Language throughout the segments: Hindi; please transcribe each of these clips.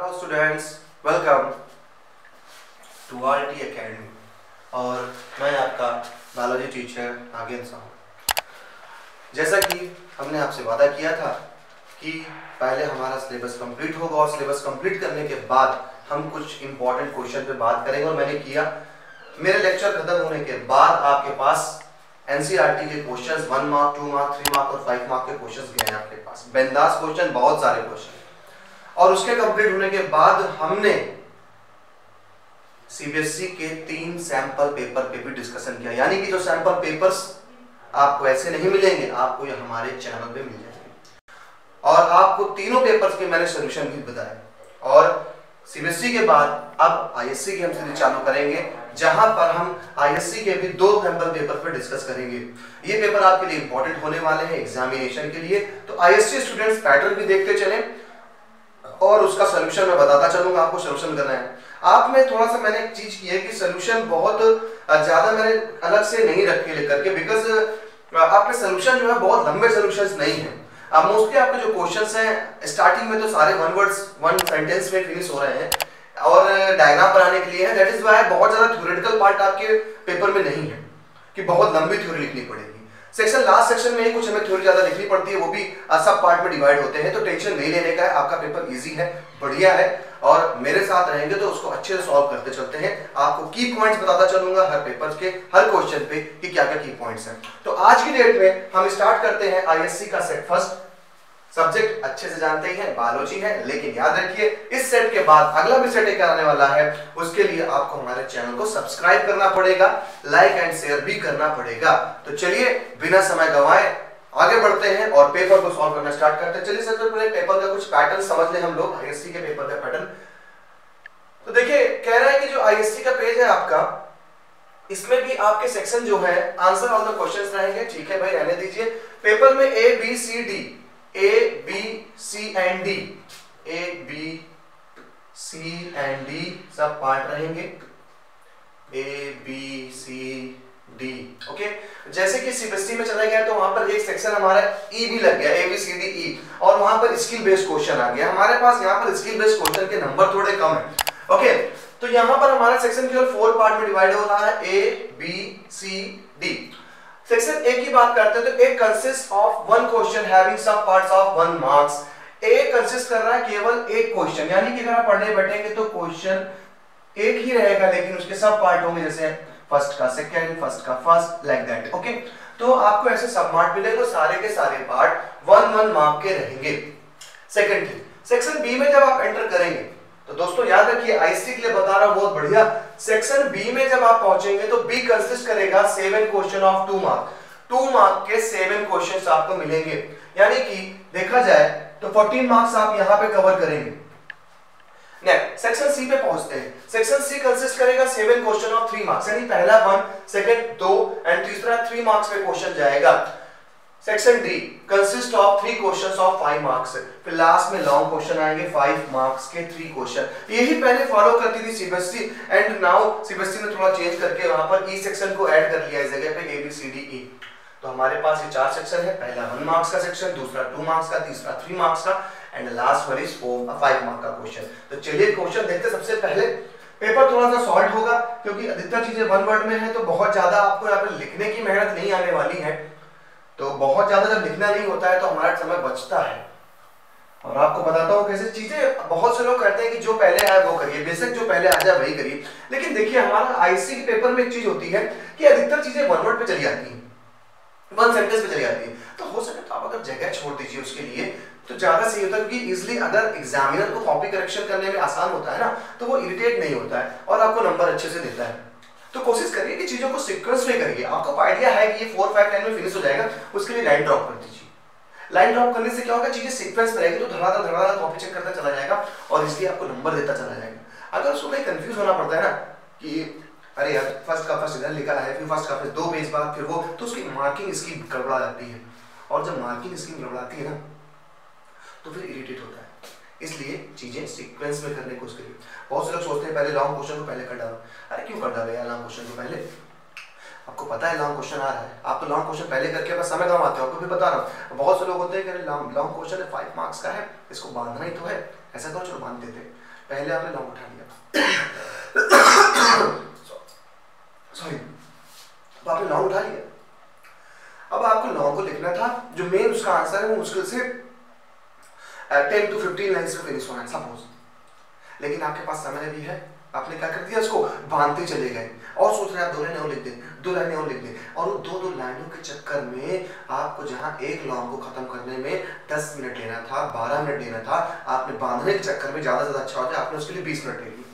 Hello students, welcome to RT academy. और मैं आपका बायोलॉजी टीचर नागेंद्र साहू। जैसा कि हमने आपसे वादा किया था कि पहले हमारा सिलेबस कंप्लीट होगा और सिलेबस कंप्लीट करने के बाद हम कुछ इंपॉर्टेंट क्वेश्चन पे बात करेंगे, और मैंने किया। मेरे लेक्चर खत्म होने के बाद आपके पास एनसीईआरटी के क्वेश्चंस 1 मार्क, 2 मार्क, 3 मार्क और 5 मार्क के क्वेश्चंस गए हैं आपके पास। बिंदास क्वेश्चन, बहुत सारे क्वेश्चन। और उसके कंप्लीट होने के बाद हमने सीबीएसई के 3 सैंपल पेपर पे भी डिस्कशन किया, यानी कि जो सैंपल पेपर्स आपको ऐसे नहीं मिलेंगे, आपको ये हमारे चैनल पे मिल जाएंगे। और आपको तीनों पेपर्स के मैंने सोल्यूशन भी बताया। और सीबीएसई के बाद अब आईएससी की हम सीरीज चालू करेंगे, जहां पर हम आईएससी के भी 2 सैंपल पेपर पे डिस्कस करेंगे। ये पेपर आपके लिए इंपॉर्टेंट होने वाले हैं एग्जामिनेशन के लिए। तो आईएससी स्टूडेंट्स पैटर्न भी देखते चलें और उसका सोल्यूशन मैं बताता चलूंगा। आपको सोल्यूशन करना है। आप में थोड़ा सा मैंने एक चीज की है कि सोल्यूशन बहुत ज्यादा मैंने अलग से नहीं रखे लेकर के, बिकॉज आपके सोल्यूशन जो है बहुत लंबे सोल्यूशंस नहीं है। मोस्टली आपके जो क्वेश्चंस हैं स्टार्टिंग में तो सारे वन सेंटेंस में फिनिश हो रहे हैं और डायग्राम बनाने के लिए है। दैट इज व्हाई बहुत ज्यादा थ्योरेटिकल पार्ट आपके पेपर में नहीं है कि बहुत लंबी थ्योरी लिखनी पड़ेगी। सेक्शन लास्ट सेक्शन में ही कुछ हमें थ्योरी ज्यादा लिखनी पड़ती है, वो भी सब पार्ट में डिवाइड होते हैं। तो टेंशन नहीं लेने का है, आपका पेपर इजी है, बढ़िया है। और मेरे साथ रहेंगे तो उसको अच्छे से सॉल्व करते चलते हैं। आपको की पॉइंट्स बताता चलूंगा हर पेपर के हर क्वेश्चन पे कि क्या क्या की पॉइंट्स हैं। तो आज की डेट में हम स्टार्ट करते हैं आईएससी का सेट फर्स्ट। सब्जेक्ट अच्छे से जानते ही हैं, बायोलॉजी है, लेकिन याद रखिए इस सेट के बाद अगला भी सेट एक आने वाला है। उसके लिए आपको हमारे चैनल को सब्सक्राइब करना पड़ेगा, लाइक एंड शेयर भी करना पड़ेगा। तो चलिए बिना समय गंवाए आगे बढ़ते हैं और पेपर को सॉल्व करना स्टार्ट करते हैं। चलिए सबसे पहले पेपर का कुछ पैटर्न समझ ले हम लोग, आईएससी के पेपर का पैटर्न। तो देखिए कह रहा है कि जो आईएससी का पेज है आपका, इसमें भी आपके सेक्शन जो है आंसर ऑल द क्वेश्चंस रहेंगे। ठीक है भाई, रहने दीजिए। पेपर में A B C D, A, B, C and D, A, B, C and D सब पार्ट रहेंगे। A, B, C, D, okay. जैसे कि सीबीएसई में चला गया तो वहां पर एक सेक्शन हमारा E भी लग गया, A, B, C, D, E, और वहां पर स्किल बेस्ड क्वेश्चन आ गया। हमारे पास यहाँ पर स्किल बेस्ड क्वेश्चन के नंबर थोड़े कम है, ओके। तो यहाँ पर हमारा सेक्शन केवल 4 पार्ट में डिवाइड हो रहा है, A, B, C, D। Section A की बात करते हैं तो A consist of one question having sub parts of 1 marks. A consist कर रहा है केवल एक क्वेश्चन, यानी कि अगर आप पढ़ने बैठेंगे तो क्वेश्चन एक ही रहेगा, लेकिन उसके सब पार्ट होंगे, जैसे फर्स्ट का सेकंड, फर्स्ट का फर्स्ट, लाइक दैट, ओके। तो आपको ऐसे सब पार्ट मिलेंगे, सारे के सारे पार्ट 1-1 मार्क के रहेंगे। सेकंड थिंग, सेक्शन बी में जब आप एंटर करेंगे तो दोस्तों याद रखिए आईएससी के लिए बता रहा हूं, बहुत बढ़िया। सेक्शन बी में जब आप पहुंचेंगे तो बी कंसिस्ट करेगा 7 क्वेश्चन ऑफ 2 मार्क। 2 मार्क के 7 क्वेश्चंस आपको मिलेंगे, यानी कि देखा जाए तो 14 मार्क्स आप यहां पे कवर करेंगे। नेक्स्ट सेक्शन सी पे पहुंचते हैं। सेक्शन सी कंसिस्ट करेगा 7 क्वेश्चन ऑफ 3 मार्क्स, यानी पहला 1, सेकंड 2 एंड तीसरा 3 मार्क्स पे क्वेश्चन जाएगा। Section D consist of 3 questions of 5 marks. फिर लास्ट में लॉन्ग क्वेश्चन आएंगे 5 मार्क्स के 3 क्वेश्चन। यही पहले फॉलो करती थी सीबीएसई, एंड नाउ सीबीएसई ने थोड़ा चेंज करके वहां पर ई सेक्शन को ऐड कर लिया इस जगह पे, ए बी सी डी ई। तो हमारे पास ये 4 सेक्शन है, पहला 1 मार्क्स का सेक्शन, दूसरा 2 मार्क्स का, तीसरा 3 मार्क्स का, and last one is 5 marks का क्वेश्चन। तो चलिए क्वेश्चन देखते। सबसे पहले पेपर थोड़ा सा सॉल्व होगा क्योंकि अधिकतर चीजें 1 वर्ड में है, तो बहुत ज्यादा आपको यहाँ पे लिखने की मेहनत नहीं आने वाली है। तो बहुत ज्यादा जब लिखना नहीं होता है तो हमारा समय बचता है। और आपको बताता हूँ कैसे चीजें, बहुत से लोग कहते हैं कि जो पहले आए वो करिए, बेशक जो पहले आ जाए वही करिए, लेकिन देखिए हमारा आईएससी के पेपर में एक चीज होती है कि अधिकतर चीजें 1 वर्ड पे चली जाती है, 1 सेंटेंस पे चली जाती है। तो हो सके तो आप अगर जगह छोड़ दीजिए उसके लिए तो ज्यादा सही होता है, क्योंकि इजिली अगर एग्जामिनर को कॉपी करेक्शन करने में आसान होता है ना, तो वो इरिटेट नहीं होता है और आपको नंबर अच्छे से देता है। तो कोशिश करिए कि चीजों को सीक्वेंस में करिए। आपको आइडिया है कि ये 4-5 में फिनिश हो जाएगा, उसके लिए लाइन ड्रॉप कर दीजिए। लाइन ड्रॉप करने से क्या होगा, चीजें सीक्वेंस में रहेगी तो धड़ाधड़ कॉपी चेक करता चला जाएगा और इसलिए आपको नंबर देता चला जाएगा। अगर उसको कहीं कंफ्यूज होना पड़ता है ना कि अरे यार फर्स्ट का फर्स्ट इधर लिखा है, फिर फर्स्ट का फिर 2 पेज बाद फिर वो, तो उसकी मार्किंग स्कीम गड़बड़ा जाती है, और जब मार्किंग स्कीम गड़बड़ाती है ना तो फिर इरिटेट होता है। इसलिए चीजें सीक्वेंस में करने की कोशिश करिए। बहुत से लोग सोचते हैं पहले लॉन्ग क्वेश्चन को पहले कर डालो। अरे क्यों कर डालो यार लॉन्ग क्वेश्चन को पहले? आपको पता है लॉन्ग क्वेश्चन आ रहा है, आप तो लॉन्ग क्वेश्चन पहले करके बस समय गंवाते हो। आपको भी बता रहा हूँ बहुत से लोग होते हैं कि लॉन्ग क्वेश्चन 5 मार्क्स का है, इसको बांधना ही तो है, ऐसा करो, चलो बांध देते। पहले आपने लॉन्ग उठा लिया, सॉरी, तो आपने लॉन्ग उठा लिया। अब आपको लॉन्ग को लिखना था, जो मेन उसका आंसर है वो मुश्किल से 10 to 15 लाइन्स में फिनिश होना है सपोज, लेकिन आपके पास समय भी है। आपने क्या कर दिया, उसको बांधते चले गए और सोच रहे हैं आप 2 लाइनें और लिख दें, 2 लाइनें और लिख दें, और वो 2 लाइनों के चक्कर में आपको जहां एक लॉन्ग को खत्म करने में 10 मिनट लेना था, 12 मिनट लेना था, आपने बांधने के चक्कर में ज्यादा अच्छा हो जाए, आपने उसके लिए 20 मिनट ले लिए।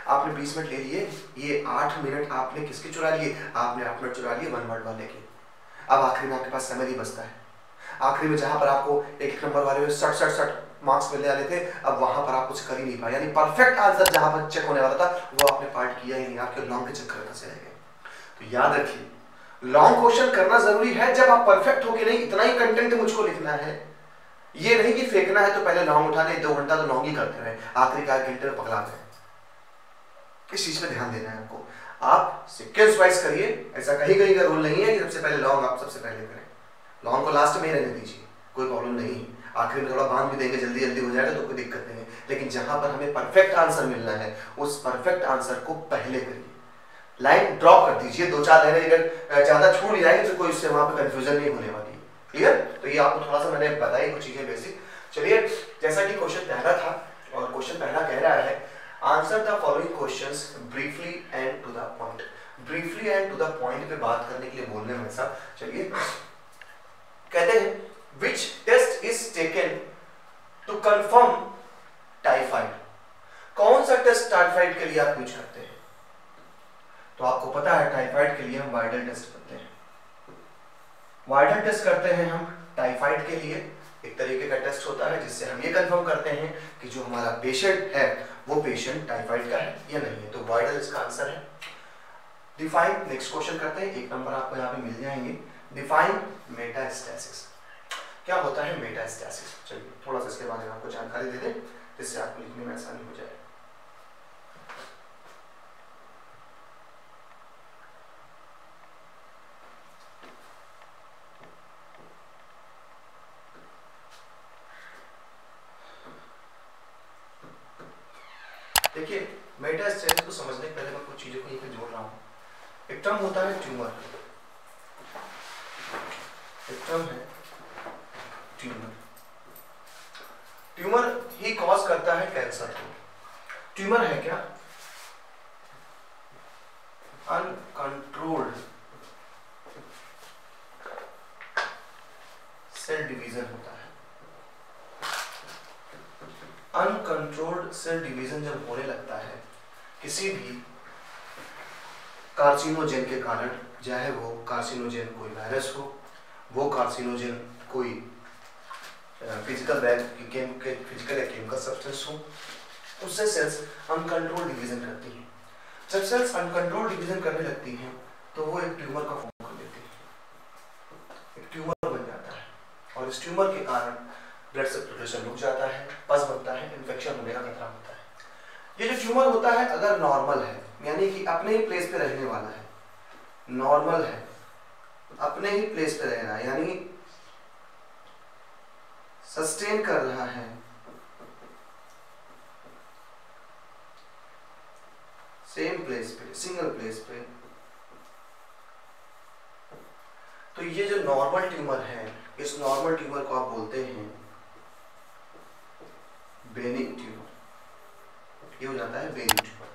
आपने 20 मिनट ले लिए, ये 8 मिनट आपने किसके चुरा लिए, आपने 8 मिनट चुरा लिए 1 वर्ड वाले के। अब आखिरी में आपके पास समय नहीं बचता है, आखिरी में जहां पर आपको एक नंबर वाले में 60 मार्क्स मिलने वाले थे, अब वहां पर आप कुछ कर ही नहीं पाए, यानी परफेक्ट आंसर जहां पर चेक होने वाला था वो आपने पार्ट किया ही नहीं, आपके लॉन्ग के चक्कर में फंसे रह गए। तो याद रखिए, लॉन्ग क्वेश्चन करना जरूरी है जब आप परफेक्ट हो कि नहीं, इतना ही कंटेंट मुझको लिखना है, ये नहीं कि फेंकना है तो पहले लॉन्ग उठा ले, 2 घंटा तो लॉन्ग ही करते रहे, आखिरी 1 घंटे में पगला गए। इस चीज पे ध्यान देना है आपको। आप सीक्वेंस वाइज करिए, ऐसा कहीं कहीं का रूल नहीं है कि सबसे पहले लॉन्ग आप सबसे पहले करें, लॉन्ग को लास्ट में ही रहने दीजिए, कोई प्रॉब्लम नहीं है। आखिर में थोड़ा बांध भी देंगे, जल्दी जल्दी हो जाएगा तो कोई दिक्कत नहीं है, लेकिन जहां पर हमें परफेक्ट आंसर मिलना है उस परफेक्ट आंसर को पहले करिए। लाइन ड्रॉप कर दीजिए, 2-4 लाइनें अगर ज्यादा छूट जाएंगे तो कोई इससे वहां पर कंफ्यूजन नहीं होने वाली। क्लियर? तो ये आपको थोड़ा सा मैंने बताई कुछ चीजें बेसिक। चलिए, जैसा कि क्वेश्चन पहला था, और क्वेश्चन पहला कह रहा है answer the following questions briefly and to the point. Briefly and to the point पे बात करने के लिए बोलने में साहब, चलिए कहते हैं which test is taken to confirm typhoid. कौन सा टेस्ट टाइफाइड के लिए आप यूज करते हैं? तो आपको पता है टाइफाइड के लिए हम वाइडल टेस्ट करते हैं, वाइडल टेस्ट करते हैं हम टाइफाइड के लिए। एक तरीके का टेस्ट होता है जिससे हम ये कंफर्म करते हैं कि जो हमारा पेशेंट है वो पेशेंट टाइफाइड का है या नहीं है, तो वाइडल इसका आंसर है। डिफाइन, नेक्स्ट क्वेश्चन करते हैं, 1 नंबर आपको यहाँ पे मिल जाएंगे। Define metastasis. क्या होता है मेटास्टेसिस? चलिए थोड़ा सा इसके बारे में आपको जानकारी दे दें जिससे आपको लिखने में आसानी हो जाए। देखिए, मेटास्टेसिस को समझने के पहले मैं कुछ चीजों को यहीं पे जोड़ रहा हूं। एक टर्म होता है ट्यूमर, एक टर्म है ट्यूमर। ट्यूमर ही कॉज करता है कैंसर को। ट्यूमर है क्या? अनकंट्रोल्ड सेल डिवीजन होता है। अनकंट्रोल्ड सेल डिवीजन जब होने लगता है किसी भी कार्सिनोजेन के कारण, चाहे वो कार्सिनोजेन कोई वायरस हो, वो कार्सिनोजेन कोई फिजिकल या केमिकल सब्सटेंस हो, उससे सेल्स अनकंट्रोल्ड डिवीजन करती हैं। जब सेल्स अनकंट्रोल्ड डिवीजन करने लगती हैं तो वो एक ट्यूमर का फॉर्म कर लेती है, एक ट्यूमर बन जाता है, और इस ट्यूमर के कारण ब्लड सर्कुलेशन रुक जाता है, पस बनता है, इन्फेक्शन होने का खतरा होता है। ये जो ट्यूमर होता है अगर नॉर्मल है, यानी कि अपने ही प्लेस पे रहने वाला है, नॉर्मल है, अपने ही प्लेस पे रह रहा है, यानी सस्टेन कर रहा है, सेम प्लेस पे, सिंगल प्लेस पे, तो ये जो नॉर्मल ट्यूमर है, इस नॉर्मल ट्यूमर को आप बोलते हैं बेनिग ट्यूमर। ये हो जाता है बेनिग ट्यूमर।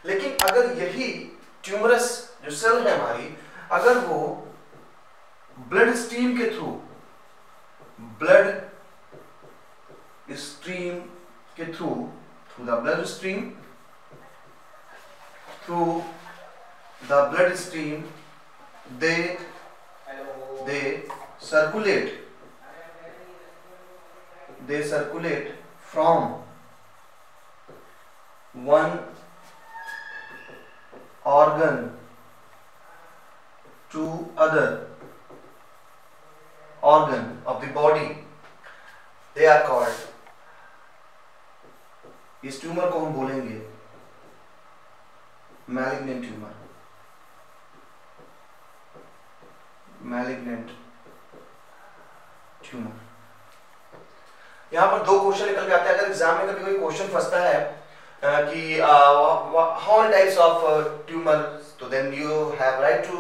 लेकिन अगर यही ट्यूमरस जो सेल है हमारी, अगर वो ब्लड स्ट्रीम के थ्रू, ब्लड स्ट्रीम के through, through the blood stream, through the blood stream they circulate from one organ to other organ of the body, they are called, इस ट्यूमर को हम बोलेंगे मैलिग्नेंट ट्यूमर, मैलिग्नेंट ट्यूमर। यहाँ पर 2 क्वेश्चन निकल के आते हैं। अगर एग्जाम में कभी कोई क्वेश्चन फंसता है कि how many types of tumour, तो then you have write to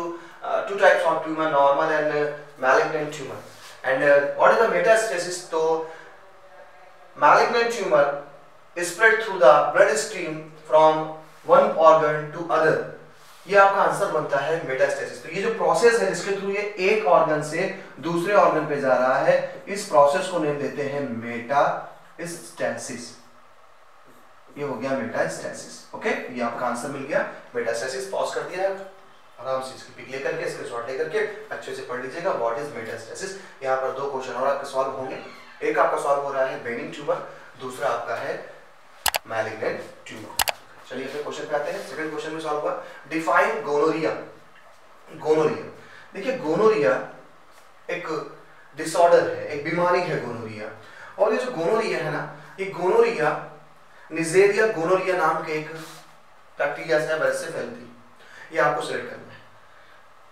2 types of tumour, normal and malignant tumour. And what is the metastasis? तो malignant tumour spread through the blood stream from one organ to other. ये आपका आंसर बनता है मेटास्टेसिस। तो ये जो प्रोसेस है जिसके थ्रू ये एक ऑर्गन से दूसरे ऑर्गन पे जा रहा है, इस प्रोसेस को नेम देते हैं मेटास्टेसिस। ये हो गया मेटास्टेसिस। ओके, ये आपका आंसर मिल गया मेटास्टेसिस। पॉज कर दिया है, आराम से इसकी पिक लेकर के, स्क्रीनशॉट लेकर के अच्छे से पढ़ लीजिएगा व्हाट इज मेटास्टेसिस। यहाँ पर 2 क्वेश्चन और आपके सॉल्व होंगे। एक आपका सॉल्व हो रहा है बेनिन ट्यूमर, दूसरा आपका है मैलिग्नेंट ट्यूमर। चलिए फिर क्वेश्चन पे आते हैं। सेकंड क्वेश्चन में सॉल्व हुआ, डिफाइन गोनोरिया। गोनोरिया, देखिए गोनोरिया एक डिसऑर्डर है, एक बीमारी है गोनोरिया। और ये जो गोनोरिया है ना, ये गोनोरिया निजेरिया गोनोरिया नाम के एक बैक्टीरिया से वायरस से फैलती है। ये आपको सिलेक्ट करना है।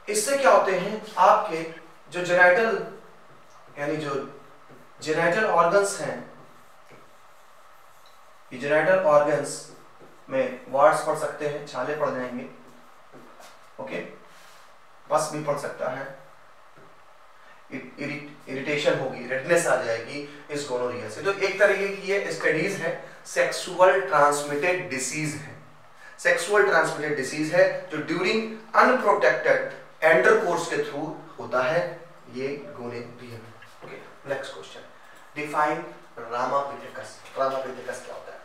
इससे क्या होते हैं, आपके जो जेनाइटल यानी जो जेनाइटल ऑर्गन्स हैं, ये जेनाइटल ऑर्गन्स में वार्ड्स पड़ सकते हैं, छाले पड़ जाएंगे, ओके, बस भी पड़ सकता है, इरिटेशन होगी, रेडनेस आ जाएगी इस गोनोरिया से। तो एक तरीके की ये स्टडीज है, सेक्सुअल ट्रांसमिटेड डिसीज है। सेक्सुअल ट्रांसमिटेड डिसीज है जो ड्यूरिंग अनप्रोटेक्टेड इंटरकोर्स के थ्रू होता है, ये gonorrhoea. Okay, next question, define Ramapithecus. Ramapithecus क्या होता है?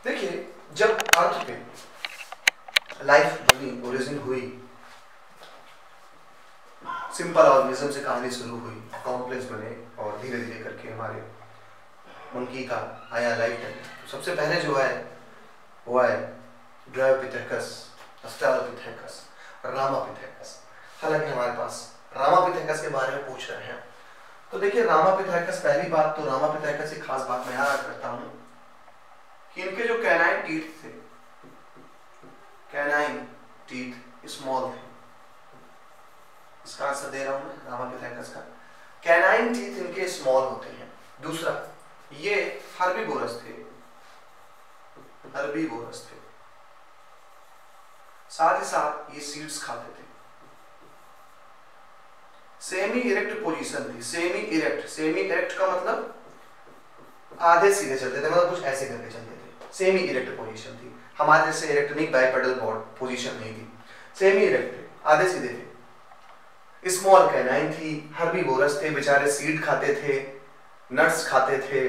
देखिए, जब अर्थ पे लाइफ बनी, ओरिजिन हुई, सिंपल ऑर्गेनिज्म से कहानी शुरू हुई, कॉम्प्लेक्स बने और धीरे धीरे करके हमारे मंकी का आया लाइफ टाइम। तो सबसे पहले जो है वो है ड्रायोपिथेकस, ऑस्ट्रेलोपिथेकस, रामापिथेकस। हालांकि हमारे पास रामापिथेकस के बारे में पूछ रहे हैं, तो देखिए रामापिथेकस, पहली बात तो रामापिथेकस की खास बात मैं याद करता हूँ कि इनके जो कैनाइन टीथ थे, कैनाइन टीथ स्मॉल थे। इसका आंसर दे रहा हूं मैं रामापिथेकस का, कैनाइन टीथ इनके स्मॉल होते हैं। दूसरा, ये हर्बीवोरस थे, हर्बीवोरस थे। साथ ही साथ ये सीड्स खाते थे। सेमी इरेक्ट पोजीशन थी, सेमी इरेक्ट। सेमी इरेक्ट का मतलब आधे सीधे चलते थे, मतलब कुछ ऐसे करके चलते थे। सेमी इरेक्ट पोजीशन थी, हमारे जैसे इरेक्ट नहीं, बाइपेडल बोर्ड पोजीशन नहीं थी, सेमी इरेक्ट थे, आधे सीधे थे। स्मॉल कैनाइन थी, हर्बीवोरस थे, बेचारे सीड खाते थे, नट्स खाते थे,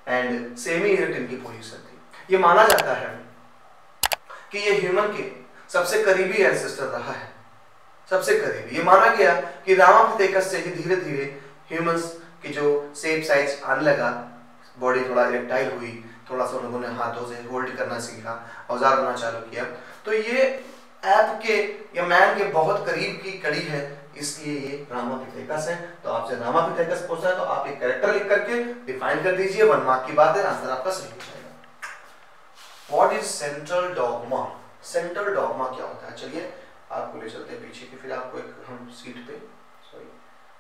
एंड सेमी इरेक्ट इनकी पोजीशन थी। ये माना जाता है कि ये ह्यूमन के सबसे करीबी एंसेस्टर रहा है, सबसे करीबी। ये माना गया कि रामापिथेकस से ही धीरे धीरे ह्यूमंस की जो शेप साइज आने लगा, बॉडी थोड़ा इरेक्टाइल हुई, थोड़ा सा उन लोगों ने हाथों से होल्ड करना सीखा, औजार बनाना चालू किया। तो ये ऐप के या मैन के बहुत करीब की कड़ी है, इसलिए ये रामापिथेकस है। तो आपसे रामापिथेकस पूछा है तो आप एक कैरेक्टर लिख करके डिफाइन कर दीजिए, 1 मार्क की बात है, आंसर आपका सही हो जाएगा। What is central dogma? Central dogma क्या होता है? चलिए आपको ले चलते हैं पीछे की, फिर आपको एक हम सीट पे, सॉरी,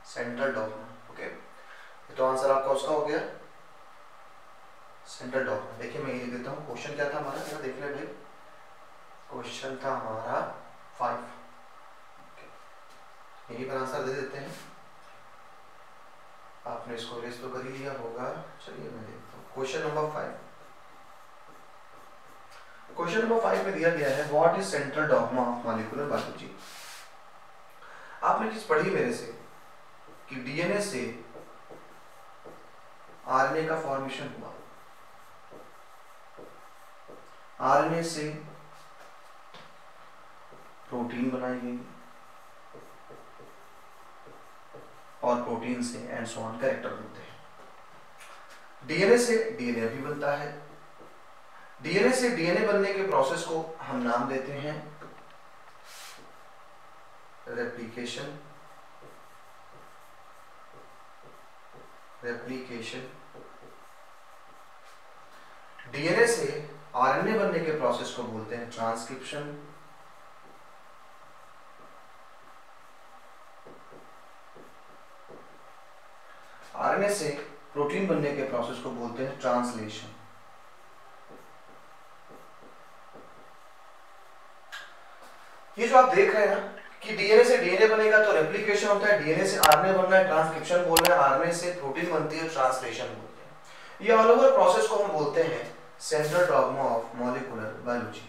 सेंट्रल डॉगमा। ओके, तो आंसर आपका उसका हो गया सेंट्रल डॉगमा। देखिए मैं ये लिख देता हूँ, क्वेश्चन क्या था हमारा, जरा देख ले भाई। क्वेश्चन था हमारा 5, यही पर आंसर दे देते हैं। आपने इसको रेस तो कर ही लिया होगा, चलिए मैं देखता हूँ। क्वेश्चन नंबर 5, क्वेश्चन नंबर 5 में दिया गया है what is central dogma of molecular biology. आपने चीज पढ़ी मेरे से कि डीएनए से आरएनए का फॉर्मेशन हुआ, आरएनए से प्रोटीन बनाई गई और प्रोटीन से एंड सो ऑन कैरेक्टर बनते हैं। डीएनए से डीएनए भी बनता है। डीएनए से डीएनए बनने के प्रोसेस को हम नाम देते हैं रेप्लिकेशन। रेप्लिकेशन। डीएनए से आरएनए बनने के प्रोसेस को बोलते हैं ट्रांसक्रिप्शन। आरएनए से प्रोटीन बनने के प्रोसेस को बोलते हैं ट्रांसलेशन। ये जो आप देख रहे हैं ना कि डीएनए से डीएनए बनेगा तो रेप्लिकेशन होता है, डीएनए से आरएनए बनना है ट्रांसक्रिप्शन बोल रहे हैं, आरएनए से प्रोटीन बनती है ट्रांसलेशन बोलते हैं। ये ऑल ओवर प्रोसेस को हम बोलते हैं central dogma of molecular biology.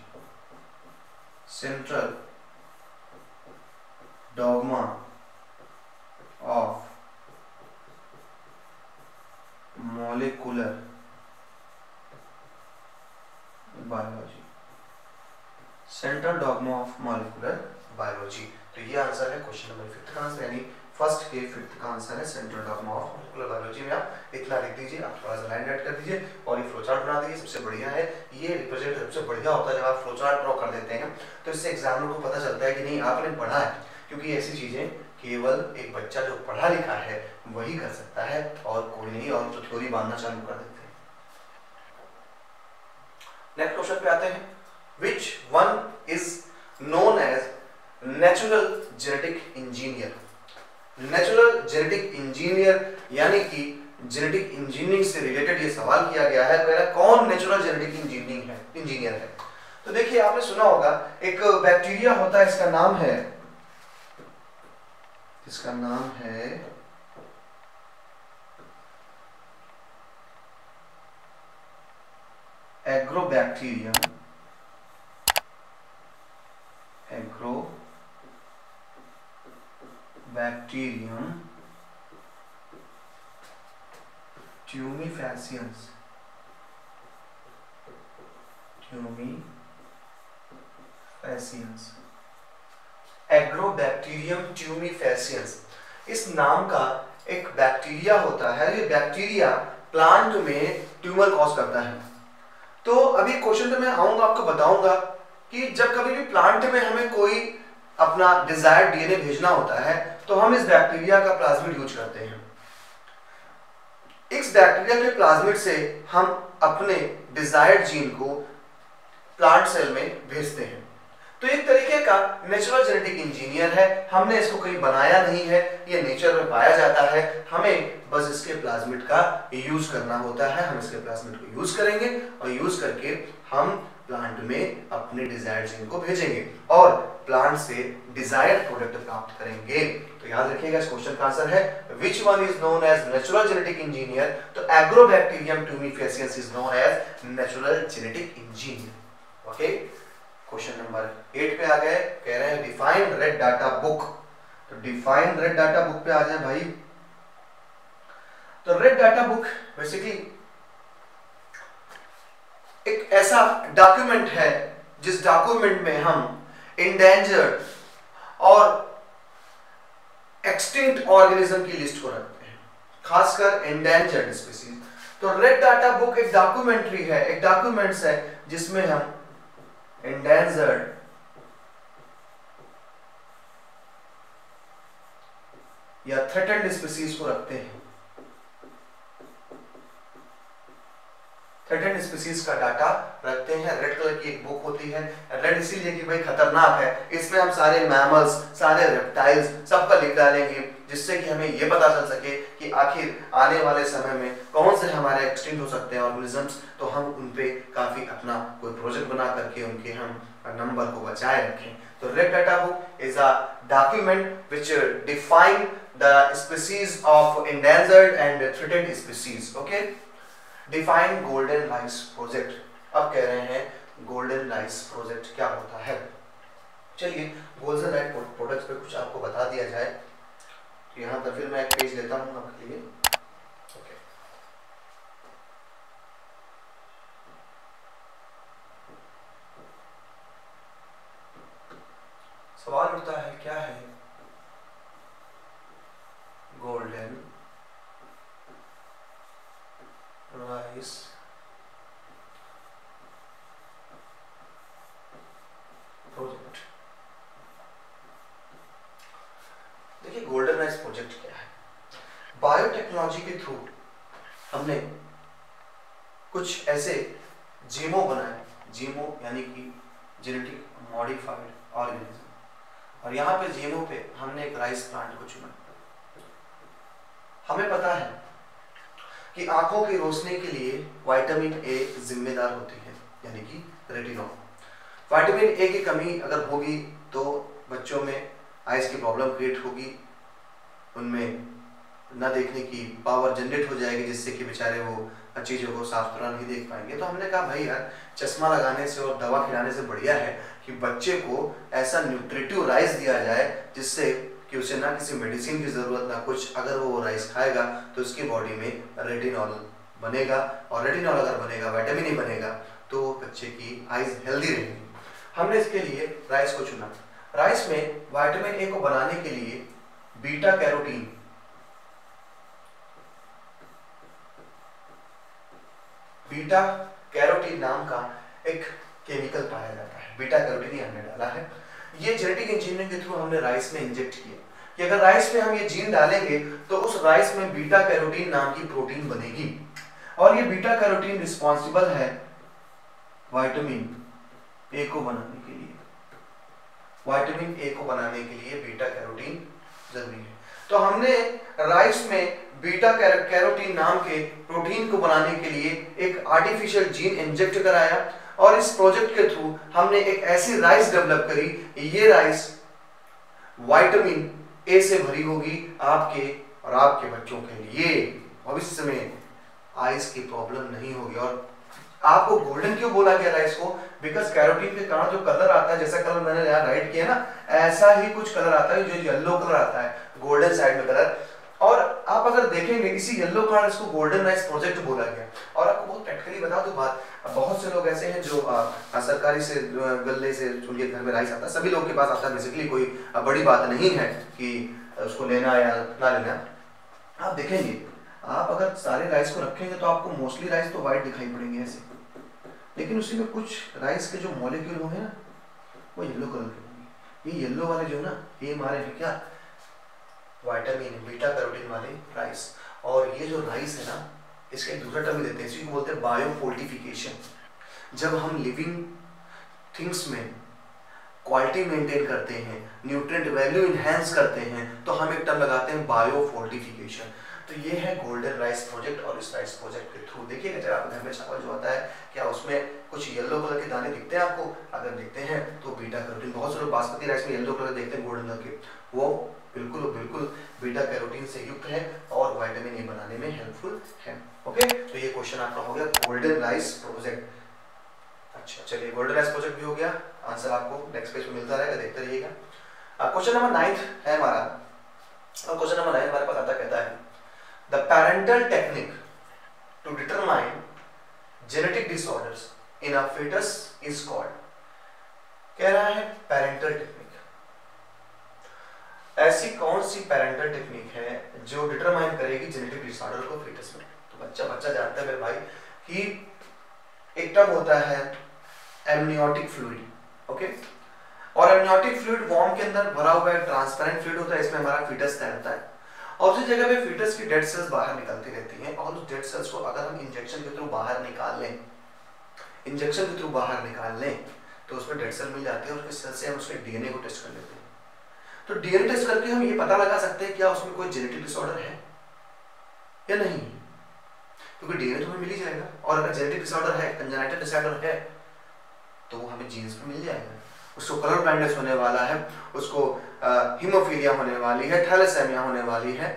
Central dogma of molecular biology. Central dogma of molecular biology. तो ये आंसर है क्वेश्चन नंबर 5 का आंसर, यानी फर्स्ट के 5 का आंसर है central dogma of molecular biology. में आप इतना लिख दीजिए, आप थोड़ा सा लाइन ऐड कर दीजिए और ये फ्लोचार्ट बना दीजिए। सबसे बढ़िया है ये रिप्रेजेंट, सबसे बढ़िया होता है जब आप फ्लोचार्ट ड्रॉ कर देते हैं तो इससे एग्जामिनर को पता चलता है कि नहीं आपने पढ़ा है, क्योंकि ऐसी चीजें केवल एक बच्चा जो पढ़ा लिखा है वही कर सकता है और कोई नहीं, और तो थ्योरी बांधना चालू कर देते हैं। नेक्स्ट क्वेश्चन पे आते हैं, which one is known as natural genetic engineer? Natural genetic engineer यानी कि जेनेटिक इंजीनियरिंग से रिलेटेड ये सवाल किया गया है। पहला कौन नेचुरल जेनेटिक इंजीनियर है? तो देखिए आपने सुना होगा एक बैक्टीरिया होता है, इसका नाम है एग्रोबैक्टीरियम ट्यूमीफैसियंस। एग्रोबैक्टीरियम ट्यूमीफैसियंस इस नाम का एक बैक्टीरिया होता है। ये बैक्टीरिया प्लांट में ट्यूमर कॉज करता है। तो अभी क्वेश्चन पे मैं आऊंगा, आपको बताऊंगा कि जब कभी भी प्लांट में हमें कोई अपना डिजायर्ड डीएनए भेजना होता है तो हम इस बैक्टीरिया का प्लाज्मिड यूज करते हैं। इस बैक्टीरिया के प्लाज्मिड से हम अपने डिजायर्ड जीन को प्लांट सेल में भेजते हैं। तो एक तरीके का नेचुरल जेनेटिक इंजीनियर है, हमने इसको कहीं बनाया नहीं है, ये नेचर में पाया जाता है, हमें बस इसके प्लाज्मिड का यूज करना होता है। हम इसके प्लाज्मिड को यूज करेंगे और यूज करके हम प्लांट में अपने डिजायर्ड जीन को भेजेंगे और प्लांट से डिजायर्ड प्रोडक्ट प्राप्त करेंगे। तो याद रखिएगा इस क्वेश्चन का आंसर है which one is known as natural genetic engineer. तो agrobacterium tumefaciens is known as natural genetic engineer. Okay, question number 8 पे आ गए, कह रहे हैं डिफाइन रेड डाटा बुक। तो डिफाइन रेड डाटा बुक पे आ जाए भाई। तो रेड डाटा बुक बेसिकली एक ऐसा डॉक्यूमेंट है जिस डॉक्यूमेंट में हम इंडेंजर्ड और एक्सटिंक्ट ऑर्गेनिज्म की लिस्ट को रखते हैं, खासकर इंडेंजर्ड स्पीसीज। तो रेड डाटा बुक एक डॉक्यूमेंट्री है, एक डॉक्यूमेंट्स है जिसमें हम इंडेंजर्ड या थ्रेटेंड स्पीसीज को रखते हैं। थ्रेटेंड स्पीसीज का डाटा रखते हैं। रेड कलर की एक बुक होती है, रेड इसीलिए कि भाई खतरनाक है, इसमें हम सारे मैमल्स, सारे रेप्टाइल्स सबका लिख डालेंगे, जिससे कि हमें ये पता चल सके कि आखिर आने वाले समय में कौन से हमारे एक्सटिंक्ट हो सकते हैं ऑर्गेनिजम्स, तो हम उन पे काफी अपना कोई प्रोजेक्ट बना करके उनके हम नंबर को बचाए रखें। तो red data book is a document which define the species of endangered and threatened species. Okay, define golden rice project. अब कह रहे हैं गोल्डन राइस प्रोजेक्ट क्या होता है। चलिए गोल्डन राइस प्रोडक्ट्स पे कुछ आपको बता दिया जाए। तो यहाँ पर फिर मैं एक पेज लेता हूँ आपके लिए। ओके, सवाल उठता है क्या है गोल्डन राइस प्रोजेक्ट। देखिए गोल्डन राइस प्रोजेक्ट क्या है। बायोटेक्नोलॉजी के थ्रू हमने कुछ ऐसे जीमो बनाए, जीमो यानी कि जेनेटिक मॉडिफाइड ऑर्गेनिज्म, और यहाँ पे जीमो पे हमने एक राइस प्लांट को चुना। हमें पता है कि आंखों की रोशनी के लिए विटामिन ए जिम्मेदार होती है, यानी कि रेटिनॉल। विटामिन ए की कमी अगर होगी तो बच्चों में आइज की प्रॉब्लम क्रिएट होगी, उनमें न देखने की पावर जनरेट हो जाएगी, जिससे कि बेचारे वो चीज़ों को साफ सुथरा नहीं देख पाएंगे। तो हमने कहा भाई यार, चश्मा लगाने से और दवा खिलाने से बढ़िया है कि बच्चे को ऐसा न्यूट्रिटिव राइस दिया जाए जिससे कि उसे ना किसी मेडिसिन की ज़रूरत ना कुछ। अगर वो राइस खाएगा तो उसकी बॉडी में रेटिनॉल बनेगा, और रेटिनॉल अगर बनेगा, विटामिन ए बनेगा, तो बच्चे की आइज हेल्दी रहेगी। हमने इसके लिए राइस को चुना। राइस में विटामिन ए को बनाने के लिए बीटा कैरोटीन, बीटा कैरोटीन नाम का एक केमिकल पाया जाता है। बीटा कैरोटीन हमने डाला है। ये जेनेटिक इंजीनियरिंग के थ्रू हमने राइस में इंजेक्ट किया कि अगर राइस में हम ये जीन डालेंगे तो उस राइस में बीटा कैरोटीन नाम की प्रोटीन बनेगी, और ये बीटा कैरोटीन रिस्पॉन्सिबल है विटामिन ए को बनाने के लिए। विटामिन ए को बनाने के लिए बीटा कैरोटीन जरूरी है। तो हमने राइस में बीटा कैरोटीन नाम के प्रोटीन को बनाने के लिए एक आर्टिफिशियल जीन इंजेक्ट कराया, और इस प्रोजेक्ट के थ्रू हमने एक ऐसी राइस डेवलप करी। ये राइस विटामिन ए से भरी होगी आपके और आपके बच्चों के लिए। भविष्य में आइज की प्रॉब्लम नहीं होगी। और आपको गोल्डन क्यों बोला गया राइस को? बिकॉज कैरोटीन के कारण जो कलर आता है, जैसा कलर मैंने यहाँ राइट किया ना, ऐसा ही कुछ कलर आता है जो येलो कलर आता है, गोल्डन साइड में कलर। और आप अगर देखेंगे इसी येलो कारण इसको गोल्डन राइस प्रोजेक्ट बोला गया। और आपको बहुत प्रैक्टिकली बता दूं बात, बहुत से लोग ऐसे हैं जो सरकारी से गले से उनके घर में राइस आता है, सभी लोग के पास आता है, बेसिकली कोई बड़ी बात नहीं है कि उसको लेना या ना लेना। आप देखेंगे, आप अगर सारे राइस को रखेंगे तो आपको मोस्टली राइस तो व्हाइट दिखाई पड़ेंगे ऐसे, लेकिन उसी में कुछ राइस के जो मॉलिक्यूल होंगे ना वो येलो कलर के होंगे। ये येलो वाले जो ना, ये हमारे हैं क्या, विटामिन बीटा कैरोटीन वाले राइस। और ये जो राइस है ना, इसका एक दूसरा टर्म देते हैं, इसी को बोलते हैं बायोफोर्टिफिकेशन। जब हम लिविंग थिंग्स में क्वालिटी मेंटेन करते हैं, न्यूट्रिएंट वैल्यू इनहेंस करते हैं, तो हम एक टर्म लगाते हैं बायोफोर्टिफिकेशन। तो ये है गोल्डन राइस प्रोजेक्ट। और इस राइस प्रोजेक्ट के थ्रू देखिएगा, जब आपके घर में चावल जो आता है, क्या उसमें कुछ येलो कलर के दाने दिखते हैं आपको? अगर दिखते हैं तो बीटा कैरोटीन। बहुत से लोग बासमती राइस में येलो कलर देखते हैं गोल्डन कलर के, वो बिल्कुल बिल्कुल बीटा कैरोटीन से युक्त है और विटामिन ए बनाने में हेल्पफुल है। ओके, तो ये क्वेश्चन आपका हो गया गोल्डन राइस प्रोजेक्ट। अच्छा, चलिए, गोल्डन राइस प्रोजेक्ट भी हो गया। आंसर आपको नेक्स्ट पेज पे मिलता रहेगा, देखते रहिएगा। क्वेश्चन नंबर 9 है हमारा, और क्वेश्चन नंबर 9 हमारे पास आता कहता है the parental technique to determine genetic disorders in a fetus is called. कह रहा है पैरेंटल टेक्निक, ऐसी कौन सी पैरेंटल टेक्निक है जो डिटरमाइन करेगी जेनेटिक डिसऑर्डर को फीटस में? तो बच्चा जानता है मेरे भाई कि एक टर्म होता है एमनियोटिक फ्लूइड। ओके, और एमनियोटिक फ्लूइड वॉर्म के अंदर भरा हुआ एक ट्रांसपेरेंट फ्लूइड होता है, इसमें हमारा फीटस तैरता है, और उसी जगह पे फीटस की डेड सेल्स बाहर निकलती रहती हैं। और उस डेड सेल्स को अगर हम इंजेक्शन के थ्रू बाहर निकाल लें, इंजेक्शन के थ्रू बाहर निकाल लें, तो उसमें डेड सेल मिल जाती है, और उसके सेल से हम उसके डीएनए को टेस्ट कर लेते हैं। तो डीएनए टेस्ट करके हम ये पता लगा सकते हैं क्या उसमें कोई जेनेटिक डिसऑर्डर है या नहीं, क्योंकि डीएनए तो हमें मिल ही जाएगा। और अगर जेनेटिक डिसऑर्डर है, कंजेनाइटल डिसऑर्डर है, तो वो हमें जीन्स में मिल जाएगा। उसको कलर ब्लाइंडनेस होने वाला है, उसको हीमोफीलिया होने वाली है, थैलेसेमिया होने वाली है,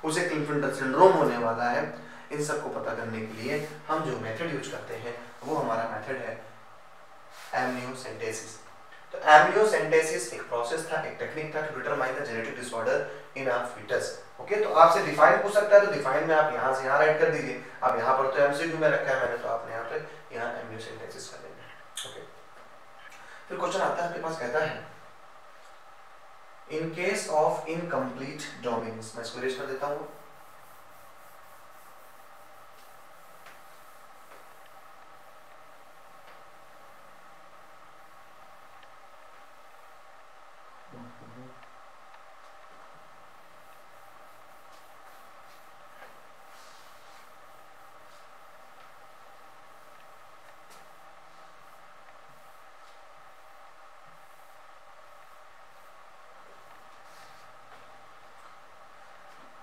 उसे क्लिफ्टन सिंड्रोम होने वाला है। इन सब को पता करने के लिए हम जो मेथड यूज करते हैं वो हमारा मेथड है एमनियोसेंटेसिस। तो एमनियोसेंटेसिस एक प्रोसेस था, एक टेक्निक था to determine the genetic disorder in a foetus. Okay, तो आपसे डिफाइन पूछ सकता है, तो डिफाइन में आप यहाँ से यहाँ राइट कर दीजिए। अब यहाँ पर तो एमसीक्यू में रखा है मैंने, तो आपने यहाँ पे यहाँ एमनियोसेंटेसिस कर लेना है। ओके, फिर क्वेश्चन आता है आपके पास, कहता है in case of incomplete dominance. मैं इसको रेज कर देता हूँ।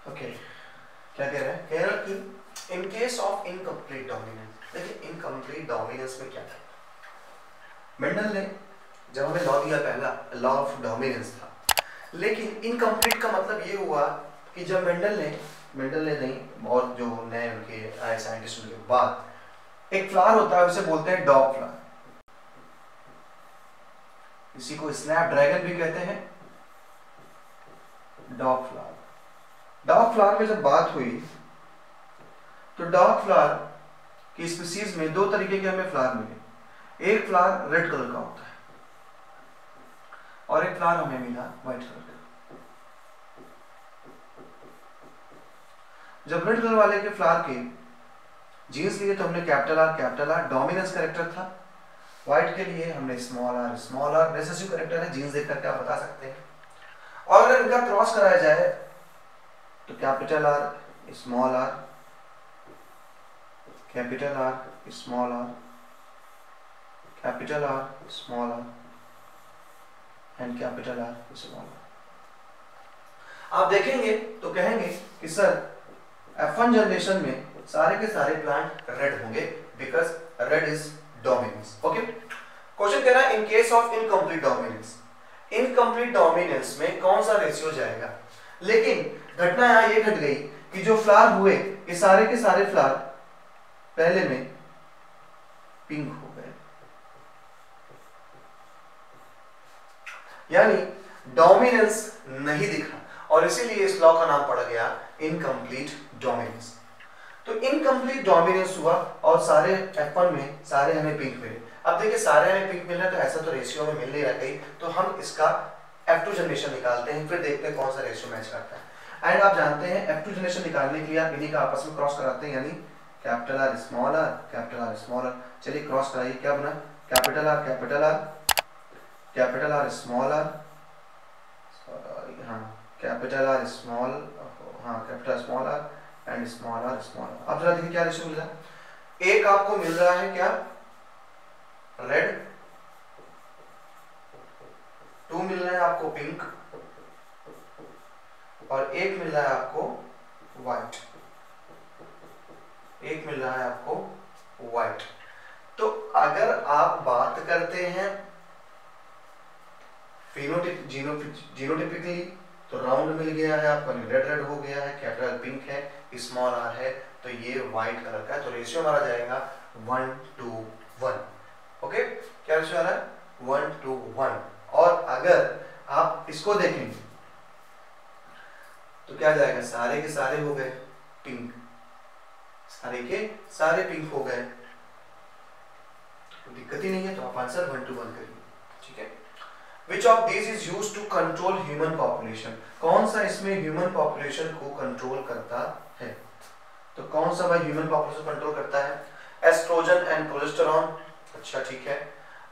ओके, क्या कह रहा है? कह रहा है कि in case case of incomplete dominance, देखिए इनकम्प्लीट डोमिनेंस में क्या था, मेंडल ने जब हमें लॉ दिया पहला लॉ ऑफ डोमिनेंस था, लेकिन इनकम्प्लीट का मतलब ये हुआ कि जब मेंडल ने नहीं और जो नए उनके आए साइंटिस्ट उनके बाद एक फ्लावर होता है उसे बोलते हैं डॉग फ्लावर, इसी को स्नैप ड्रैगन भी कहते हैं, डॉग फ्लावर। डॉग फ्लावर में जब बात हुई तो डॉग फ्लावर की स्पीसीज में दो तरीके के हमें फ्लावर मिले, एक फ्लावर रेड कलर का होता है और एक फ्लावर हमें मिला व्हाइट कलर का। जब रेड कलर वाले के फ्लावर के जीन्स लिए तो हमने कैपिटल आर डोमिनेंस कैरेक्टर था, व्हाइट के लिए हमने स्मॉल आर रिसेसिव कैरेक्टर है, जीन्स देख करके आप बता सकते हैं। और अगर इनका क्रॉस कराया जाए तो capital R small R, capital R small R, capital R small R and capital R small R. आप देखेंगे तो कहेंगे कि सर F1 जनरेशन में सारे के सारे प्लांट रेड होंगे because red is dominance. Okay, question कह रहा है in case of incomplete dominance, incomplete dominance में कौन सा रेशियो जाएगा। लेकिन घटना यहां ये घट गई कि जो फ्लावर हुए ये सारे के सारे फ्लावर पहले में पिंक हो गए, यानी डोमिनेंस नहीं दिखा और इसीलिए इस लॉ का नाम पड़ गया इनकम्प्लीट डोमिनेंस। तो इनकम्प्लीट डोमिनेंस हुआ और सारे F1 में सारे हमें पिंक मिले। अब देखिए सारे हमें पिंक मिल रहा है तो ऐसा तो रेशियो में मिल नहीं रहा कहीं, तो हम इसका F2 जनरेशन निकालते हैं, फिर देखते हैं कौन सा रेशियो मैच करता है। एंड आप जानते हैं F2 जनरेशन निकालने के लिए आप इन्हीं का आपस में क्रॉस कराते हैं, यानी capital R small R, capital R small R. चलिए क्रॉस कराइए, क्या बना, capital R capital R, capital R small R, हाँ कैपिटल आर स्मॉल, हाँ capital small R and small R small R. अब जरा देखिए क्या रेशियो मिल रहा है, एक आपको मिल रहा है क्या रेड, 2 मिल रहा है आपको पिंक और एक मिल रहा है आपको व्हाइट, एक मिल रहा है आपको व्हाइट। तो अगर आप बात करते हैं जीनोटिपिकली तो राउंड मिल गया है आपको, रेड हो गया है, कैपिटल पिंक है, स्मॉल आर है, तो ये व्हाइट कलर का है, तो रेशियो हमारा जाएगा 1:1। ओके, क्या रेशियो आ रहा है 1:1। और अगर आप इसको देखेंगे तो क्या जाएगा, सारे के सारे हो गए पिंक, सारे के सारे पिंक हो गए, तो दिक्कत ही नहीं है, तो आप आंसर 1:1 करिए। ठीक है, Which of these is used to control human population? कौन सा इसमें ह्यूमन पॉपुलेशन को कंट्रोल करता है, तो कौन सा भाई ह्यूमन पॉपुलेशन कंट्रोल करता है, एस्ट्रोजन एंड प्रोजेस्टेरॉन, अच्छा ठीक है,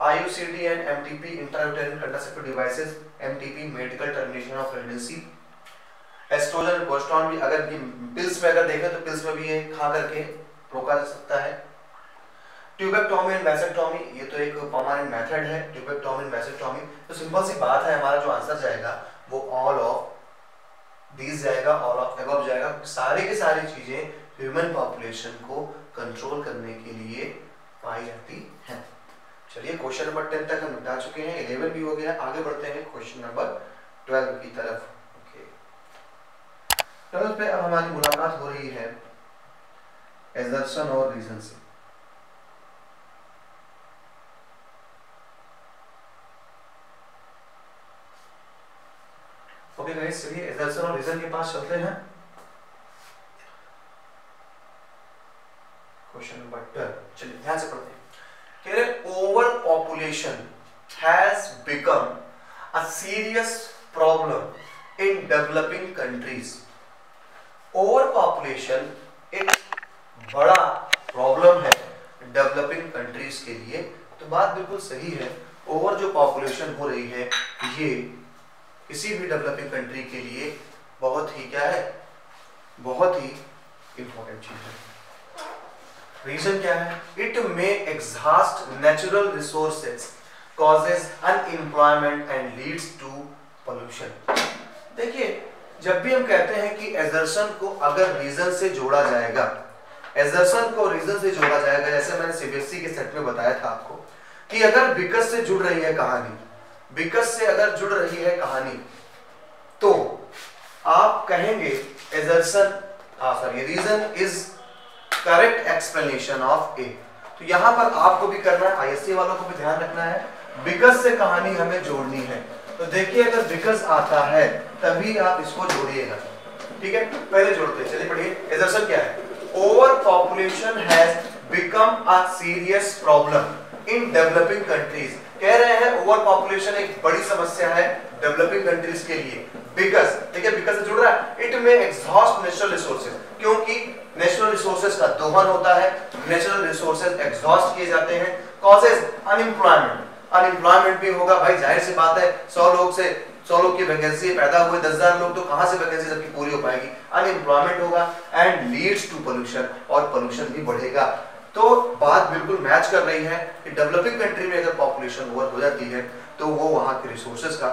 IUCD and MTP intrauterine contraceptive devices, MTP medical termination of pregnancy, estrogen और प्रोजेस्टेरॉन भी अगर पिल्स में अगर देखें तो पिल्स में भी ये खा करके रोका जा सकता है। ट्यूबेक्टोमी एंड वैसेक्टोमी, ये तो एक परमानेंट मेथड है, ट्यूबेक्टोमी एंड वैसेक्टोमी। तो सिंपल सी बात है, हमारा जो आंसर जाएगा वो ऑल ऑफ दीज जाएगा, ऑल ऑफ अबव जाएगा। सारे के सारी चीजें ह्यूमन पॉपुलेशन को कंट्रोल करने के लिए पाई जाती हैं। चलिए क्वेश्चन नंबर 10 तक हम निपटा चुके हैं, 11 भी हो गया, आगे बढ़ते हैं क्वेश्चन नंबर 12 की तरफ। ओके, 12 पे अब हमारी मुलाकात हो रही है एजर्शन और रीजन से। ओके गाइस, चलिए एजर्शन और रीजन के पास चलते हैं। क्वेश्चन नंबर 12, चलिए ध्यान से पढ़ते हैं। कह रहे over population has become a serious problem in developing countries. Over population एक बड़ा प्रॉब्लम है डेवलपिंग कंट्रीज के लिए। तो बात बिल्कुल सही है, ओवर जो पॉपुलेशन हो रही है ये किसी भी डेवलपिंग कंट्री के लिए बहुत ही क्या है, बहुत ही इंपॉर्टेंट चीज है। रीजन क्या है, it may exhaust natural resources, causes unemployment and leads to pollution. देखिए जब भी हम कहते हैं कि एजर्शन को अगर रीजन से जोड़ा जाएगा एजर्सन को रीजन से जोड़ा जाएगा। जैसे मैंने सीबीएसई के सेट में बताया था आपको कि अगर बिकॉज से जुड़ रही है कहानी, बिकॉज से अगर जुड़ रही है कहानी, तो आप कहेंगे assertion sorry reason is correct explanation of A. तो यहां पर आपको भी करना है, आईएससी वालों को भी ध्यान रखना है, बिकॉज से कहानी हमें जोड़नी है। तो देखिए अगर बिकॉज आता है तभी आप इसको जोड़िएगा, ठीक है। पहले जोड़ते हैं, चलिए पढ़िए। एजर्सन क्या है? Over population has become a serious problem in developing countries. कह रहे हैं ओवर पॉपुलेशन एक बड़ी समस्या है डेवलपिंग कंट्रीज के लिए। बिकॉज, ठीक है, बिकॉज से जुड़ रहा है। इट में एग्जॉस्ट नेचुरल रिसोर्सेज, क्योंकि नेचुरल रिसोर्सेज का दोहन होता है, नेचुरल रिसोर्सेज एग्जॉस्ट किए जाते हैं। कॉजेज अनएम्प्लॉयमेंट, अनएम्प्लॉयमेंट भी होगा भाई, जाहिर सी बात है। 100 लोग की वैकेंसी पैदा हुए, 10,000 लोग, तो कहां से वैकेंसी सबकी पूरी हो पाएगी? अनएम्प्लॉयमेंट होगा। एंड लीड्स टू पोल्यूशन, और पोल्यूशन भी बढ़ेगा। तो बात बिल्कुल मैच कर रही है कि डेवलपिंग कंट्री में अगर पॉपुलेशन ओवर हो जाती है तो वो वहां के रिसोर्सेज का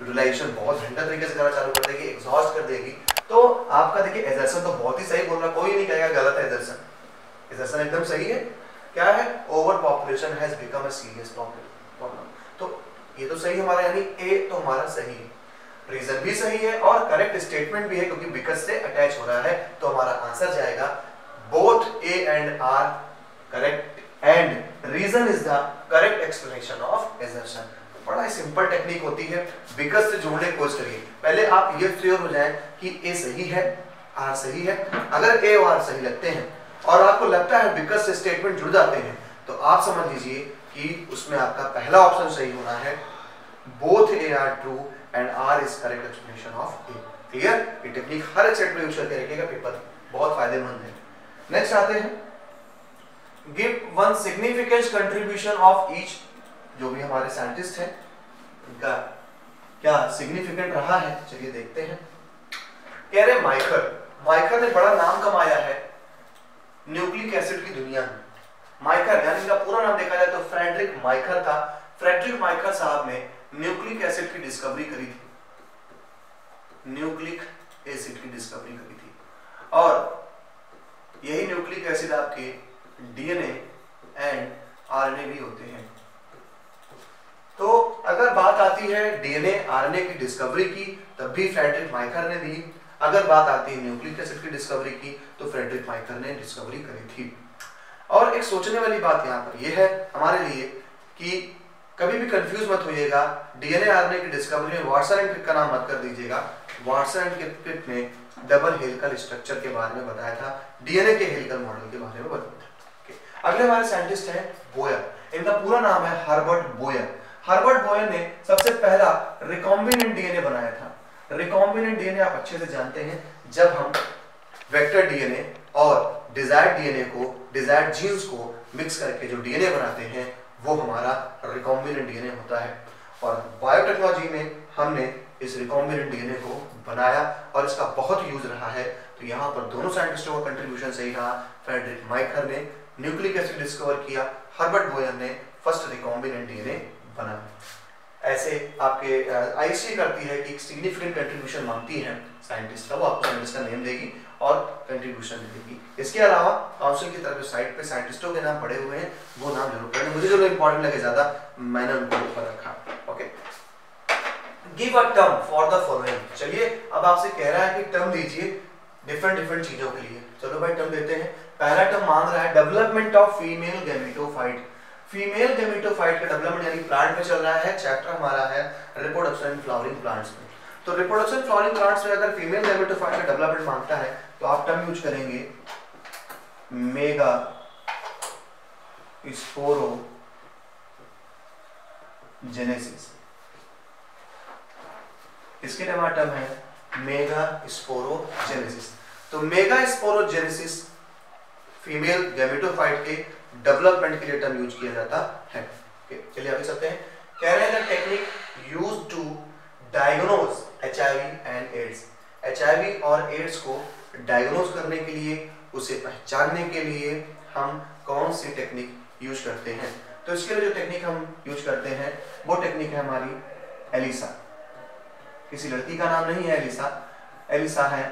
यूटिलाइजेशन बहुत घंटा तरीके से करना चालू कर देगी, एग्जॉस्ट कर देगी। तो आपका देखिए एजर्सन तो बहुत ही सही बोल रहा, कोई नहीं कहेगा गलत है एजर्सन। एजर्सन एकदम सही है। क्या है? Over population has become a serious problem. तो ये तो सही हमारा, यानी ए तो हमारा सही है, रीजन भी सही है और करेक्ट स्टेटमेंट भी है, क्योंकि बिकॉज से अटैच हो रहा है। तो हमारा आंसर जाएगा both A and R correct and reason is the correct explanation of assertion. बड़ा सिंपल टेक्निक होती है, बिकॉज से जोड़ने की कोशिश करिए। पहले आप ये श्योर हो जाएं कि ए सही है, आर सही है। अगर ए और आर सही लगते हैं और आपको लगता है बिकॉज से स्टेटमेंट जुड़ जाते हैं, तो आप समझ लीजिए कि उसमें आपका पहला ऑप्शन सही होना है, both A R true and R is correct explanation of A. Clear? ये टेक्निक हर एक सेट में यूज करके रखिएगा, पेपर बहुत फायदेमंद है। नेक्स्ट आते हैं, give one significant contribution of each. जो भी हमारे साइंटिस्ट हैं इनका क्या सिग्निफिकेंट रहा है, चलिए देखते हैं। कह रहे माइकर ने बड़ा नाम कमाया है न्यूक्लिक एसिड की दुनिया में। माइकर यानी इनका पूरा नाम देखा जाए तो फ्रेडरिक माइकर था। फ्रेडरिक माइकर साहब ने न्यूक्लिक एसिड की डिस्कवरी करी थी, न्यूक्लिक एसिड की डिस्कवरी करी थी। और यही न्यूक्लिक एसिड आपके डीएनए एंड आरएनए भी होते हैं। तो अगर बात आती है डीएनए आरएनए की डिस्कवरी की, तब भी फ्रेडरिक माइकर ने दी। अगर बात आती है न्यूक्लिक एसिड की डिस्कवरी की, तो फ्रेडरिक माइकर ने डिस्कवरी करी थी। और एक सोचने वाली बात यहाँ पर यह है हमारे लिए कि कभी भी कंफ्यूज मत होइएगा, डीएनए आरएनए की डिस्कवरी में वाटसन एंड क्रिक का नाम मत कर दीजिएगा। वाटसन एंड क्रिक ने डबल हेलिकल स्ट्रक्चर के बारे में बताया था, डीएनए के हेलिकल मॉडल के बारे में बताया था। अगले हमारे साइंटिस्ट हैं बोयर। इनका पूरा नाम है हर्बर्ट बोयर। हर्बर्ट बोयर ने सबसे पहला रिकॉम्बिनेंट डीएनए बनाया था। रिकॉम्बिनेंट डीएनए आप अच्छे से जानते हैं, जब हम वेक्टर डीएनए और डिजायर्ड डीएनए को, डिजायर्ड जीन्स को मिक्स करके जो डीएनए बनाते हैं वो हमारा रिकॉम्बिनेंट डीएनए होता है। और बायोटेक्नोलॉजी में हमने इस रिकॉम्बिनेंट डीएनए को बनाया और इसका बहुत यूज रहा है। तो यहाँ पर दोनों साइंटिस्टों का कंट्रीब्यूशन सही रहा। फ्रेडरिक माइकर ने न्यूक्लिक एसिड डिस्कवर किया, हर्बर्ट बोयर ने फर्स्ट रिकॉम्बिनेंट डीएनए बना। ऐसे आपके आईएससी करती है कि सिग्निफिकेंट कंट्रीब्यूशन मांगती है साइंटिस्ट का, वो आपको साइंटिस्ट का नेम देगी और कंट्रीब्यूशन देगी। इसके अलावा काउंसिल की तरफ साइट पे साइंटिस्टों के नाम पड़े हुए हैं, वो नाम जरूर पढ़ना। मुझे जो इंपॉर्टेंट लगे ज्यादा मैंने उनको ऊपर रखा। Okay, give a term for the following. चलिए अब आपसे कह रहा है कि टर्म दीजिए डिफरेंट चीजों के लिए। चलो भाई टर्म देते हैं। पहला टर्म मांग रहा है development of female gametophyte. Female gametophyte का डेवलपमेंट यानी प्लांट में चल रहा है। चैप्टर हमारा है रिप्रोडक्शन इन फ्लावरिंग प्लांट्स में। तो रिप्रोडक्शन फ्लावरिंग प्लांट्स में अगर फीमेल गैमेटोफाइट का डेवलपमेंट मांगता है तो आप टर्म यूज करेंगे मेगा स्पोरोजेनेसिस। इसके लिए हमारा टर्म है मेगा स्पोरोजेनेसिस। तो मेगा स्पोरोजेनेसिस फीमेल गैमेटोफाइट के डेवलपमेंट के लिए टर्म यूज किया जाता है। चलिए आगे चलते हैं। कह रहे हैं technique used to diagnose HIV and AIDS. HIV और एड्स को डायग्नोज करने के लिए, उसे पहचानने के लिए हम कौन सी टेक्निक यूज करते हैं? तो इसके लिए जो टेक्निक हम यूज करते हैं वो टेक्निक है हमारी एलिसा। किसी लड़की का नाम नहीं है एलिसा, एलिसा है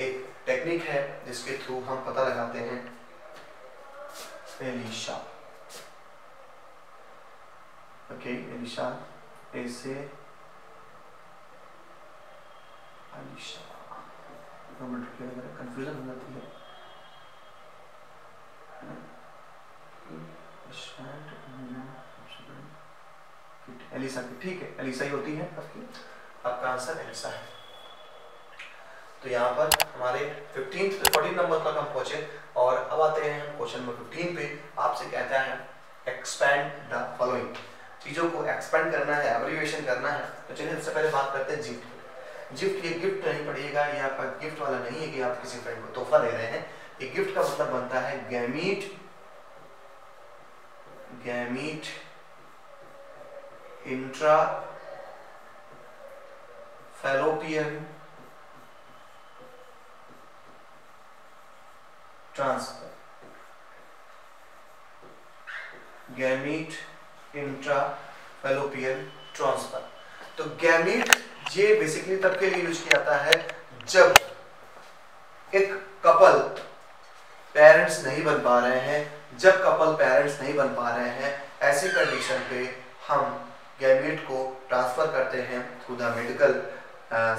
एक टेक्निक है जिसके थ्रू हम पता लगाते हैं एलिशा। ओके, एलिशा ऐसे एलिशा कंफ्यूजन हो जाती है। एलिसा की, ठीक है, एलिसा ही होती है आपकी, आपका आंसर एलिसा है। तो यहाँ पर हमारे 14 नंबर तक हम पहुंचे और अब आते हैं हम क्वेश्चन नंबर 15 पे। आपसे कहता है एक्सपैंड द फॉलोइंग, चीजों को एक्सपैंड करना है, एब्रिविएशन करना है। तो चलिए सबसे पहले बात करते हैं गिफ्ट। गिफ्ट, ये गिफ्ट नहीं पड़ेगा, ये आपका गिफ्ट वाला नहीं है कि आप किसी फ्रेंड को तोहफा दे रहे हैं। ये गिफ्ट का मतलब बनता है gamete, gamete intra fallopian transfer, gamete intra fallopian transfer. तो गैमीट ये बेसिकली तब के लिए यूज किया जाता है जब एक कपल पेरेंट्स नहीं बन पा रहे हैं, जब कपल पेरेंट्स नहीं बन पा रहे हैं, ऐसी कंडीशन पे हम गैमीट को ट्रांसफर करते हैं थ्रू द मेडिकल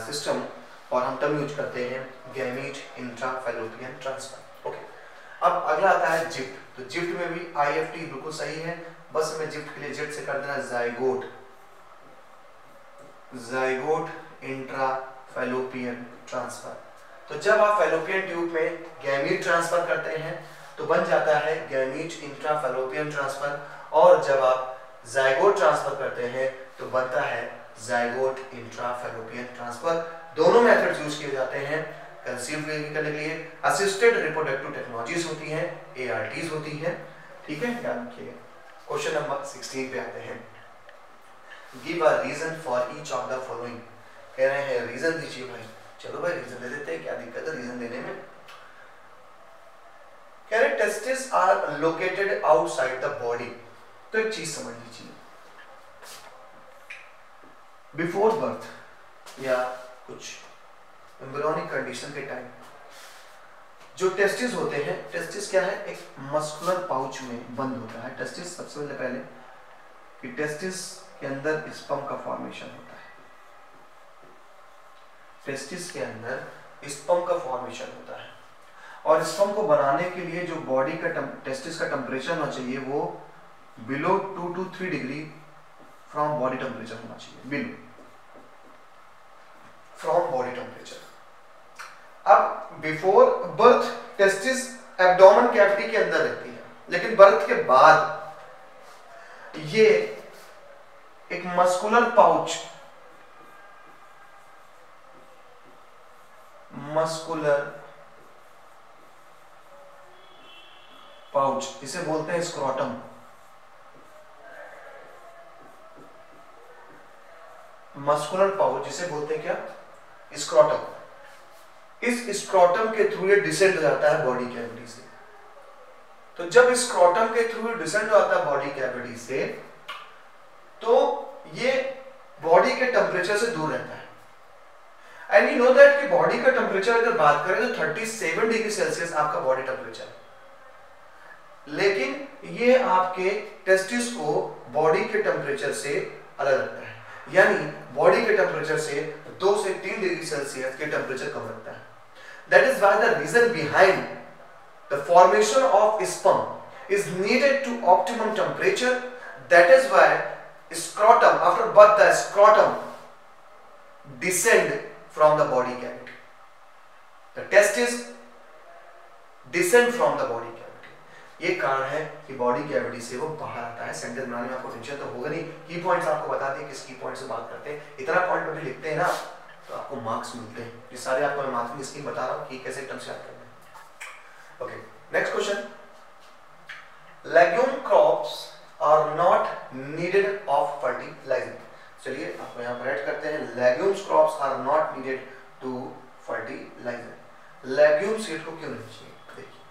सिस्टम और हम तब यूज करते हैं gamete intra fallopian transfer. Okay, अब अगला आता है जिफ्ट। तो जिफ्ट में भी IFT बिल्कुल सही है, बस हमें जिफ्ट के लिए जिफ्ट से कर देना zygote, zygote intra fallopian transfer. तो जब आप फैलोपियन ट्यूब में गैमीट ट्रांसफर करते हैं तो बन जाता है गैमीट इंट्रा फैलोपियन ट्रांसफर, और जब आप जाइगोट ट्रांसफर करते हैं तो बनता है जाइगोट इंट्रा फैलोपियन ट्रांसफर। दोनों मेथड्स यूज किए जाते हैं कंसीव करने के लिए। असिस्टेड रिप्रोडक्टिव टेक्नोलॉजीज होती हैं, ARTs होती हैं, ठीक है, याद रखिएगा। क्वेश्चन नंबर 16 पे आते हैं। Give a reason for each of the following, कह रहे हैं रीजन दीजिए भाई। चलो भाई रीजन दे देते हैं, क्या दिक्कत है रीजन देने में। कह रहे testis are located outside the body. तो एक चीज समझ लीजिए, बिफोर बर्थ या कुछ एम्ब्रियोनिक कंडीशन के टाइम जो टेस्टिस होते हैं, टेस्टिस क्या है, एक मस्कुलर पाउच में बंद होता है। टेस्टिस सबसे पहले कि टेस्टिस के अंदर स्पर्म का फॉर्मेशन होता है, टेस्टिस के अंदर स्पर्म का फॉर्मेशन होता है, और स्पर्म को बनाने के लिए जो बॉडी का टेस्टिस का टेम्परेचर होना चाहिए वो below 2 to 3 degree from body temperature होना चाहिए, बिलो फ्रॉम बॉडी टेम्परेचर। अब before birth testis abdomen cavity के अंदर रहती है, लेकिन बर्थ के बाद ये एक मस्कुलर पाउच, मस्कुलर पाउच इसे बोलते हैं स्क्रोटम, मस्कुलर पाउच जिसे बोलते हैं क्या, स्क्रोटम। इस स्क्रोटम के थ्रू ये डिसेंड हो जाता है बॉडी कैविटी से। तो जब स्क्रोटम के थ्रू डिसेंड हो जाता है बॉडी कैविटी से, तो ये बॉडी के टेम्परेचर से दूर रहता है। एंड यू नो दैट कि बॉडी का टेम्परेचर अगर बात करें तो 37 डिग्री सेल्सियस आपका बॉडी टेम्परेचर है, लेकिन ये आपके टेस्टिस को बॉडी के टेम्परेचर से अलग रखता है, यानी बॉडी के टेम्परेचर से 2 से 3 डिग्री सेल्सियस के टेम्परेचर कम रखता है। That is why the reason behind the formation of sperm is needed to optimum temperature. That is why scrotum after birth the scrotum descend from the body cavity, the testis descend from the body cavity. ये कारण है कि बॉडी कैविटी से वो बाहर आता है। सेंटेंस बनाने में आपको टेंशन तो होगा नहीं, की पॉइंट्स आपको बता दें किस की पॉइंट से बात करते हैं। इतना पॉइंट अभी लिखते हैं ना तो आपको मार्क्स मिलते हैं। ये सारे आपको मैं मार्किंग स्कीम बता रहा हूं कि कैसे टर्म्स याद करना है। Okay, next question. Legume crops are not needed of fertilizing. चलिए आपको यहां पर ऐड करते हैं, legumes crops are not needed to fertilizer. Legume seed को क्यों नहीं चाहिए, देखिए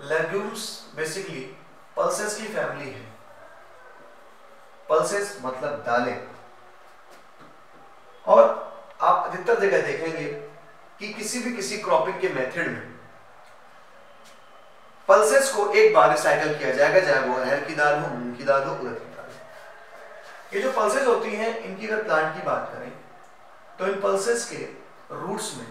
लेग्यूम्स बेसिकली पल्सेस की फैमिली है। पल्सेस मतलब दालें। और आप अधिकतर जगह देखेंगे कि किसी क्रॉपिंग के मेथड में पल्सेस को एक बार रिसाइकल किया जाएगा, चाहे वो अरहर की दाल हो, मूंग की दाल हो, उड़द की दाल हो। ये जो पल्सेस होती हैं, इनकी अगर प्लांट की बात करें तो इन पल्सेस के रूट्स में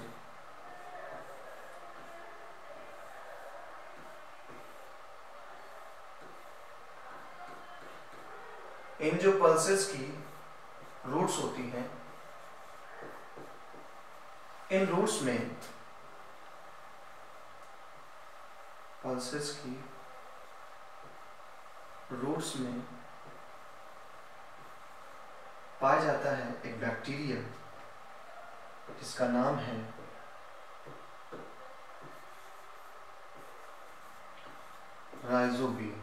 इन जो पल्सेस की रूट्स होती हैं, इन रूट्स में पल्सेस की रूट्स में पाया जाता है एक बैक्टीरिया जिसका नाम है राइजोबियम।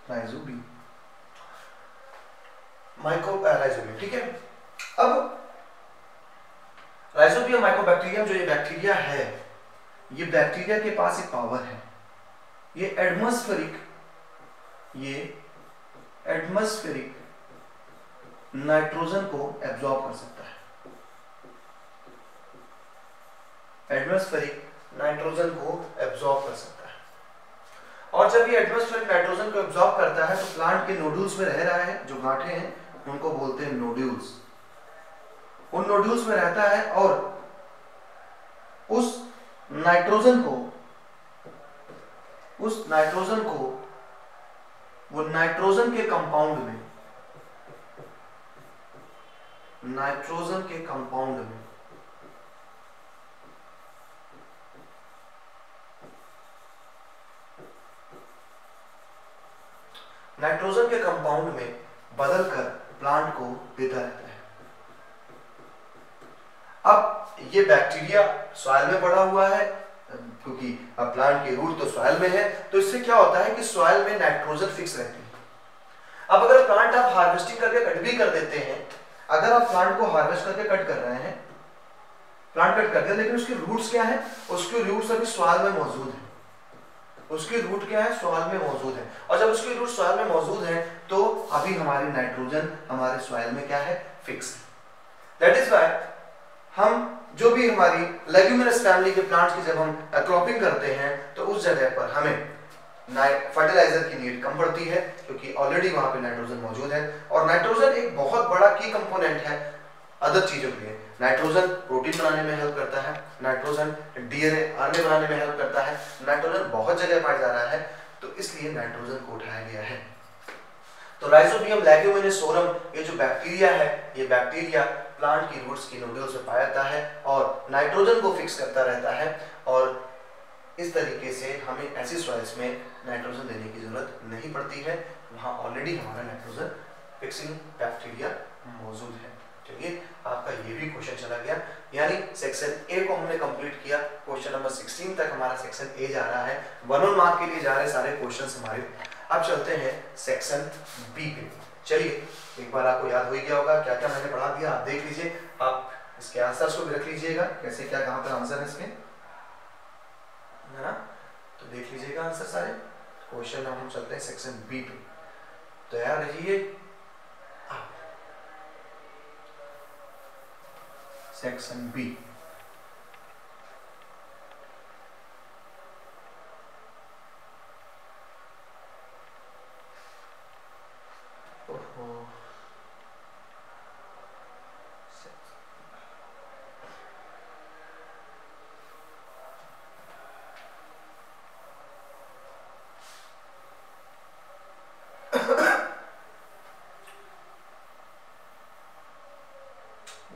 राइजोबियम, राइजोबियम, ठीक है। अब राइजोबियम माइकोबैक्टीरियम जो ये बैक्टीरिया है, ये बैक्टीरिया के पास एक पावर है, ये एटमॉस्फेरिक नाइट्रोजन को एब्जॉर्ब कर सकता है। एटमॉस्फेरिक नाइट्रोजन को एब्जॉर्ब कर सकता है। और जब ये एटमॉस्फेरिक नाइट्रोजन को एब्जॉर्ब करता है तो प्लांट के नोड्यूल्स में रह रहा है, जो गांठें हैं उनको बोलते हैं नोड्यूल्स। उन नोड्यूल्स में रहता है और उस नाइट्रोजन को वो नाइट्रोजन के कंपाउंड में नाइट्रोजन के कंपाउंड में बदलकर प्लांट को देता रहता है। अब ये बैक्टीरिया सॉइल में पड़ा हुआ है, क्योंकि अब प्लांट की रूट तो सॉइल में है, तो इससे क्या होता है कि सॉइल में नाइट्रोजन फिक्स रहती है। अब अगर प्लांट आप हार्वेस्टिंग करके कट भी कर देते हैं, अगर आप प्लांट को हार्वेस्ट करके कट कर रहे हैं, प्लांट कट करते हैं, लेकिन उसके रूट्स क्या है, उसके रूट्स अभी सॉइल में मौजूद है। उसकी रूट क्या है, सॉइल में मौजूद है। और जब उसकी रूट सॉइल में मौजूद है तो अभी हमारी नाइट्रोजन हमारे सॉइल में क्या है, फिक्स है। दैट इज व्हाई हम जो भी हमारी लेग्यूमिनस फैमिली के प्लांट्स की जब हम क्रॉपिंग करते हैं तो उस जगह पर हमें फर्टिलाइजर की नीड कम पड़ती है, क्योंकि ऑलरेडी वहां पे नाइट्रोजन मौजूद है। और नाइट्रोजन एक बहुत बड़ा की कंपोनेंट है अदर चीजों के लिए। नाइट्रोजन प्रोटीन बनाने में हेल्प करता है, नाइट्रोजन डीएनए आरएनए बनाने में हेल्प करता है, नाइट्रोजन बहुत जगह पाया जा रहा है, तो इसलिए नाइट्रोजन को उठाया गया है। तो राइजोबियम लेग्यूमिनोसोरम, ये जो बैक्टीरिया है, ये बैक्टीरिया प्लांट की रूट्स की नोड्यूल्स में पाया जाता है और नाइट्रोजन को फिक्स करता रहता है। और इस तरीके से हमें ऐसी सॉइल्स में नाइट्रोजन देने की जरूरत नहीं पड़ती है, वहां ऑलरेडी हमारा नाइट्रोजन फिक्सिंग बैक्टीरिया मौजूद है। चलिए, आपका ये भी क्वेश्चन चला गया, यानी सेक्शन ए को हमने कंप्लीट किया। क्वेश्चन नंबर 16 तक हमारा सेक्शन ए जा रहा है। 1 मार्क के लिए जा रहे सारे क्वेश्चंस हमारे। अब चलते हैं सेक्शन बी पे। चलिए, एक बार आपको याद हो ही गया होगा क्या क्या मैंने पढ़ा दिया, आप देख लीजिए, आप इसके आंसर्स को भी रख लीजिएगा, कैसे क्या कहां पर आंसर है इसके, है ना। तो देख लीजिएगा आंसर सारे। क्वेश्चन हम चलते हैं सेक्शन बी पे, तैयार रहिए। Section B,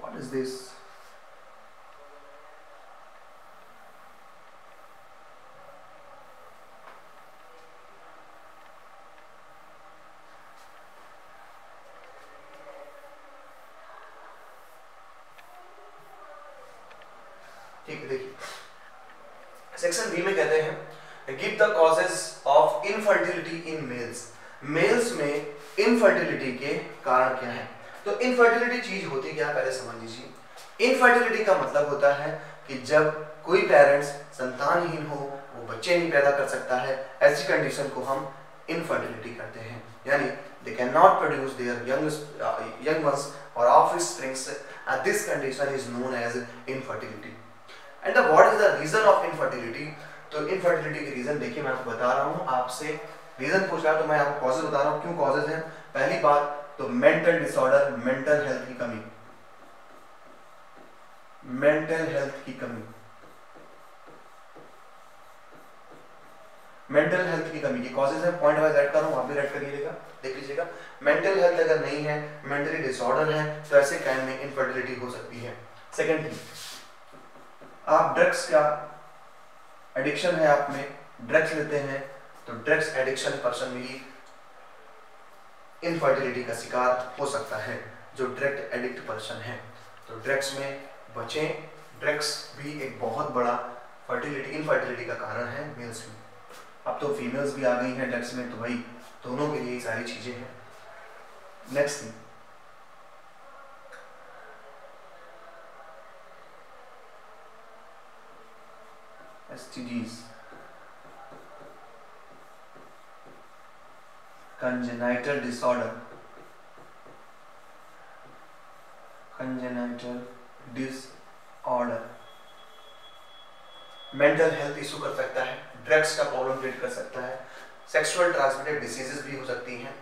what is this? ठीक है, देखिए सेक्शन बी में कहते हैं give the causes of infertility in males. Males में इनफर्टिलिटी के कारण क्या है। तो इनफर्टिलिटी चीज होती क्या, पहले समझ लीजिए। इनफर्टिलिटी का मतलब होता है कि जब कोई पेरेंट्स संतानहीन हो, वो बच्चे नहीं पैदा कर सकता है, ऐसी कंडीशन को हम इनफर्टिलिटी करते हैं, यानी they can not produce their young ones और offsprings, and this condition is known as infertility. And what is the reason of infertility? तो इनफर्टिलिटी के रीजन देखिए मैं आपको बता रहा हूँ, आपसे रीजन पूछा तो मैं आपको कॉजेज बता रहा हूँ, क्यों कॉजेज हैं। पहली बात तो मेंटल डिसऑर्डर, मेंटल हेल्थ की कमी, मेंटल हेल्थ की कमी, मेंटल हेल्थ की कमी की कॉजेज है, पॉइंट वाइज ऐड कर रहा हूं, आप भी ऐड करिएगा, देख लीजिएगा। मेंटल हेल्थ अगर नहीं है, मेंटली डिसऑर्डर है, तो ऐसे टाइम में इनफर्टिलिटी हो सकती है। सेकेंड थिंग, आप ड्रग्स का एडिक्शन है, आप में ड्रग्स लेते हैं, तो ड्रग्स एडिक्शन पर्सन भी इनफर्टिलिटी का शिकार हो सकता है, जो ड्रग एडिक्ट पर्सन है। तो ड्रग्स में बचें, ड्रग्स भी एक बहुत बड़ा इनफर्टिलिटी का कारण है मेल्स में। अब तो फीमेल्स भी आ गई हैं ड्रग्स में, तो भाई दोनों के लिए ये सारी चीजें हैं। Next thing, STDs, congenital disorder, mental health issue कर सकता है, ड्रग्स का प्रॉब्लम क्रिएट कर सकता है, सेक्सुअल ट्रांसमिटेड डिसीजेस भी हो सकती हैं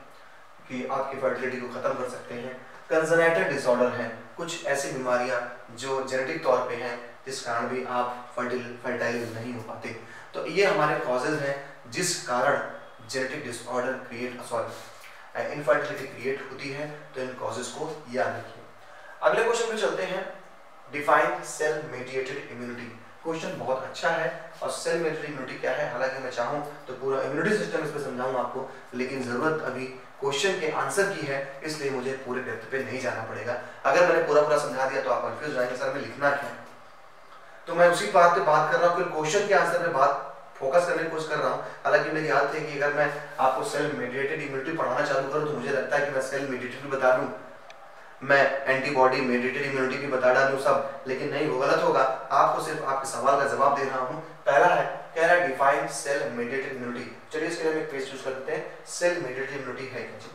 कि आपकी फर्टिलिटी को खत्म कर सकते हैं। कंजेनाइटल डिसऑर्डर हैं, कुछ ऐसी बीमारियां जो जेनेटिक तौर पे हैं, जिस कारण भी आप फर्टाइल नहीं हो पाते। तो ये हमारे कॉजेज हैं जिस कारण जेनेटिक डिसऑर्डर इनफर्टिलिटी क्रिएट होती है। तो इन कॉजेज को याद रखिए। अगले क्वेश्चन पे चलते हैं, define cell mediated immunity. Question बहुत अच्छा है, और सेल मेडिएटेड इम्यूनिटी क्या है, हालांकि मैं चाहूँ तो पूरा इम्यूनिटी सिस्टम इस पर समझाऊँ आपको, लेकिन जरूरत अभी क्वेश्चन के आंसर की है, इसलिए मुझे पूरे डेप्थ पे नहीं जाना पड़ेगा। अगर मैंने पूरा समझा दिया तो आप कंफ्यूज हो जाएंगे, सर में लिखना क्या है। तो मैं उसी बात पे बात कर रहा हूँ, फिर क्वेश्चन के आंसर पे बात फोकस करने की कोशिश कर रहा हूँ। हालांकि मेरी आदत है कि अगर मैं आपको सेल मेडिएटेड इम्यूनिटी पढ़ाना चालू करूँ तो मुझे लगता है कि मैं सेल मेडिएटेड भी बता दूँ, मैं एंटीबॉडी मेडिएटेड इम्यूनिटी भी बता डालूँ सब, लेकिन नहीं, वो गलत होगा। आपको सिर्फ आपके सवाल का जवाब दे रहा हूँ। पहला है, कह रहा है डिफाइन सेल मेडिएटेड इम्यूनिटी। चलिए इसके लिए हम एक पेज चूज करते हैं, सेल मेडिएटेड इम्यूनिटी है क्या चीज।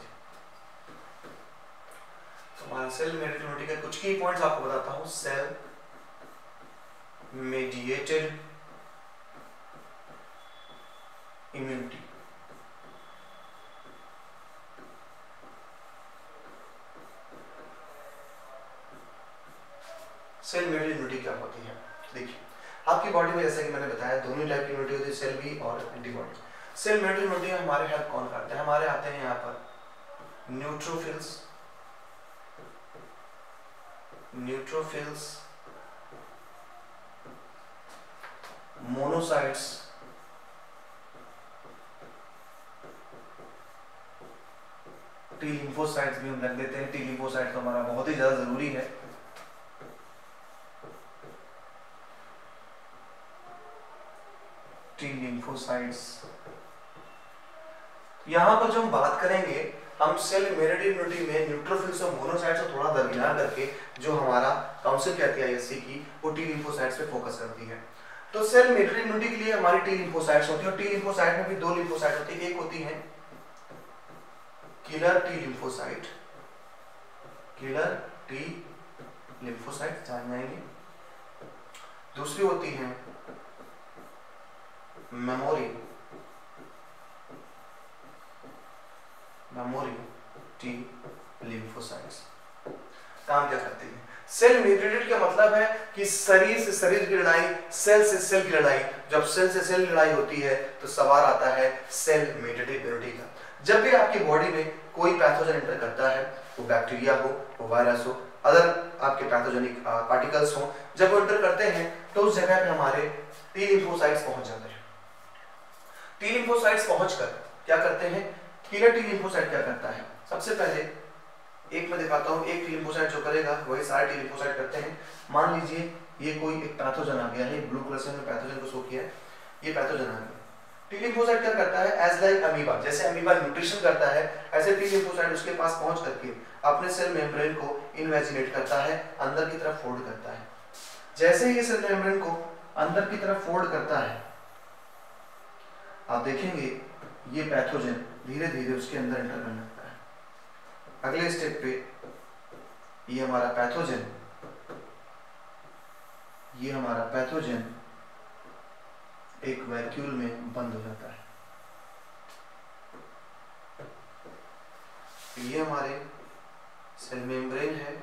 तो हमारा सेल मेडिएटेड इम्यूनिटी के कुछ की पॉइंट्स आपको बताता हूँ। Cell mediated immunity, cell mediated immunity क्या होती है? देखिए, आपकी बॉडी में जैसे कि मैंने बताया दोनों टाइप की इम्यूनिटी होती है, सेल बी और एंटीबॉडी। सेल मेडिएटेड इम्यूनिटी में हमारे हेल्प कौन करते हैं? हमारे आते हैं यहाँ पर न्यूट्रोफिल्स, मोनोसाइट्स, टी लिम्फोसाइट्स भी हम रख देते हैं। टी लिम्फोसाइट तो हमारा बहुत ही ज्यादा जरूरी है। टी लिम्फोसाइट्स, यहां पर जो हम बात करेंगे, हम सेल मेडिएटेड इम्यूनिटी में न्यूट्रोफिल्स और मोनोसाइट्स को थोड़ा दरमियान करके जो हमारा काउंसिल कहती है आईएससी की, वो टी लिम्फोसाइट्स पे फोकस करती है। तो सेल मेडिएटेड इम्यूनिटी के लिए हमारी टी लिम्फोसाइट्स होती है, और टी लिम्फोसाइट में भी दो लिम्फोसाइट होती है। एक होती है killer T lymphocyte, killer T lymphocyte जान जाएंगे। दूसरी होती है मेमोरी टी लिम्फोसाइट्स। काम क्या करती है? सेल मेडिएटेड का मतलब है कि शरीर से शरीर की लड़ाई, सेल से सेल की लड़ाई। जब सेल से सेल की लड़ाई होती है तो सवाल आता है सेल मेडिएटेड इम्यूनिटी का। जब भी आपकी बॉडी में कोई पैथोजन एंटर करता है, वो बैक्टीरिया हो, वो वायरस हो, अदर आपके पैथोजेनिक पार्टिकल्स हो, जब वो एंटर करते हैं तो उस जगह पे हमारे टी लिम्फोसाइट्स पहुंच जाते हैं। टी लिम्फोसाइट्स पहुंचकर क्या करते हैं? किलर टी लिम्फोसाइट क्या करता है? सबसे पहले एक मैं दिखाता हूँ, एक टी लिम्फोसाइट जो करेगा वही सारे टी लिम्फोसाइट करते हैं। मान लीजिए ये कोई एक पैथोजन आ गया है, ब्लू कलर से हमने पैथोजन को शो किया है, ये पैथोजन आ गया। टी लिम्फोसाइट क्या करता है? एज लाइक अमीबा, जैसे अमीबा न्यूट्रिशन करता है, ऐसे टी लिम्फोसाइट उसके पास पहुंच करके अपने सेल मेम्ब्रेन को इन्वेजिनेट करता है, अंदर की तरफ फोल्ड करता है। जैसे ही सेल मेम्ब्रेन को अंदर की तरफ फोल्ड करता है, आप देखेंगे ये पैथोजन धीरे धीरे उसके अंदर एंटर करने लगता है। अगले स्टेप पे ये हमारा पैथोजन एक वैक्यूल में बंद हो जाता है। ये हमारे सेल मेम्ब्रेन है,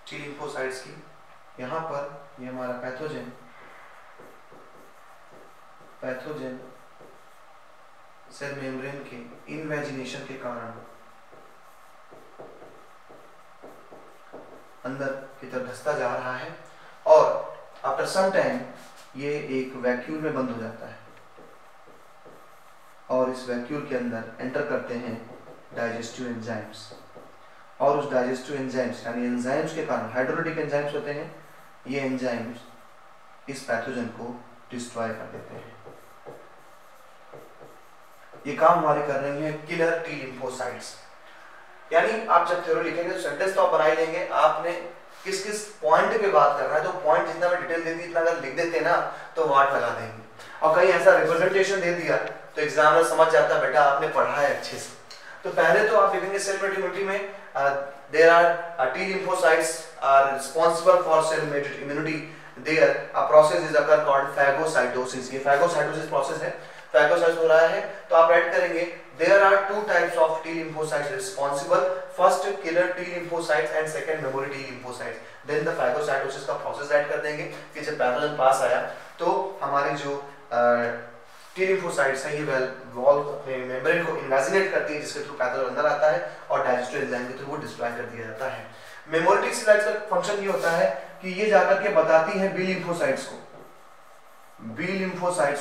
टी लिम्फोसाइट्स की। यहाँ पर ये हमारा पैथोजन सेल मेम्ब्रेन के इनवेजिनेशन के कारण अंदर की तरफ धंसता जा रहा है और आफ्टर सम टाइम ये एक वैक्यूल में बंद हो जाता है और इस वैक्यूल के अंदर एंटर करते हैं डाइजेस्टिव एंजाइम्स। और उस डाइजेस्टिव एंजाइम्स यानी एंजाइम्स के कारण, हाइड्रोलिटिक एंजाइम्स होते हैं, ये एंजाइम्स इस पैथोजन को डिस्ट्रॉय कर देते हैं। ये काम हमारे कर रही है किलर टी लिम्फोसाइट्स। यानी आप जब थ्योरी लिखेंगे तो सेंटेंस तो आप बना ही लेंगे, आपने किस किस पॉइंट पे बात करना है तो पॉइंट जितना मैं डिटेल दे दी इतना अगर लिख देते ना तो वाट लगा देंगे। और कहीं ऐसा रिप्रेजेंटेशन दे दिया तो एग्जामिनर समझ जाता बेटा आपने पढ़ा है अच्छे से। तो पहले तो आप लिखेंगे सेल मेडिटिविटी में there are T lymphocytes are responsible for cell mediated immunity. There a process is occur called phagocytosis. ये phagocytosis process है, phagocytosis हो रहा है। तो आप ऐड करेंगे there are two types of T lymphocytes responsible. First killer T lymphocytes and second memory T lymphocytes. Then the phagocytosis का process ऐड कर देंगे कि जब पैथोजन पास आया तो हमारी जो टी लिम्फोसाइट्स है ये वॉल अपने मेम्ब्रेन को इन्वेजिनेट करती है जिसके थ्रू पैथोजन अंदर आता है और डाइजेस्टिव एंजाइम के थ्रू वो डिस्ट्रॉय कर दिया जाता है। मेमोरी सेल्स का फंक्शन ये होता है कि ये जाकर के बताती हैं बी लिम्फोसाइट्स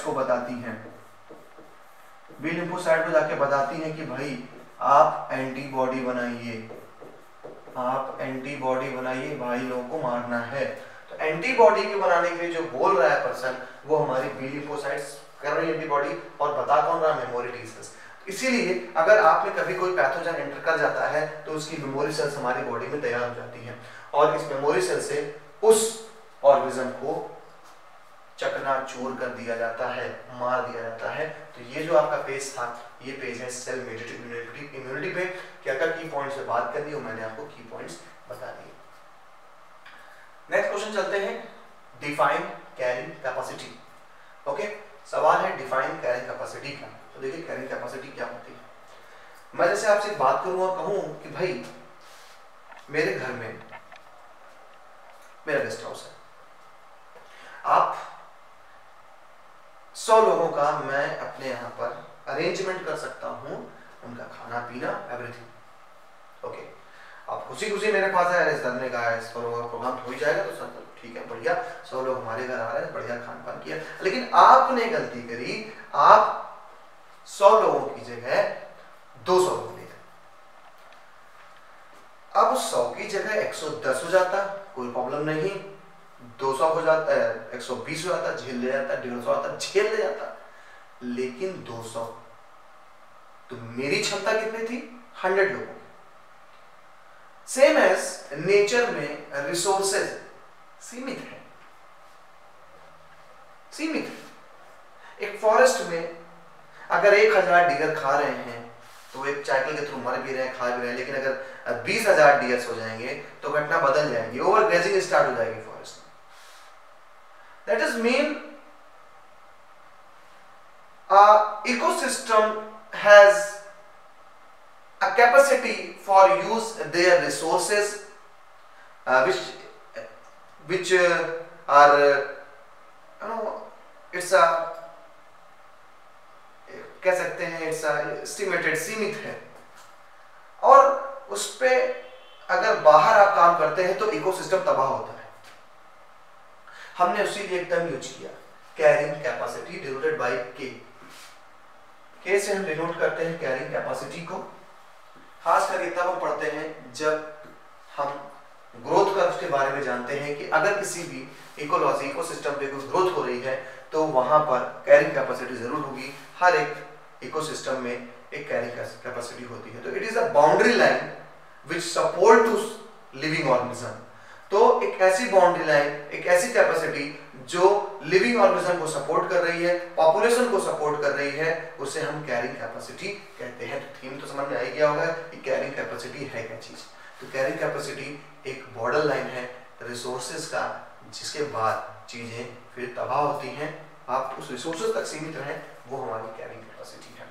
को बताती हैं, बी लिम्फोसाइट को जाके बताती हैं कि भाई आप एंटीबॉडी बनाइए, भाई लोगों को मारना है। तो एंटीबॉडी के बनाने के लिए जो बोल रहा है पर्सन वो हमारी बी लिम्फोसाइट्स कर रही है एंटीबॉडी, और बता कौन रहा है? Memory T cells. इसीलिए अगर आप में कभी कोई पैथोजन एंटर कर जाता है तो उसकी मेमोरी सेल्स हमारी बॉडी में तैयार हो जाती हैं और इस मेमोरी सेल से उस ऑर्गेनिज्म को चकनाचूर कर दिया जाता है, मार दिया जाता है। तो ये जो आपका पेज था ये पेज है सेल मेडिएटेड इम्यूनिटी पे। क्या क्या की पॉइंट्स पे बात करनी है मैंने आपको की पॉइंट्स बता दिए। नेक्स्ट क्वेश्चन चलते हैं, डिफाइन कैरिंग कैपेसिटी। ओके, सवाल है डिफाइन कैरिंग कैपेसिटी का। तो देखिए कैरिंग कैपेसिटी क्या होती है। मैं जैसे आपसे एक बात करूं और कहूं कि भाई मेरे घर में मेरा गेस्ट हाउस है, आप 100 लोगों का मैं अपने यहाँ पर अरेंजमेंट कर सकता हूँ, उनका खाना पीना एवरीथिंग। ओके, आप खुशी खुशी मेरे पास आए, रिश्तेदार ने कहा 100 लोगों का प्रोग्राम हो ही जाएगा तो सर ठीक है बढ़िया, 100 लोग हमारे घर आ रहे हैं, बढ़िया खान पान किया। लेकिन आपने गलती करी, आप 100 लोगों की जगह 200 लोग ले गए। अब 100 की जगह 110 हो जाता, कोई प्रॉब्लम नहीं, 200 हो जाता है, 120 हो जाता, झेल ले जाता, 150 आता, झेल ले जाता। लेकिन 200 तो मेरी क्षमता कितनी थी? 100 लोगों की। सेम एज नेचर में रिसोर्सेज सीमित है। एक फॉरेस्ट में अगर 1000 डियर खा रहे हैं तो एक साइकिल के थ्रू मर भी रहे हैं, खा भी रहे हैं, लेकिन अगर 20,000 डियर्स हो जाएंगे तो घटना बदल जाएगी, ओवर ग्रेजिंग स्टार्ट हो जाएगी फॉरेस्ट में। That is mean ecosystem has a capacity for use their resources which are it's a कह सकते हैं it's a estimated, सीमित है। और उस पे अगर बाहर आप काम करते हैं तो इकोसिस्टम तबाह होता है। हमने उसी लिए एक टर्म यूज किया, कैरिंग कैपेसिटी डिनोटेड बाय के से हम डिनोट करते हैं कैरिंग कैपेसिटी को। खास करके तब हम पढ़ते हैं जब हम ग्रोथ कर्व के बारे में जानते हैं कि अगर किसी भी इकोलॉजी इकोसिस्टम पे कोई ग्रोथ हो रही है तो वहां पर कैरिंग कैपेसिटी जरूर होगी। हर एक इकोसिस्टम में एक कैरिंग कैपेसिटी होती है। तो it is a boundary line which support to living organism. तो एक ऐसी बाउंड्री लाइन, एक ऐसी कैपेसिटी जो लिविंग ऑर्गेनिज्म को सपोर्ट कर रही है, पॉपुलेशन को सपोर्ट कर रही है, उसे हम कैरिंग कैपेसिटी कहते हैं। तो थीम तो समझ में आ गया होगा कि कैरिंग कैपेसिटी है क्या चीज। तो कैरिंग कैपेसिटी एक बॉर्डर लाइन है रिसोर्सेज का, जिसके बाद चीजें फिर तबाह होती हैं। आप उस रिसोर्सेज तक सीमित रहें, वो हमारी कैरिंग कैपेसिटी है।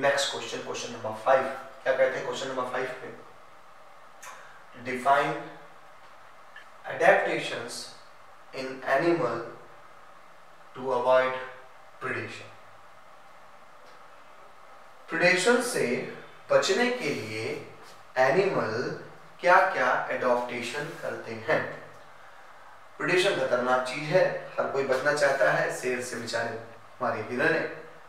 नेक्स्ट क्वेश्चन, क्वेश्चन नंबर 5 क्या कहते हैं क्वेश्चन नंबर 5 पे, define adaptations in animal to avoid predation। Predation से बचने के लिए एनिमल क्या क्या एडॉप्टेशन करते हैं। प्रेडेशन खतरनाक चीज है, हर कोई बचना चाहता है। शेर से बेचारे हमारे हिरन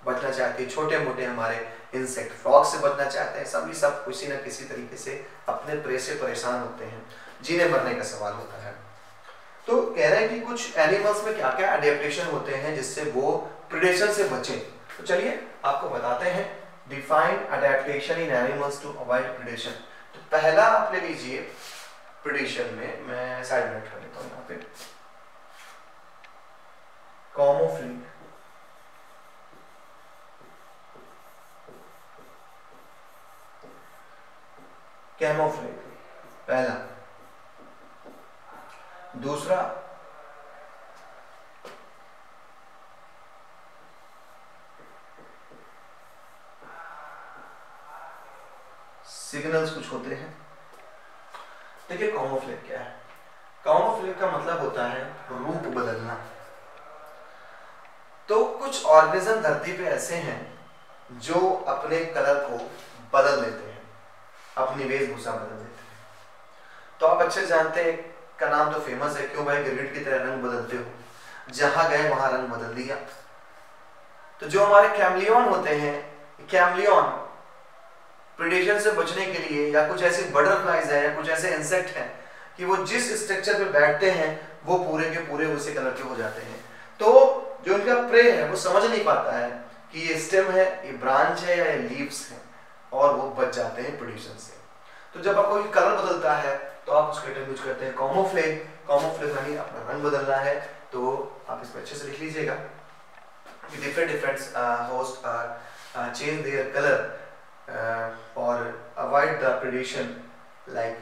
बचना चाहते हैं, छोटे मोटे हमारे इंसेक्ट फ्रॉग से बचना चाहते हैं। सभी सब किसी न किसी तरीके से अपने प्रे से परेशान होते हैं, जीने मरने का सवाल होता है। तो कह रहे हैं कि कुछ एनिमल्स में क्या क्या अडेप्टेशन होते हैं जिससे वो प्रेडेशन से बचें। तो चलिए आपको बताते हैं, define adaptation in animals to avoid predation. तो पहला आप ले लीजिए प्रेडेशन में, मैं साइड में कर लेता हूँ यहाँ पे, कैमोफ्लेज। कैमोफ्लेज पहला। दूसरा सिग्नल्स कुछ होते हैं। देखिए कैमोफ्लेज क्या है। कैमोफ्लेज का मतलब होता है रूप बदलना। तो कुछ ऑर्गेनिज्म धरती पे ऐसे हैं जो अपने कलर को बदल देते हैं, अपनी वेशभूषा बदल देते हैं। तो आप अच्छे जानते हैं, का नाम तो फेमस है, क्यों भाई गिरगिट की तरह रंग बदलते हो, जहां गए वहां रंग बदल दिया। तो जो हमारे कैमलियन होते हैं, कैमलियन प्रेडेशन से बचने के लिए, या कुछ ऐसी बटरफ्लाइज है या कुछ ऐसे इंसेक्ट हैं कि वो जिस स्ट्रक्चर पे बैठते हैं वो पूरे के पूरे उसी कलर के हो जाते हैं। तो जो उनका प्रे है वो समझ नहीं पाता है कि ये स्टेम है, ये ब्रांच है या ये लीव्स है, और वो बच जाते हैं प्रेडेशन से। तो जब आपको कलर बदलता है तो आप उसका टर्म यूज करते हैं कैमोफ्लेज। कैमोफ्लेज यानी अपना रंग बदलना है। तो आप इसमें अच्छे से लिख लीजिएगा कि different host are change their colour और avoid the predation, like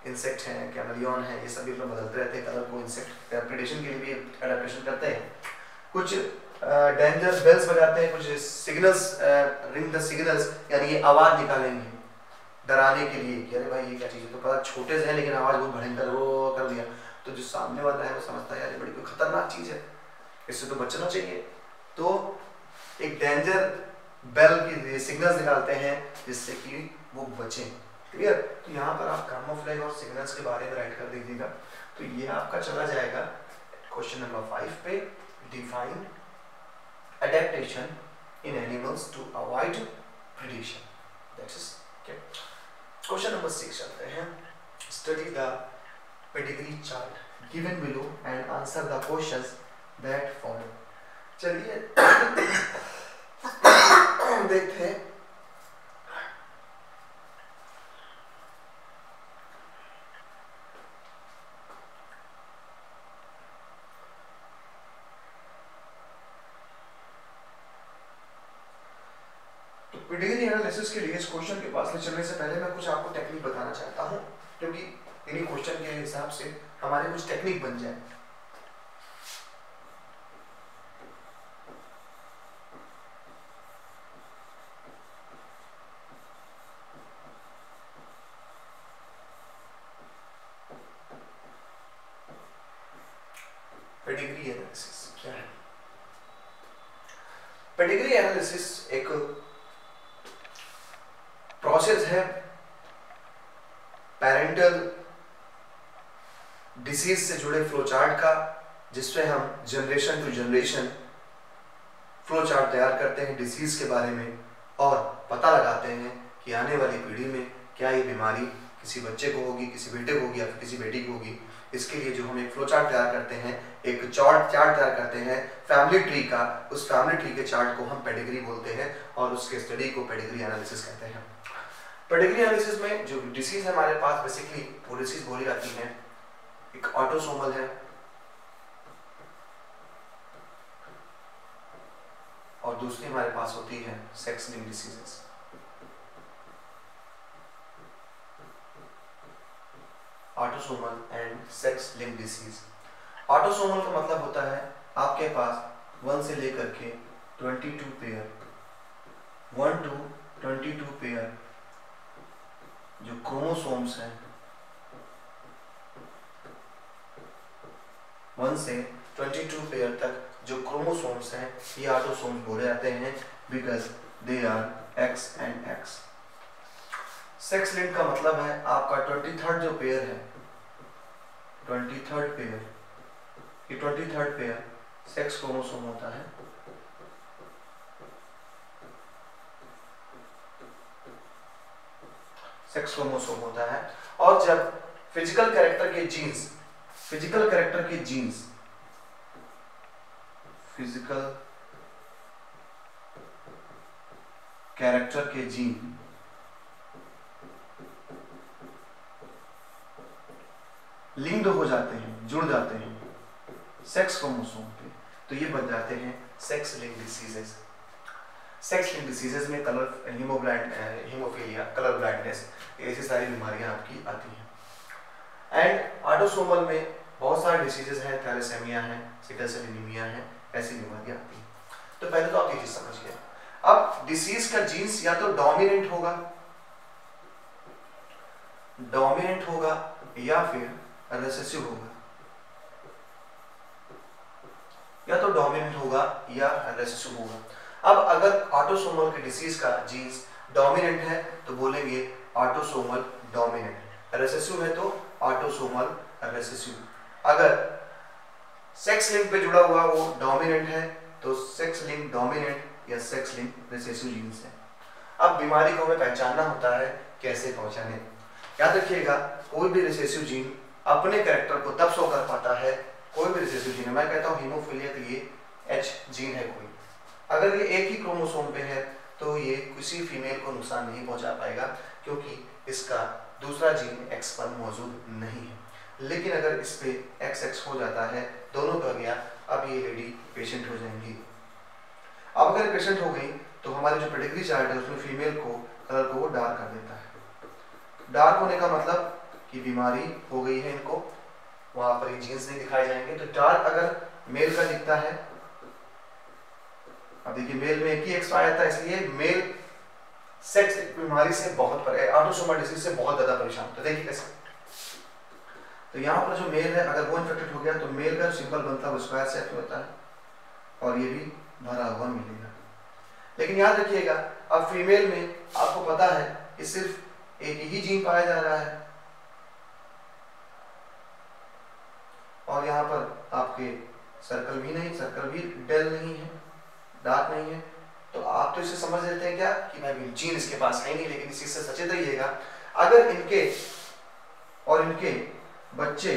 insect हैं, कैमलियन है, ये सभी अपना बदलते रहते हैं कलर को। इंसेक्ट प्रेडेशन के लिए भी एडेप्टेशन करते हैं। कुछ डेंजर बेल्स बजाते हैं, कुछ सिग्नल्स, रिंग द सिग्नल्स, यानी ये आवाज निकालेंगे डराने के लिए कि अरे भाई ये क्या चीज़ है। तो पता छोटे से है लेकिन आवाज़ बहुत भयंकर वो कर दिया, तो जो सामने वाला है वो समझता है यार ये बड़ी कोई खतरनाक चीज़ है, इससे तो बचना चाहिए। तो एक डेंजर बेल की सिग्नल्स निकालते हैं जिससे कि वो बचें। क्लियर। तो यहाँ पर आप कैमोफ्लेज और सिग्नल्स के बारे में राइट कर दीजिएगा। तो ये आपका चला जाएगा क्वेश्चन नंबर 5 पे, define adaptation in animals to avoid predation. That's it. Okay, question number 6 चलते हैं। Study the pedigree chart given below and answer the questions that follow. चलिए देखते हैं। पेडिग्री एनालिसिस के लिए इस क्वेश्चन के पास ले चलने से पहले मैं कुछ आपको टेक्निक बताना चाहता हूं, क्योंकि इन्हीं क्वेश्चन के हिसाब से हमारे कुछ टेक्निक बन जाए। पेडिग्री एनालिसिस क्या है? पेडिग्री एनालिसिस एक प्रोसेस है पेरेंटल डिसीज से जुड़े फ्लोचार्ट का, जिससे हम जनरेशन टू जनरेशन फ्लोचार्ट तैयार करते हैं डिसीज के बारे में और पता लगाते हैं कि आने वाली पीढ़ी में क्या ये बीमारी किसी बच्चे को होगी, किसी बेटे को होगी या फिर किसी बेटी को होगी। इसके लिए जो हम एक फ्लोचार्ट तैयार करते हैं, एक चार्ट तैयार करते हैं फैमिली ट्री का, उस फैमिली ट्री के चार्ट को हम पेडिग्री बोलते हैं और उसके स्टडी को पेडिग्री एनालिसिस कहते हैं। पेडिग्री एनालिसिस में जो डिसीज है हमारे पास, बेसिकली वो डिसीज बोली जाती है, एक ऑटोसोमल है, दूसरी हमारे पास होती है sex linked diseases. Autosomal and sex linked disease. Autosomal का मतलब होता है आपके पास 1 से लेकर के 22 पेयर, 1 to 22 पेयर जो क्रोमोसोम्स हैं, 1 से 22 पेयर तक जो क्रोमोसोम्स हैं, ये ऑटोसोम्स बोले जाते हैं because they are X and X. Sex linked का मतलब है आपका 23rd जो पेयर है, 23rd पेयर, ये 23rd पेयर सेक्स क्रोमोसोम होता है। सेक्स क्रोमोसोम होता है। और जब फिजिकल कैरेक्टर के जीन्स, फिजिकल कैरेक्टर के जीन्स, फिजिकल कैरेक्टर के जीन लिंक्ड हो जाते हैं, जुड़ जाते हैं सेक्स क्रोमोसोम पे, तो ये बन जाते हैं sex linked diseases. Sex linked diseases में कलर हीमोफीलिया, कलर ब्लाइंडनेस, ऐसी सारी बीमारियां आपकी आती हैं। एंड ऑटोसोमल में बहुत सारे डिसीजेस हैं, थैलेसेमिया है, सिकल सेल एनीमिया है, ऐसी बीमारियां आती हैं। तो पहले तो आप ये चीज समझ गए। अब डिसीज का जीन्स या तो डोमिनेंट होगा, डोमिनेंट होगा या फिर रिसेसिव होगा, या तो डोमिनेंट होगा या रिसेसिव होगा। अब अगर ऑटोसोमल के डिसीज का जीन्स डोमिनेंट है तो बोलेंगे ऑटोसोमल डोमिनेंट, रिसेसिव है तो ऑटोसोमल रिसेसिव। अगर सेक्स लिंक पे जुड़ा हुआ वो डोमिनेंट है तो सेक्स लिंक डोमिनेंट या सेक्स लिंक रिसेसिव जीन्स है। अब बीमारी को हमें पहचानना होता है, कैसे पहचाने? याद रखिएगा, कोई भी रिसेसिव जीन अपने कैरेक्टर को तब शो कर पाता है, कोई भी रिसेसिव जीन है, मैं कहता हूँ हीमोफीलिया के लिए एच जीन है कोई, अगर ये एक ही क्रोमोसोम पे है तो ये किसी फीमेल को नुकसान नहीं पहुंचा पाएगा क्योंकि इसका दूसरा जीन X1 मौजूद नहीं है। लेकिन अगर इस पे XX हो जाता है, दोनों का गया, अब ये लेडी पेशेंट हो जाएंगी। अब अगर पेशेंट हो गई तो हमारे जो पेडिग्री चार्ट है उसमें फीमेल को कलर को वो डार्क कर देता है। डार्क होने का मतलब कि बीमारी हो गई है इनको, वहां पर ये जीन्स नहीं दिखाए जाएंगे। तो डार्क अगर मेल का दिखता है, अब देखिए मेल में एक ही X आया था, इसलिए मेल सेक्स बीमारी से बहुत परे, ऑटोसोमल डिसीज से बहुत ज्यादा परेशान होता है। देखिए कैसे, तो यहाँ पर जो मेल है अगर वो इन्फेक्टेड हो गया तो मेल का सिंबल बनता है वो स्क्वायर शेप होता है और ये भी भरा हुआ मिलेगा। लेकिन याद रखिएगा, अब फीमेल में आपको पता है कि सिर्फ एक ही जीन पाया जा रहा है और यहाँ पर आपके सर्कल भी नहीं, सर्कल भी डेल नहीं है, डार्क नहीं है। तो आप तो इसे समझ लेते हैं क्या कि भाई जीन इसके पास है नहीं, लेकिन इस चीज से सचेत रहिएगा, अगर इनके और इनके बच्चे,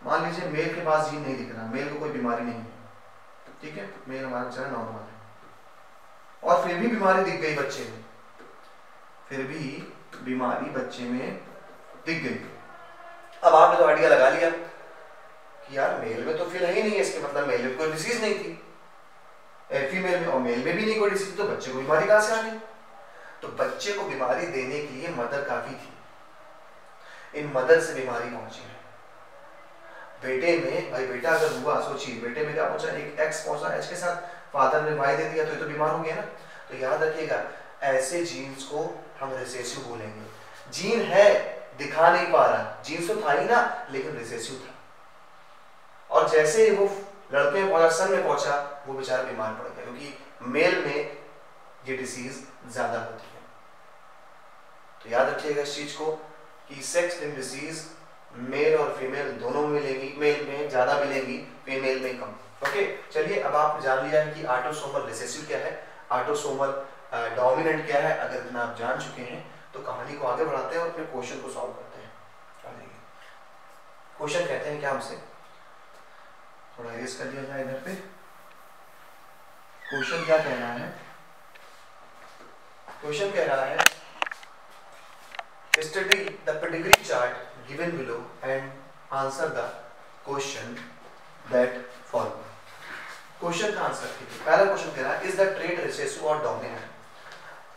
मान लीजिए मेल के पास जीन नहीं दिख रहा, मेल को कोई बीमारी नहीं है, ठीक है, मेल हमारा बच्चा नॉर्मल है, और फिर भी बीमारी दिख गई बच्चे में, फिर भी बीमारी बच्चे में दिख गई। अब आपने तो आइडिया लगा लिया कि यार मेल में तो फिर है ही नहीं है, इसके मतलब मेल में कोई डिसीज नहीं थी, फीमेल में और मेल में भी नहीं कोई डिसीज, तो बच्चे को बीमारी कहां से आ गई? तो बच्चे को बीमारी देने के लिए मदर काफी थी, इन मदर से बीमारी पहुंची है। बेटे में, भाई बेटा अगर हुआ, सोचिए बेटे में क्या पहुंचा, एक X पहुंचा, H के साथ फादर ने Y दे दिया तो ये तो बीमार हो गया ना। तो याद रखिएगा, ऐसे जीन्स को हम रिसेसिव बोलेंगे। जीन है, दिखा नहीं पा रहा, जीन्स तो था ही ना, लेकिन रिसेसिव था। और जैसे ही वो लड़के में पहुंचा, सन में पहुंचा, वो बेचारा बीमार पड़ गया, क्योंकि मेल में ये डिसीज ज्यादा होती है। तो याद रखिएगा इस चीज को कि सेक्स लिंक्ड डिसीज मेल और फीमेल दोनों में मिलेंगी, मेल में ज्यादा मिलेंगी, फीमेल में कम। ओके, चलिए अब आपने जान लिया है कि ऑटोसोमल रिसेसिव क्या है, ऑटोसोमल डोमिनेंट क्या है। अगर इतना आप जान चुके हैं तो कहानी को आगे बढ़ाते हैं और अपने क्वेश्चन को सॉल्व करते हैं। क्वेश्चन कहते हैं क्या हमसे, थोड़ा इरेज कर लिया जाए इधर पे। क्वेश्चन क्या कह रहा है, क्वेश्चन कह रहा है study the pedigree chart given below and answer the question that follow। Question का आंसर कीजिए। पहला क्वेश्चन कह रहा है इज द ट्रेट रिसेसिव और डोमिनेंट।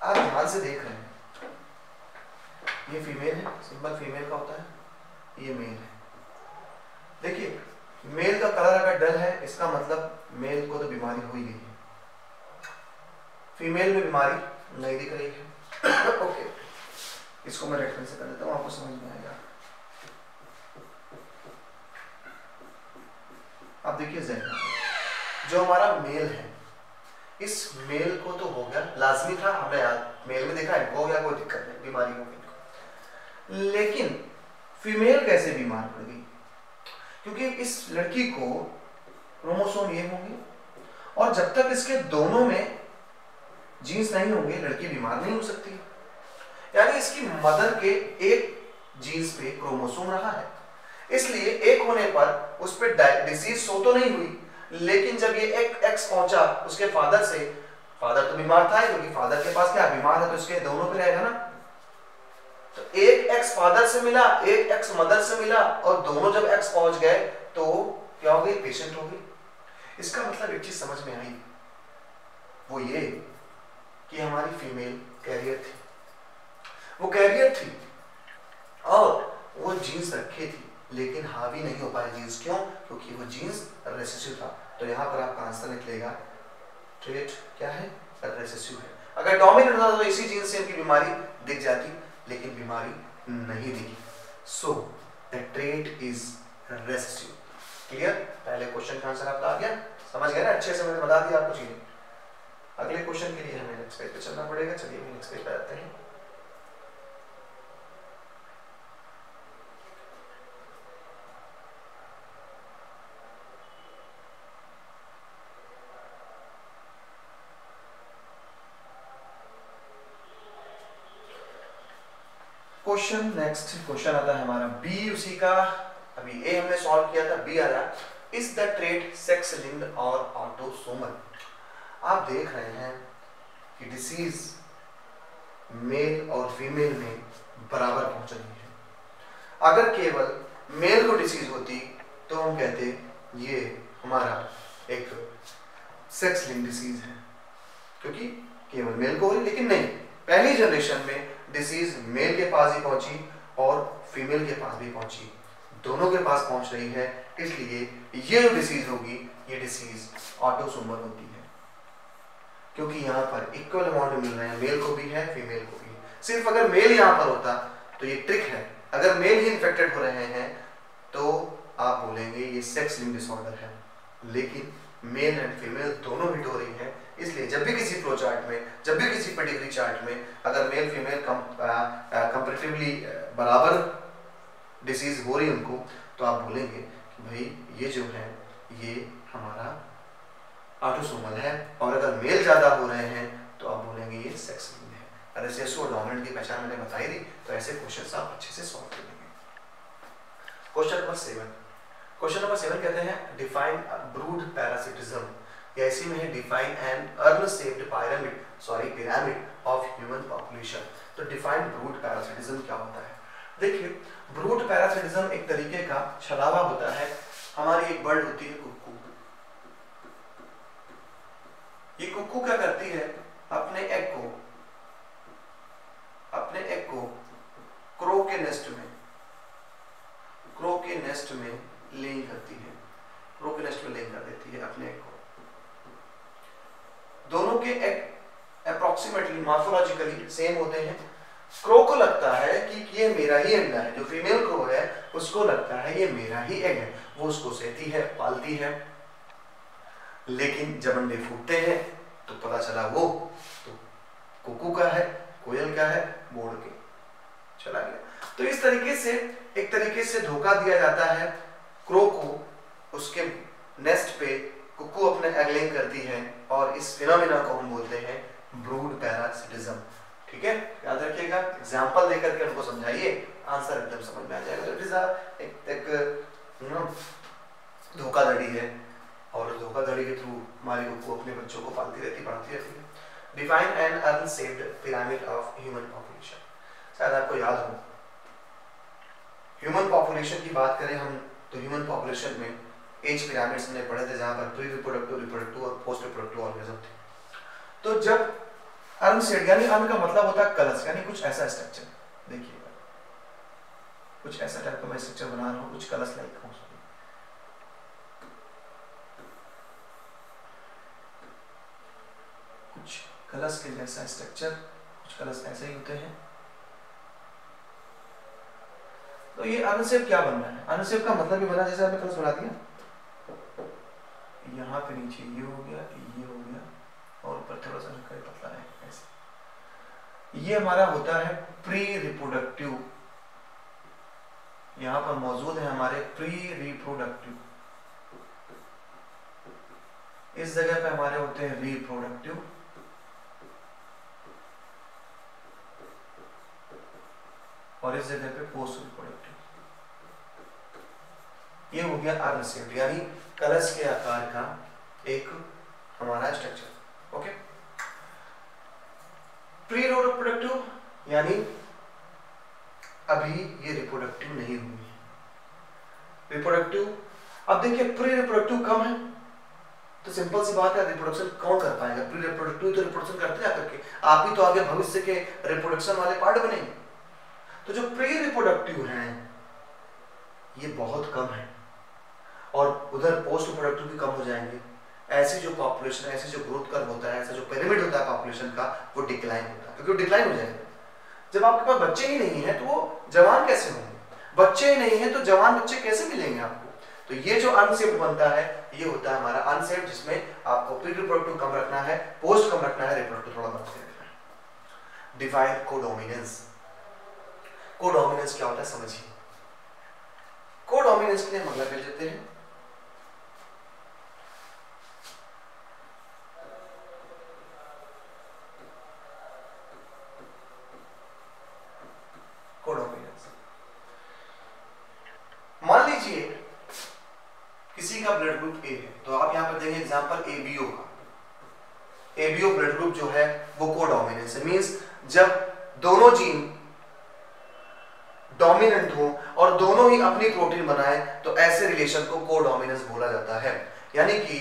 आप ध्यान से देख रहे हैं, ये फीमेल है, सिंबल फीमेल का होता है, ये मेल है। देखिए मेल का कलर अगर डल है इसका मतलब मेल को तो बीमारी हो ही गई है, फीमेल में बीमारी नहीं दिख रही है। ओके, इसको मैं रेड पेन से कर देता हूँ, आपको समझ में आएगा। अब देखिए जेड, जो हमारा मेल है, इस मेल को तो हो गया, लाजमी था, हमें मेल में देखा है, हो गया, कोई दिक्कत नहीं, बीमारी हो गई। लेकिन फीमेल कैसे बीमार पड़ गई? क्योंकि इस लड़की को क्रोमोसोम ये होंगे और जब तक इसके दोनों में जीन्स नहीं होंगे लड़की बीमार नहीं हो सकती। यानी इसकी मदर के एक जीन्स पे क्रोमोसोम रहा है, इसलिए एक होने पर उस पर डिसीज सो तो नहीं हुई, लेकिन जब ये एक एक्स पहुंचा उसके फादर से, फादर तो बीमार था क्योंकि फादर के पास क्या बीमार है तो इसके दोनों पे रहेगा ना। तो एक एक्स फादर से मिला, एक एक्स मदर से मिला, और दोनों जब एक्स पहुंच गए तो क्या हो गई? पेशेंट हो गई। इसका मतलब एक चीज समझ में आई, वो ये कि हमारी फीमेल कैरियर थी, वो कैरियर थी और वो जीन्स रखे थी, लेकिन हावी नहीं हो पाए जीन्स। क्यों? क्योंकि वो जीन्स रेसेसिव था। तो यहाँ पर आपका आंसर निकलेगा ट्रेट क्या है? रेसेसिव है। अगर डोमिनेंट होता तो इसी जीन्स से इनकी बीमारी दिख जाती, लेकिन बीमारी नहीं दिखी। So the trait is recessive. Clear? पहले क्वेश्चन का आंसर आपका आ गया, समझ गए ना? अच्छे से मैंने बता दिया आपको चीजें। अगले क्वेश्चन के लिए हमें नेक्स्ट पेज पे चलना पड़ेगा। चलिए नेक्स्ट पेज पे आते हैं। क्वेश्चन नेक्स्ट क्वेश्चन आता है हमारा बी, उसी का अभी ए हमने सॉल्व किया था, बी आ रहा है is the trait sex linked और ऑटोसोमल। आप देख रहे हैं कि डिसीज मेल और फीमेल में बराबर पहुंच रही है। अगर केवल मेल को डिसीज होती तो हम कहते ये हमारा एक सेक्स लिंक डिसीज है, क्योंकि केवल मेल को हो रही, लेकिन नहीं, पहली जनरेशन में डिसीज मेल के पास ही पहुंची और फीमेल के पास भी पहुंची, दोनों के पास पहुंच रही है, इसलिए ये जो डिसीज होगी ये डिसीज ऑटोसोमल होती है, क्योंकि यहाँ पर इक्वल अमाउंट मिल रहे हैं, मेल को भी है फीमेल को भी। सिर्फ अगर मेल यहाँ पर होता तो ये ट्रिक है, अगर मेल ही इन्फेक्टेड हो रहे हैं तो आप बोलेंगे ये सेक्स लिंक डिसऑर्डर है, लेकिन मेल एंड फीमेल दोनों हिट हो रही है, इसलिए जब भी किसी फ्लो चार्ट में, जब भी किसी पेडिग्री चार्ट में अगर मेल फीमेल कंपैरेटिवली बराबर डिसीज हो रही है उनको, तो आप बोलेंगे कि भाई ये जो है ये हमारा ऑटोसोमल है, और अगर मेल ज्यादा हो रहे हैं तो आप बोलेंगे ये सेक्स लिंक है। रेसेसिव और डोमिनेंट की पहचान मैंने बताई दी, तो ऐसे क्वेश्चंस आप अच्छे से सॉल्व कर लेंगे। क्वेश्चन नंबर 7, क्वेश्चन नंबर 7 कहते हैं डिफाइन ब्रूड पैरासिटिज्म, या इसी में है define an urn shaped pyramid of human population. तो डिफाइन ब्रूड पैरासिटिज्म क्या होता है? देखिए ब्रूड पैरासिटिज्म एक तरीके का छलावा होता है। हमारी एक बर्ड होती है कुक्कू, ये कुक्कू क्या करती है? अपने एग को क्रो के नेस्ट में लेइंग करती है, क्रो के नेस्ट में लेइंग कर देती है अपने एग को। दोनों के एग अप्रोक्सीमेटली मॉर्फोलॉजिकली सेम होते हैं। क्रो को लगता है कि ये मेरा ही अंडा है, जो फीमेल क्रो है उसको लगता है ये मेरा ही एग है, वो उसको सहती है, पालती है। लेकिन जब अंडे फूटते हैं तो पता चला वो तो कुक्कू का है, कोयल का है, बोड़ के चला गया। तो इस तरीके से एक तरीके से धोखा दिया जाता है क्रो को, उसके नेस्ट पे कुक्कू अपने एग लेइंग करती है, और इस फिनोमेना को हम बोलते हैं ब्रूड पैरासिटिज्म। ठीक है, याद रखिएगा, एग्जांपल देकर के उनको समझाइए, आंसर एकदम समझ में आ जाएगा। तो इट इज एक धोखाधड़ी है, और धोखाधड़ी के थ्रू हमारी कुक्कू अपने बच्चों को पालती रहती, पढ़ाती रहती है। Define an urn shaped pyramid of human population. शायद आपको याद हो, ह्यूमन पॉपुलेशन की बात करें हम तो ह्यूमन पॉपुलेशन में एज पिरामिड्स हमने पढ़े थे, जहां पर प्री रिप्रोडक्टिव, रिप्रोडक्टिव और पोस्ट रिप्रोडक्टिव ऑर्गेनिज्म थे। तो जब अनसेड यानी अन का मतलब होता है कलश, यानी कुछ ऐसा स्ट्रक्चर, देखिएगा कुछ ऐसा टाइप का मैं स्ट्रक्चर बना रहा हूँ, कुछ कलश लाइक हूँ, कुछ कलश के जैसा स्ट्रक्चर, कुछ कलश ऐसे ही होते हैं। तो ये अनसेप क्या बन रहा है? अनसेप का मतलब ये बना जैसे आपने कलश बना दिया, यहाँ पे नीचे ये हो गया, ये हो गया, और ऊपर थोड़ा सा हल्का पतला है ऐसे। ये हमारा होता है प्री रिप्रोडक्टिव, यहाँ पर मौजूद है हमारे प्री रिप्रोडक्टिव, इस जगह पे हमारे होते हैं रिप्रोडक्टिव, और इस जगह पे पोस्ट रिप्रोडक्टिव। ये हो गया अनसेप्ड यानी कलश के आकार का एक हमारा स्ट्रक्चर। ओके, प्री रिप्रोडक्टिव यानी अभी ये रिप्रोडक्टिव नहीं हुई है, रिप्रोडक्टिव। अब देखिए प्री रिप्रोडक्टिव कम है तो सिंपल सी बात है, रिप्रोडक्शन कौन कर पाएगा? प्री रिप्रोडक्टिव तो रिप्रोडक्शन करते जा करके, आप ही तो आगे भविष्य के रिप्रोडक्शन वाले पार्ट बनेंगे। तो जो प्री रिप्रोडक्टिव हैं ये बहुत कम है, और उधर पोस्ट रिप्रोडक्टिव भी कम हो जाएंगे। ऐसी जो पॉपुलेशन, ऐसी जो ग्रोथ कर्व होता है, ऐसा जो पिरामिड होता है पॉपुलेशन का, वो डिक्लाइन होता है, क्योंकि वो डिक्लाइन हो जाएगा। जब आपके पास बच्चे ही नहीं है तो वो जवान कैसे होंगे? बच्चे ही नहीं है तो जवान बच्चे कैसे मिलेंगे आपको? तो ये जो अनसेप्ड बनता है ये होता है हमारा अनसेप्ड, जिसमें आपको प्री रिप्रोडक्टिव कम रखना है, पोस्ट कम रखना है, रिप्रोडक्टिव थोड़ा बढ़ के रखना है। Divide codominance. कोडोमिनेंस क्या होता है समझिए। कोडोमिनेंस के लिए हम अगला कर लेते हैं। कोडोमिनेंस, मान लीजिए किसी का ब्लड ग्रुप ए है, तो आप यहां पर देखें एग्जांपल एबीओ का। एबीओ ब्लड ग्रुप जो है वो कोडोमिनेंस है, मींस जब दोनों जीन डोमिनेंट हो और दोनों ही अपनी प्रोटीन बनाए तो ऐसे रिलेशन को कोडोमिनेंस बोला जाता है। यानी कि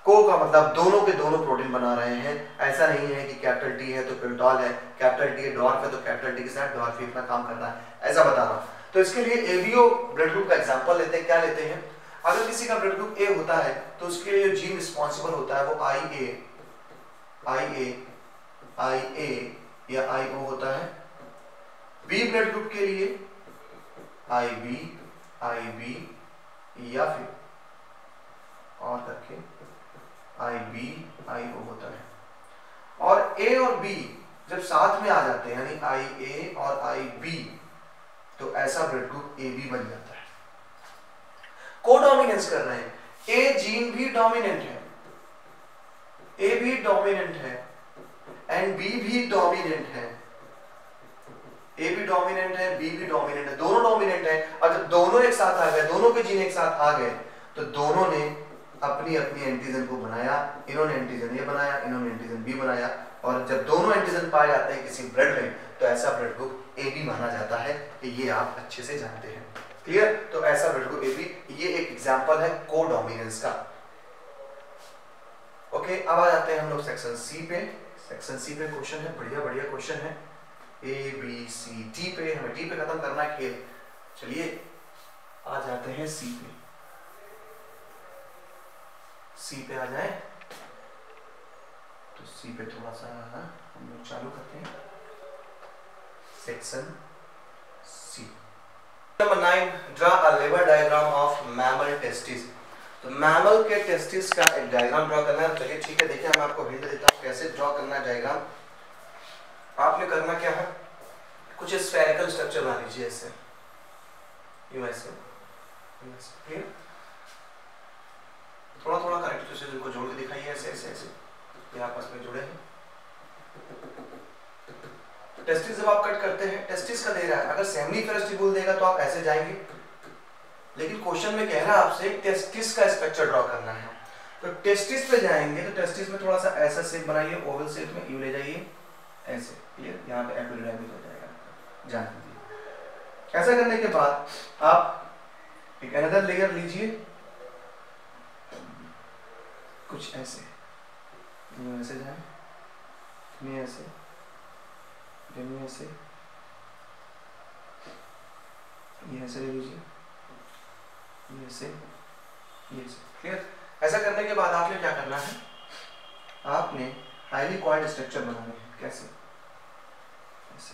को का मतलब दोनों के दोनों प्रोटीन बना रहे हैं, ऐसा नहीं है कि कैपिटल टी है तो पिल्टॉल है, कैपिटल टी डॉर्फ है तो कैपिटल टी के साथ डॉर्फ इतना काम करता है, ऐसा बता रहा हूं। तो इसके लिए एबीओ ब्लड ग्रुप का एग्जांपल लेते हैं। क्या लेते हैं? अगर किसी का ब्लड ग्रुप ए होता है तो उसके लिए जो जीन रिस्पॉन्सिबल होता है वो IA या IO होता है। बी ब्लड ग्रुप के लिए IB या फिर और करके IO होता है। और ए और बी जब साथ में आ जाते हैं यानी IA और IB तो ऐसा ब्लड ग्रुप AB बन जाता है। कोडोमिनेंस कर रहे हैं, ए जीन भी डोमिनेंट है, ए भी डोमिनेंट है एंड बी भी डोमिनेंट है, ए भी डोमिनेंट है, बी भी डोमिनेंट है, दोनों डोमिनेंट है। और जब दोनों एक साथ आ गए, दोनों के जीन एक साथ आ गए तो दोनों ने अपनी अपनी एंटीजन को बनाया। इन्होंने एंटीजन ए बनाया, इन्होंने एंटीजन बी बनाया, और जब दोनों एंटीजन पाए जाते हैं किसी ब्लड में तो ऐसा ब्लड ग्रुप ए बी माना जाता है। ये आप अच्छे से जानते हैं, क्लियर? तो ऐसा ब्लड ग्रुप ए बी, ये एक एग्जांपल है कोडोमिनेंस का। ओके, अब आ जाते हैं हम लोग सेक्शन सी पे। सेक्शन सी पे क्वेश्चन है, बढ़िया बढ़िया क्वेश्चन है। ए बी सी टी पे, हमें टी पे खत्म करना है खेल। चलिए आ जाते हैं सी पे। सी पे आ जाए तो सी पे थोड़ा सा हम लोग चालू करते हैं section C. Number 9, draw a labelled diagram of mammal testis. तो मैमल के टेस्टिस का एक डायग्राम ड्रॉ करना है। चलिए ठीक है, देखिए मैं आपको हिंट देता हूँ कैसे ड्रॉ करना है डायग्राम। आपने करना क्या है, कुछ स्फेरिकल स्ट्रक्चर बना लीजिए ऐसे, ऐसे क्लियर। थोड़ा थोड़ा करेक्ट से इनको जोड़ के दिखाइए, ऐसे ऐसे ऐसे ये आपस में जुड़े हैं। टेस्टिस जब आप कट करते हैं, टेस्टिस का दे रहा है, अगर सेमिनिफेरस ट्यूब्यूल देगा तो आप ऐसे जाएंगे, लेकिन क्वेश्चन में कह रहा है आपसे टेस्टिस का स्ट्रक्चर ड्रॉ करना है। तो टेस्टिस पे जाएंगे तो टेस्टिस में थोड़ा सा ऐसा शेप बनाइए, ओवल शेप में, यू ले जाइए ऐसे, क्लियर। यहाँ पे एपिडर्मिस हो जाएगा, जान लीजिए। ऐसा करने के बाद आप एक अनदर लेयर लीजिए, कुछ ऐसे, ये ऐसे जाए, ये ऐसे, ये ऐसे, ये ऐसे ले लीजिए, ये ऐसे, ये ऐसे। क्लियर? ऐसा करने के बाद आपने क्या करना है, आपने हाईली कॉइल्ड स्ट्रक्चर बनाने हैं। कैसे? ऐसे,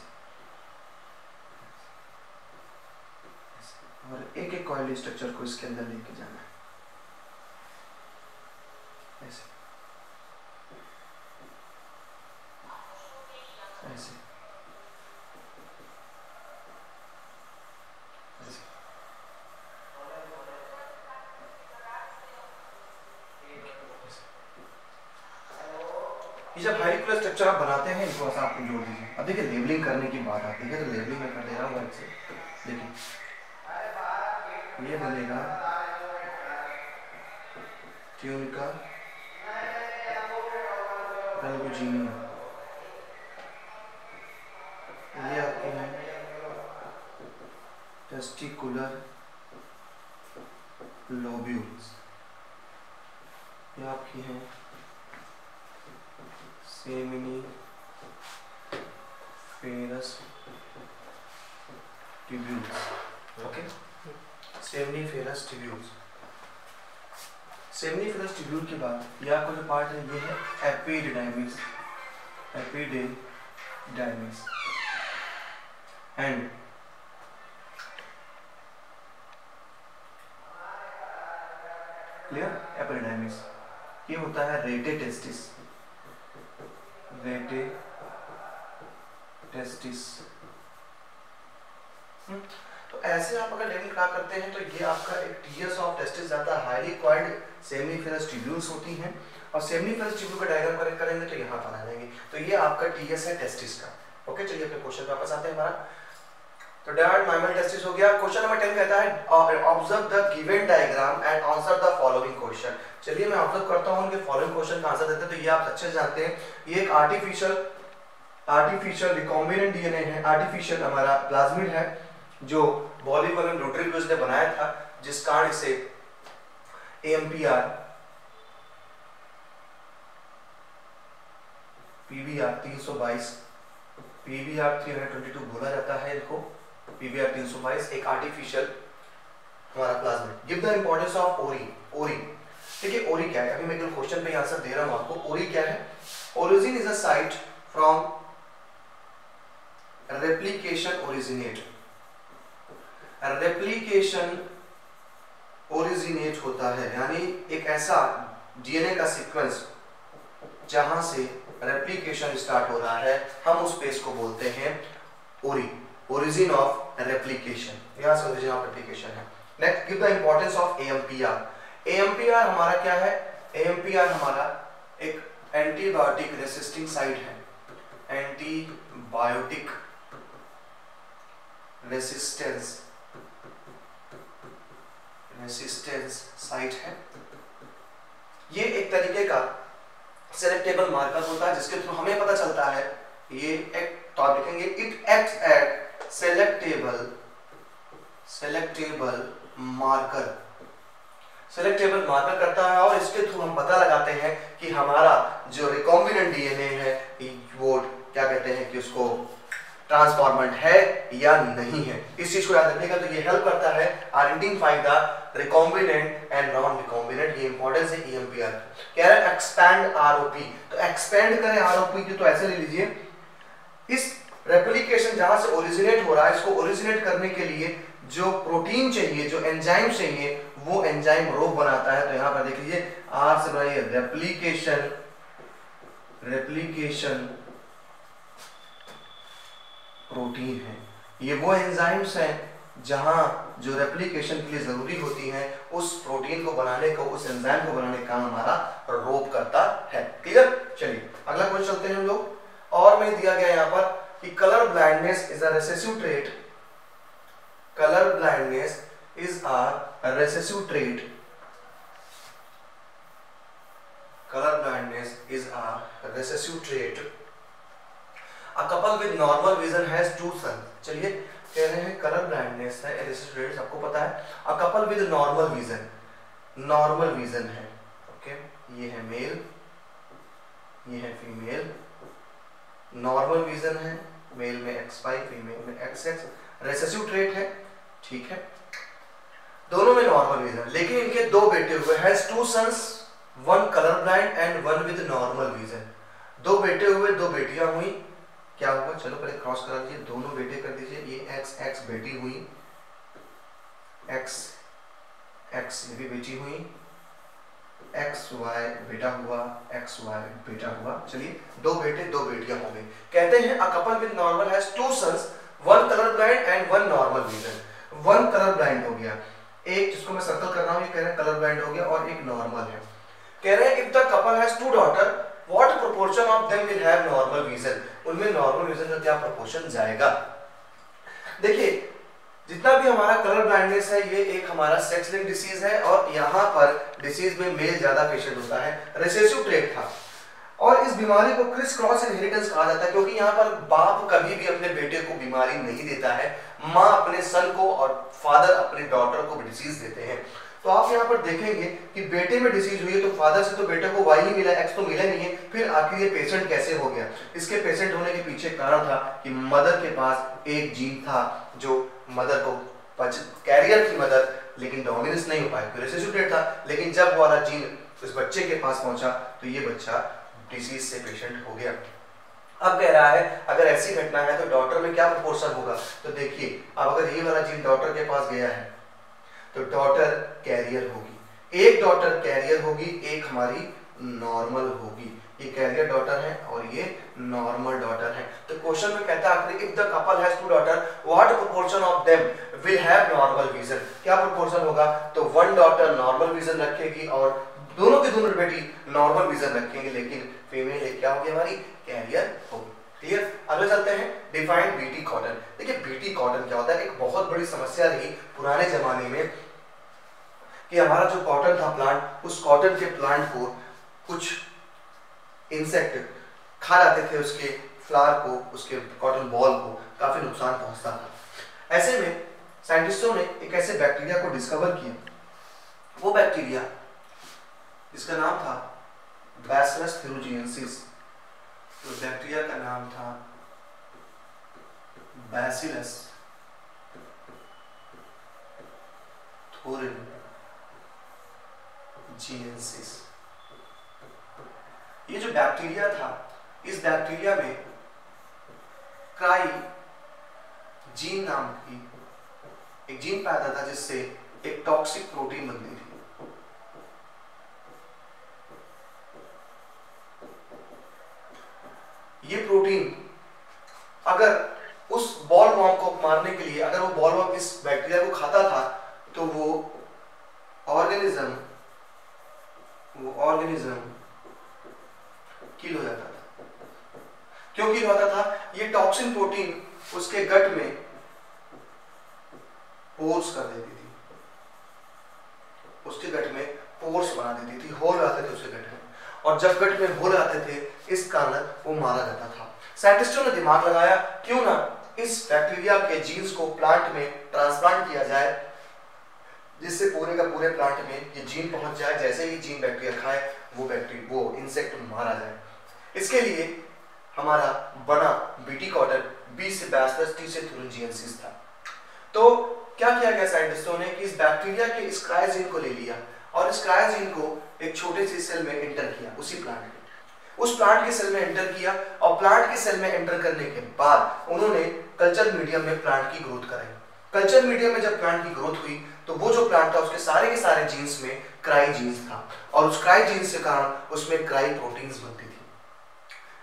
और एक एक कॉइल्ड स्ट्रक्चर को इसके अंदर लेके जाना है, ऐसे ऐसे ऐसे। ये जब हाईली स्ट्रक्चर आप बनाते हैं इनको ऐसा आपको जोड़ दीजिए। अब देखिए लेबलिंग करने की बात आती है, तो लेबलिंग मैं कर दे रहा हूँ अलग से। देखिए ये बनेगा ट्यूनिका पेलविजिनिया, ये आपके हैं टेस्टिकुलर लोब्यूल्स, ये आपकी हैं seminiferous tubules. Okay, seminiferous tubules. Seminiferous tubule के बाद ये आपका जो पार्ट है ये है epididymis, epididymis and clear? Epididymis ये होता है रेटे टेस्टिस, रेटे टेस्टिस। तो ऐसे आप अगर लेबलिंग क्या करते हैं तो ये आपका एक टीएस ऑफ टेस्टिस जाता है, हाईली कॉइल्ड सेमिनिफेरस ट्यूब्यूल्स होती हैं, और सेमिनिफेरस ट्यूब्यूल का डायग्राम करेक्ट करेंगे तो यहाँ पर आ जाएंगे। तो ये आपका टीएस है टेस्टिस का। ओके, चलिए अपने क्वेश्चन पे वापस आते हैं हमारा। तो डायरेक्ट माइमल टेस्टिस हो गया। क्वेश्चन नंबर 10 कहता है observe the given diagram and answer the following question. चलिए मैं ऑब्जर्व करता हूँ उनके फॉलोइंग क्वेश्चन का आंसर देते हैं। तो ये आप अच्छे से जानते हैं, ये एक आर्टिफिशियल रिकॉम्बिनेंट डीएनए है, आर्टिफिशियल हमारा प्लाज्मिड है जो बॉलीवुड एंड रोटरी ने बनाया था, जिस कारण इसे AMPR PBR 322 PBR 322 बोला जाता है। इसको PBR 322 एक आर्टिफिशियल हमारा plasmid. Give the importance of ओरी। देखिए ओरी क्या है, अभी मैं केवल क्वेश्चन पे आंसर दे रहा हूं आपको। ओरी क्या है? Origin is a site from replication originate होता है, यानी एक ऐसा डीएनए का सीक्वेंस जहां से रेप्लिकेशन स्टार्ट हो रहा है, हम उस पेज को बोलते हैं ओरिजिन ऑफ रेप्लिकेशन। यहां से ओरिजिन ऑफ रेप्लिकेशन है। Next, give the importance of AMPR। AMPR हमारा क्या है? AMPR हमारा एक एंटीबायोटिक रेसिस्टिंग साइट है, एंटीबायोटिक रेसिस्टेंस साइट है। ये एक तरीके का सेलेक्टेबल मार्कर होता है जिसके थ्रू हमें पता चलता है, ये एक तो आप लिखेंगे it acts at selectable marker करता है, और इसके थ्रू हम पता लगाते हैं कि हमारा जो रिकॉम्बिनेंट डीएनए है वो क्या कहते हैं कि उसको ट्रांसफॉर्मेंट है या नहीं है। इस चीज को याद रखिएगा। तो ये हेल्प करता है identify the recombinant and non recombinant. ये इंपॉर्टेंस है EMPR। कह रहा है एक्सपैंड ROP, तो एक्सपैंड करें ROP की, तो ऐसे ले लीजिए, इस रेप्लिकेशन जहां से ओरिजिनेट हो रहा है, इसको ओरिजिनेट करने के लिए जो प्रोटीन चाहिए, जो एंजाइम चाहिए, वो एंजाइम रोप बनाता है। तो यहां पर देख लीजिए R से बनाइए रेप्लिकेशन प्रोटीन है। ये वो एंजाइम्स हैं जहां जो रेप्लिकेशन के लिए जरूरी होती हैं, उस प्रोटीन को बनाने को, उस एंजाइम को बनाने का काम हमारा रोप करता है। क्लियर? चलिए अगला क्वेश्चन चलते हैं हम लोग। और में दिया गया यहाँ पर कि colour blindness is a recessive trait. Colour blindness is a recessive trait. Colour blindness is a recessive trait. A couple with normal vision has two sons। चलिए कह रहे हैं कलर ब्लाइंडनेस है, सबको पता है। A couple with normal vision है, ओके, ये है मेल, ये है फीमेल। नॉर्मल विजन है, मेल में XY, फीमेल में XX। रिसेसिव ट्रेट है, ठीक है, दोनों में नॉर्मल विजन। लेकिन इनके दो बेटे हुए, has two sons, one colour blind and one with normal vision. दो बेटे हुए, दो बेटियां हुई, क्या हुआ, चलो पहले क्रॉस करा दीजिए, दोनों बेटे कर दीजिए, ये XX बेटी हुई, XX ये भी बेटी हुई, XY बेटा हुआ, XY बेटा हुआ। चलिए दो बेटे दो बेटियां हो गई। कहते हैं a couple with normal has two sons, one colour blind and one normal vision. One colour blind हो गया, एक जिसको मैं सर्कल कर रहा हूं ये कह रहे हैं कलर ब्लाइंड हो गया, और एक नॉर्मल है। कह रहे हैं if the couple has two daughter what proportion of them will have normal vision. उनमें नॉर्मल विजन का क्या प्रोपोर्शन जाएगा। देखिए जितना भी हमारा कलर ब्लाइंडनेस है ये एक हमारा सेक्स लिंक्ड डिसीज है, और यहाँ पर डिसीज में मेल ज्यादा पेशेंट होता है, रिसेसिव ट्रेट था। और इस बीमारी को क्रिस क्रॉस इनहेरिटेंस कहा जाता है, क्योंकि यहाँ पर बाप कभी भी अपने बेटे को बीमारी नहीं देता है, माँ अपने सन को और फादर अपने डॉटर को डिसीज देते हैं। तो आप यहाँ पर देखेंगे कि बेटे में डिसीज हुई है तो फादर से तो बेटे को वाई ही मिला, एक्स तो मिला नहीं है, फिर आखिर ये पेशेंट कैसे हो गया। इसके पेशेंट होने के पीछे कारण था कि मदर के पास एक जीन था जो मदर को कैरियर थी मदर, लेकिन डोमिनेंस नहीं हो पाया, रिसेसिव ट्रेट था। लेकिन जब वाला जीन उस बच्चे के पास पहुंचा तो ये बच्चा डिसीज से पेशेंट हो गया। अब कह रहा है अगर ऐसी घटना है तो डॉटर में क्या प्रोपोर्शन होगा। तो देखिए अब अगर ये वाला जीन डॉटर के पास गया है तो डॉटर कैरियर होगी, एक डॉटर कैरियर होगी, एक हमारी नॉर्मल होगी। ये कैरियर डॉटर है और ये नॉर्मल डॉटर है। तो क्वेश्चन में कहता है if the couple has two daughter what proportion of them will have normal vision. क्या प्रोपोर्शन होगा, तो वन डॉटर नॉर्मल विजन रखेगी और दोनों की दोनों बेटी नॉर्मल विजन रखेंगे, लेकिन फीमेल क्या होगी हमारी, कैरियर होगी। क्लियर। अगले चलते हैं, डिफाइन बीटी कॉटन। देखिए बीटी कॉटन क्या होता है, एक बहुत बड़ी समस्या रही पुराने जमाने में कि हमारा जो कॉटन था प्लांट, उस कॉटन के प्लांट को कुछ इंसेक्ट खा जाते थे, उसके फ्लावर को, उसके कॉटन बॉल को काफी नुकसान पहुंचता था। ऐसे में साइंटिस्टों ने एक ऐसे बैक्टीरिया को डिस्कवर किया, वो बैक्टीरिया जिसका नाम था बैसिलस थ्यूरोजिएंसिस। तो बैक्टीरिया का नाम था बैसिलस थ्यूरोजिएंसिस। ये जो बैक्टीरिया था, इस बैक्टीरिया में क्राई जीन नाम की एक जीन पैदा था जिससे एक टॉक्सिक प्रोटीन बनती थी। ये प्रोटीन अगर उस बॉल वॉर्म को मारने के लिए, अगर वो बॉल वॉर्म इस बैक्टीरिया को खाता था तो वो ऑर्गेनिज्म किल हो जाता था। क्यों किल होता था, ये टॉक्सिन प्रोटीन उसके गट में पोर्स कर देती थी, उसके गट में पोर्स बना देती थी, होल आते थे उसके गट में, और जब गट में होल आते थे इस कारण वो मारा जाता था। साइंटिस्टों ने दिमाग लगाया क्यों ना इस बैक्टीरिया के जीन्स को प्लांट में ट्रांसप्लांट किया जाए, जिससे पूरे का पूरे प्लांट में ये जीन पहुंच जाए, जैसे ही जीन बैक्टीरिया खाए वो इंसेक्ट मारा जाए। इसके लिए हमारा बना बीटी कॉटन, बी से बैसिलस, टी से थ्यूरोजिएंसिस था। तो क्या किया गया साइंटिस्टों ने कि इस बैक्टीरिया के इस क्रायोजीन को ले लिया और इस क्रायोजीन को एक छोटे से सेल में एंटर किया, उसी प्लांट में, उस प्लांट के सेल में एंटर किया, और प्लांट के सेल में एंटर करने के बाद उन्होंने कल्चर मीडियम में प्लांट की ग्रोथ कराई। कल्चर मीडियम में जब प्लांट की ग्रोथ हुई तो वो जो प्लांट था उसके सारे के सारे जीन्स में क्राई जीन्स था, और उस क्राई जीन्स के कारण उसमें क्राई प्रोटीन्स बनती थी।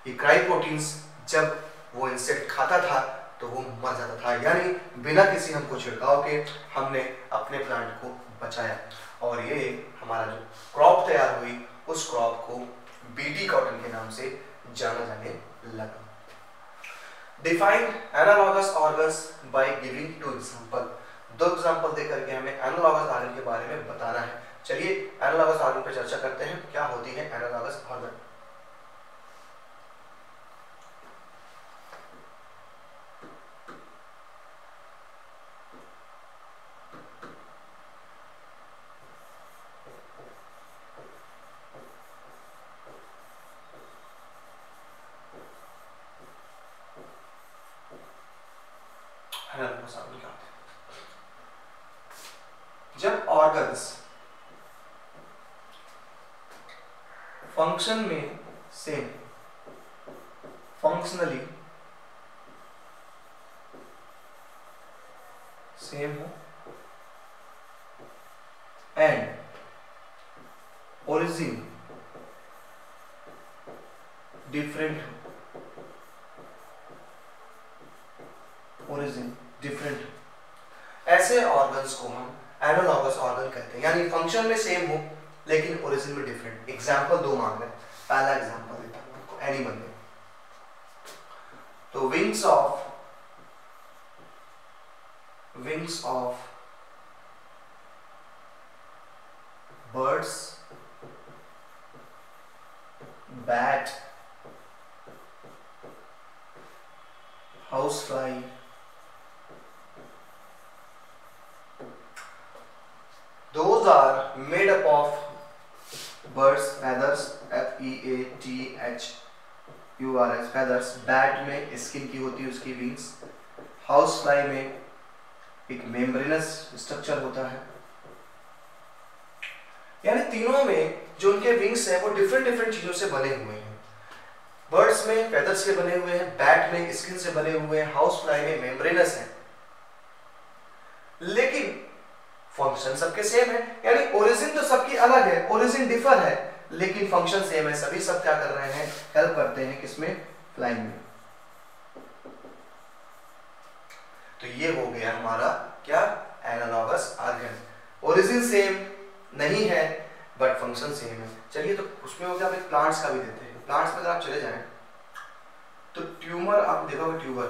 ये क्राई प्रोटीन्स जब वो इंसेक्ट खाता था तो वो मर जाता था, यानी बिना किसी हमको छिड़काव के हमने अपने प्लांट को बचाया, और ये हमारा जो क्रॉप तैयार हुई उस क्रॉप को बीटी कॉटन के नाम से जाना जाने लगा। Define analogous organs by giving two example. दो एग्जांपल देकर के हमें एनालॉगस ऑर्गन के बारे में बताना है। चलिए एनालॉगस ऑर्गन पे चर्चा करते हैं, क्या होती है एनालॉगस ऑर्गन। एग्जाम्पल क्या होते हैं। जब ऑर्गन्स फंक्शन में सेम, फंक्शनली सेम हो एंड ओरिजिन डिफरेंट हो, ओरिजिन डिफरेंट हो, ऐसे ऑर्गन्स को हम एनालॉगस ऑर्गन कहते हैं। यानी फंक्शन में सेम हो लेकिन ओरिजिन में डिफरेंट। एग्जांपल दो मांग रहे हैं, पहला एग्जांपल देता हूं आपको एनिमल में। तो wings of birds, bat, house fly, those are made up of birds feathers, feathers, feathers। Bat में स्किन की होती है उसकी विंग्स, हाउस फ्लाई में एक मेम्ब्रेनस स्ट्रक्चर होता है। यानी तीनों में जो उनके विंग्स है वो डिफरेंट डिफरेंट चीजों से बने हुए हैं। बर्ड्स में फेदर्स से बने हुए हैं, बैट में स्किन से बने हुए हैं, हाउस फ्लाई में मेम्ब्रेनस है, लेकिन फंक्शन सबके सेम है। यानी ओरिजिन तो सबकी अलग है, ओरिजिन डिफर है, लेकिन फंक्शन सेम है। सभी सब क्या कर रहे हैं, हेल्प करते हैं किसमें, फ्लाइंग में। तो ये हो गया हमारा क्या, एनालॉगस ऑर्गन। ओरिजिन सेम नहीं है बट फंक्शन सेम है। चलिए तो उसमें हो गया, अभी प्लांट्स का भी देते हैं। प्लांट्स में अगर आप चले जाएं तो ट्यूमर आप देखोगे,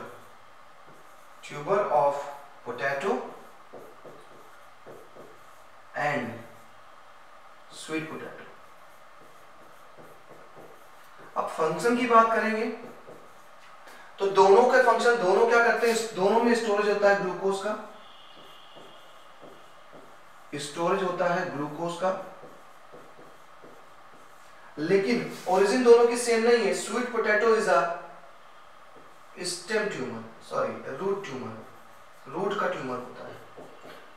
tuber of potato and sweet potato. अब फंक्शन की बात करेंगे तो दोनों के फंक्शन, दोनों क्या करते हैं, दोनों में स्टोरेज होता है ग्लूकोज का, स्टोरेज होता है ग्लूकोज का, लेकिन ओरिजिन दोनों की सेम नहीं है। Sweet potato is a stem tuber, sorry root tuber, root का ट्यूमर होता है,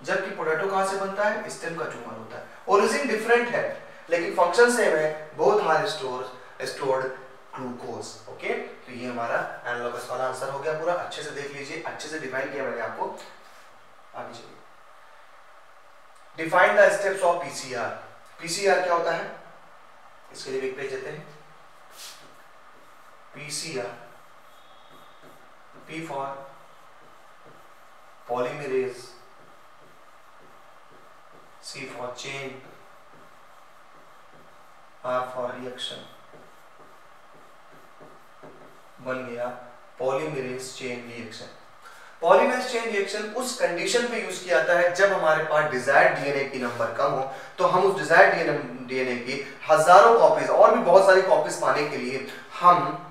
जबकि पोटैटो कहां से बनता है, स्टेम का ट्यूमर होता है। ओरिजिन डिफरेंट है लेकिन फंक्शन सेम है, both are stored glucose. Okay, तो ये हमारा एनालॉगस वाला आंसर हो गया पूरा। अच्छे से देख लीजिए, अच्छे से डिफाइन किया मैंने आपको। आगे चलिए, define the steps of PCR. PCR क्या होता है, इसके लिए एक पेज देते हैं। PCR, P for polymerase, C for chain, R for reaction. बन गया polymerase chain reaction. Polymerase chain reaction उस कंडीशन पे यूज किया जाता है जब हमारे पास डिजायर्ड डीएनए की नंबर कम हो, तो हम उस डिजायर्ड डीएनए की हजारों कॉपीज और भी बहुत सारी कॉपीज पाने के लिए हम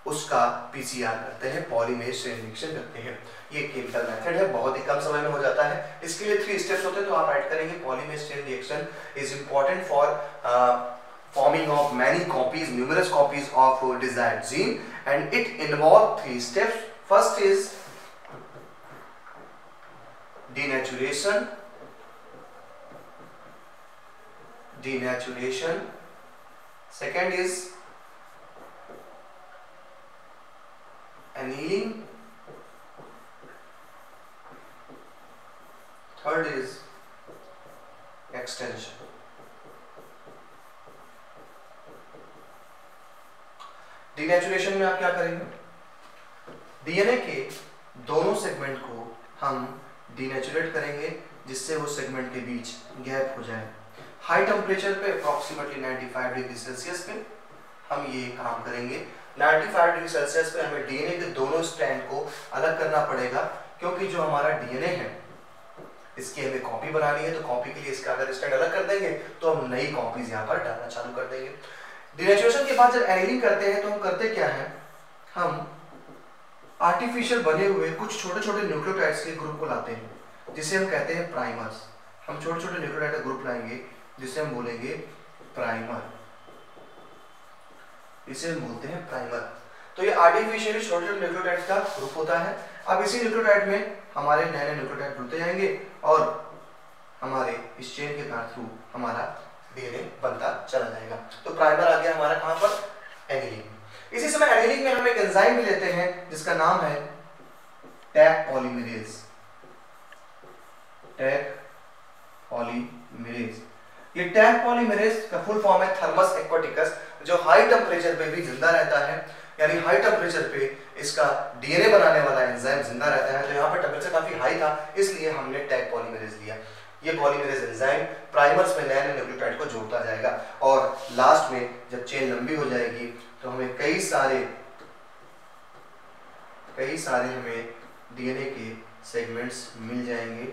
उसका पीसीआर करते हैं, पॉलीमरेज चेन रिएक्शन करते हैं। ये केमिकल मेथड है, बहुत ही कम समय में हो जाता है। इसके लिए 3 स्टेप्स होते हैं, तो आप ऐड करेंगे polymerase chain reaction is important for forming of many copies, numerous copies of desired gene, and it involves 3 steps. First is denaturation, second is annealing, third is extension। Denaturation में आप क्या करेंगे, डीएनए के दोनों सेगमेंट को हम डीनेचुरेट करेंगे जिससे वो सेगमेंट के बीच गैप हो जाए। हाई टेम्परेचर पे अप्रॉक्सीमेटली 95 डिग्री सेल्सियस पे हम ये काम करेंगे। 95 डिग्री सेल्सियस पे हमें डीएनए के दोनों स्ट्रैंड को अलग करना पड़ेगा, क्योंकि जो हमारा डीएनए है इसकी हमें कॉपी बनानी है, तो कॉपी के लिए इसका अगर स्ट्रैंड अलग कर देंगे तो हम नई कॉपीज यहाँ पर डालना चालू कर देंगे। डिनेचुरेशन के बाद जब एनीलिंग करते हैं तो हम करते क्या है, हम आर्टिफिशियल बने हुए कुछ छोटे छोटे न्यूक्लियोटाइड्स के ग्रुप को लाते हैं, जिसे हम कहते हैं प्राइमर्स। हम छोटे छोटे न्यूक्लियोटाइड का ग्रुप लाएंगे जिसे हम बोलेंगे प्राइमर, इसे हम बोलते हैं प्राइमर। तो ये आर्टिफिशियली छोटे छोटे न्यूक्लियोटाइड्स का ग्रुप होता है अब इसी न्यूक्लियोटाइड में हमारे नए नए न्यूक्लियोटाइड जुड़ते जाएंगे और हमारे इस चेन के थ्रू हमारा डीएनए बनता चला जाएगा। तो प्राइमर आ गया हमारा कहां पर, एनिलीन। इसी समय एनिलीन में हम एक एंजाइम भी लेते हैं जिसका नाम है टैग पॉलीमरेज। टैग पॉलीमरेज, ये टैग पॉलीमरेज का फुल फॉर्म है थर्मस एक्वाटिकस, जो हाई टेम्परेचर पे भी जिंदा रहता है, यानी हाई टेम्परेचर पे इसका डीएनए बनाने वाला एंजाइम जिंदा रहता है। तो यहाँ पर टेम्परेचर काफी हाई था, इसलिए हमने टैग पॉलीमरेज लिया। ये पॉलीमरेज एंजाइम प्राइमर्स में नए नए न्यूक्लियोटाइड को जोड़ता जाएगा और लास्ट में जब चेन लंबी हो जाएगी तो हमें कई सारे हमें डीएनए के सेगमेंट्स मिल जाएंगे।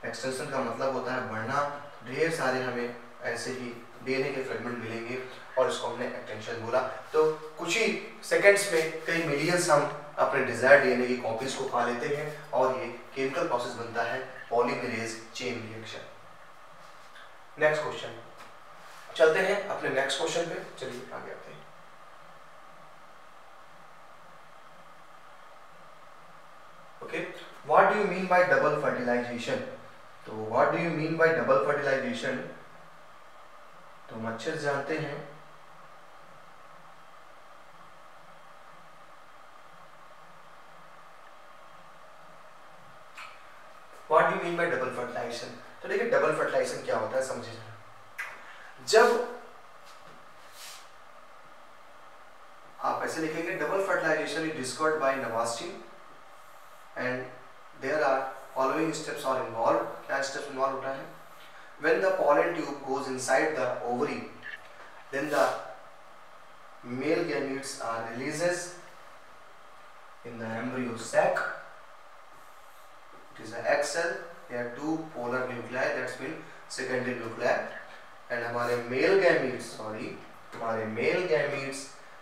एक्सटेंशन का मतलब होता है बढ़ना, ढेर सारे हमें ऐसे ही डीएनए के फ्रेगमेंट मिलेंगे और इसको हमने एक्सटेंशन बोला। तो कुछ ही सेकंड्स में कई मिलियंस हम अपने डिजायर्ड डीएनए की कॉपीज को पा लेते हैं और ये केमिकल प्रोसेस बनता है polymerase chain reaction. Next question, चलते हैं अपने नेक्स्ट क्वेश्चन पे, चलिए आगे आते हैं। Okay, what do you mean by double fertilization? तो what do you mean by double fertilization, तो हम अच्छे से जानते हैं what do you mean by double fertilization. तो देखिए डबल फर्टिलाइजेशन क्या होता है समझिए जरा। जब आप ऐसे लिखेंगे double fertilization is discovered by Nawaschin and there are following steps are involved. क्या स्टेप्स इन्वॉल्व होता है? When the pollen tube goes inside the ovary, then the male gametes are releases in the embryo sac. It is an egg cell. There are two polar nuclei, that's mean secondary nuclei. And हमारे male gametes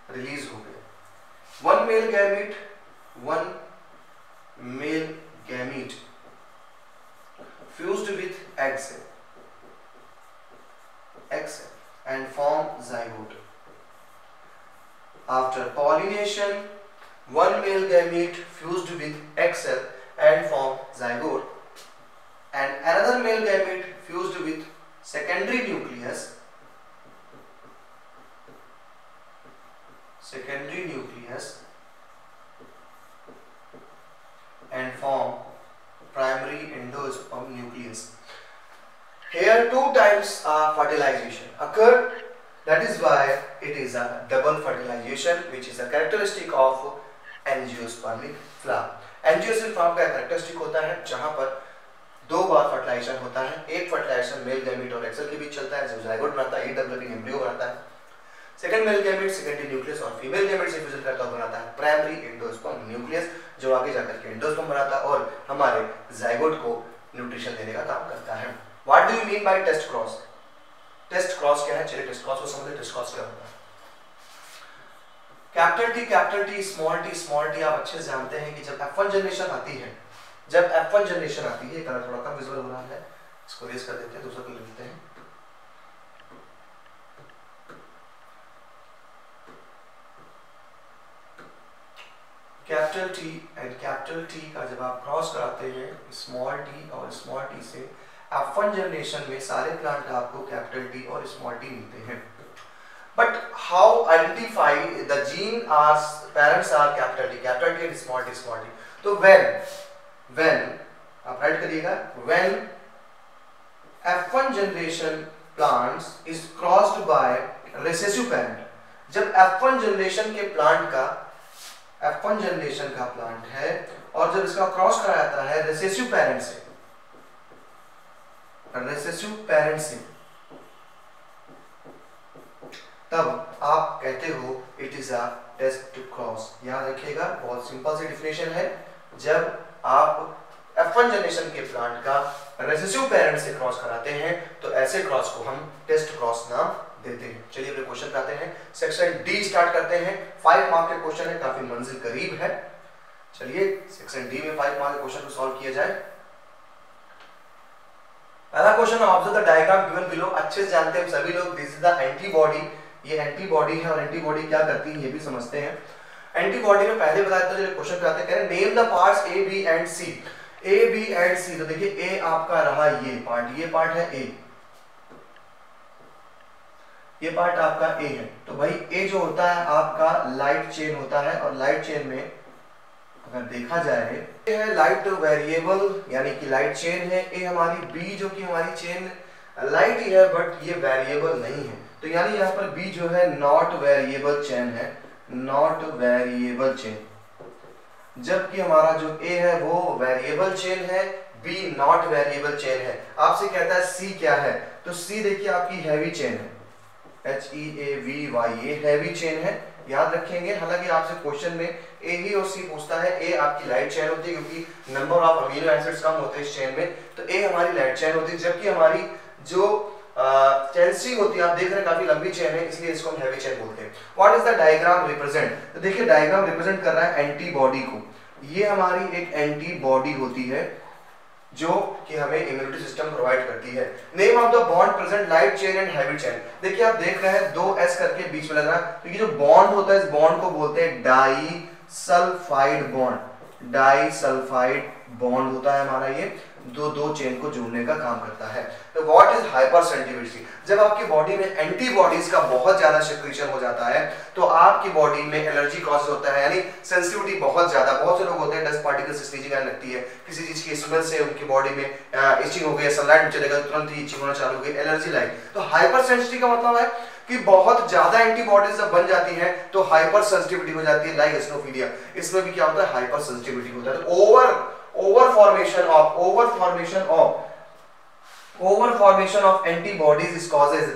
release हो गए। One male gamete fused with egg cell and form zygote. After pollination, one male gamete fused with egg cell and form zygote, and another male gamete fused with secondary nucleus and form primary endosperm nucleus. Here two times fertilization occurred, that is why it is a double fertilization, which is a characteristic of angiospermic flower. Angiospermic flower का characteristic होता है जहाँ पर दो बार फर्टिलाइजेशन होता है। एक फर्टिलाइजेशन मेल गैमेट और एक्सेल के बीच चलता है, जो जाइगोट बनाता है, डेवलपिंग एम्ब्रियो बनाता है। Second male gamete secondary nucleus और फीमेल गैमेट से फ्यूजन करता हुआ बनाता है प्राइमरी एंडोस्पर्म न्यूक्लियस, जो आगे जाकर के एंडोस्पर्म बनाता है और हमारे जाइगोट को न्यूट्रिशन देने का काम करता है। What do you mean by test cross? Test cross क्या है? चलिए टेस्ट क्रॉस को समझते हैं। टेस्ट क्रॉस क्या होता है? कैपिटल टी स्मॉल टी आप अच्छे से जानते हैं कि जब F1 जनरेशन आती है, ये कलर थोड़ा कम विजुअल हो रहा है, इसको रेज कर देते हैं, दूसरा कलर लेते हैं। कैपिटल टी का जब आप क्रॉस कराते हैं स्मॉल टी और स्मॉल टी से, F1 जनरेशन में सारे प्लांट आपको कैपिटल टी और स्मॉल टी मिलते हैं। But how identify the gene are parents are capital T and small T. तो व्हेन आप राइट करिएगा, when F1 generation plants is crossed by recessive parent, जब F1 जनरेशन के प्लांट का F1 जनरेशन का प्लांट है और जब इसका क्रॉस कराया जाता है रिसेसिव पेरेंट से, तब आप कहते हो it is a test cross. याद रखिएगा, बहुत सिंपल सी डिफिनेशन है। जब आप F1 जनरेशन के प्लांट का रिसेसिव पेरेंट से क्रॉस कराते हैं तो ऐसे क्रॉस को हम टेस्ट क्रॉस नाम देते हैं। चलिए अपने क्वेश्चन पे आते हैं। सेक्शन डी स्टार्ट करते हैं। 5 मार्क के क्वेश्चन है, काफी मंजिल करीब है। चलिए सेक्शन डी में 5 मार्क के क्वेश्चन को सॉल्व किया जाए। पहला question, observe the diagram given below. अच्छे से जानते हैं सभी लोग, दिस इज द एंटीबॉडी, ये एंटीबॉडी है और एंटीबॉडी क्या करती है ये भी समझते हैं। एंटीबॉडी में पहले बताया था, जो क्वेश्चन पे आते हैं name the parts A B and C. A B and C, तो देखिए ए आपका रहा ये पार्ट है ए, ये पार्ट आपका ए है। तो भाई ए जो होता है आपका लाइट चेन होता है, और लाइट चेन में अगर देखा जाए ये है लाइट वेरिएबल यानी कि लाइट चेन है। ए हमारी बी जो कि हमारी चेन लाइट ही है बट ये वेरिएबल नहीं है, तो यानी यहाँ पर बी जो है नॉट वेरिएबल चेन है, नॉट वेरिएबल चेन। जबकि हमारा जो ए है वो वेरिएबल चेन है, बी नॉट वेरिएबल चेन है। आपसे कहता है सी क्या है, तो सी देखिए आपकी हैवी चेन है, HEAVY, ये हैवी चेन है, याद रखेंगे। हालांकि आपसे क्वेश्चन में ए ही और सी पूछता है। ए आपकी लाइट चेन होती है क्योंकि नंबर ऑफ अमीनो एसिड्स कम होते हैं इस चेन में, तो ए हमारी लाइट चेन होती है। जबकि हमारी जो चेन सी होती है, आप देख रहे हैं काफी लंबी चेन है, इसलिए इसको हम हैवी चेन बोलते हैं। What is the diagram represent, तो देखिए डायग्राम रिप्रेजेंट कर रहा है एंटीबॉडी को। ये हमारी एक एंटीबॉडी होती है जो कि हमें इम्यूनिटी सिस्टम प्रोवाइड करती है। Name of the bond present light chain and heavy chain. देखिए आप देख रहे हैं 2S करके बीच में लग रहा है, तो ये जो बॉन्ड होता है इस बॉन्ड को बोलते हैं disulphide bond. Disulphide bond होता है हमारा, ये दो चेन को जोड़ने का काम करता है। तो व्हाट इज हाइपर सेंसिटिविटी, जब आपकी बॉडी में एंटीबॉडीज का बहुत ज्यादा सिक्रीशन हो जाता है तो आपकी बॉडी में एलर्जी कॉज होता है, यानी सेंसिटिविटी बहुत ज्यादा। बहुत से लोग होते हैं डस्ट पार्टिकल से स्नीजिंग आने लगती है, किसी चीज की स्मेल से उनकी बॉडी में इचिंग हो गई, सनलाइट में चलेगा तुरंत ही इचिंग होना चालू हो गई, एलर्जी लाइक। तो हाइपर सेंसिटिविटी का मतलब है कि बहुत ज्यादा एंटीबॉडीज जब बन जाती हैं तो हाइपर सेंसिटिविटी हो जाती है, लाइक एसिनोफिलिया। इसमें भी क्या होता है, हाइपर सेंसिटिविटी होता है। तो over formation of antibodies is causes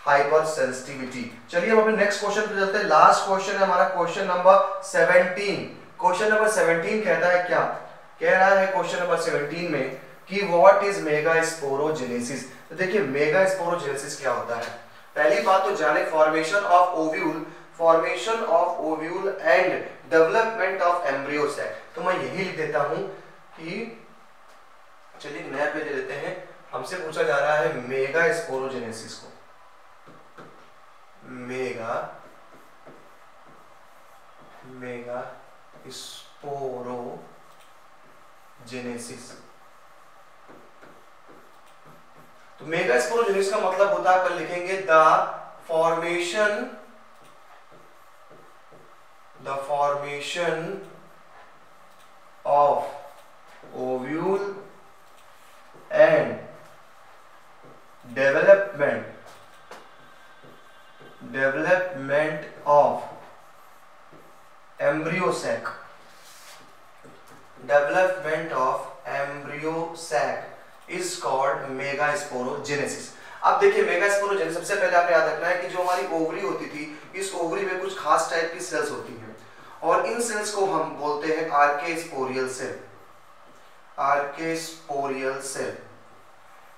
hyper sensitivity. चलिए हम अपने नेक्स्ट क्वेश्चन पे चलते हैं। लास्ट क्वेश्चन है हमारा क्वेश्चन नंबर 17। क्वेश्चन नंबर 17 कहता है क्या, कह रहा है क्वेश्चन नंबर 17 में कि व्हाट इज मेगास्पोरोजेनेसिस। तो देखिए मेगास्पोरोजेनेसिस क्या होता है। पहली बात तो जाने formation of ovule and development of embryo sac. तो मैं यही लिख देता हूं कि चलिए नया पेज लेते हैं। हमसे पूछा जा रहा है मेगास्पोरोजेनेसिस को, मेगास्पोरोजेनेसिस। तो मेगास्पोरोजेनेसिस का मतलब होता है, अपन लिखेंगे the formation of ovule and development of embryo sac is called megasporogenesis। अब देखिए मेगास्पोरोजेनेसिस, सबसे पहले आपने याद रखना है कि जो हमारी ओवरी होती थी, इस ओवरी में कुछ खास टाइप की सेल्स होती हैं और इन सेल्स को हम बोलते हैं आर्केस्पोरियल सेल।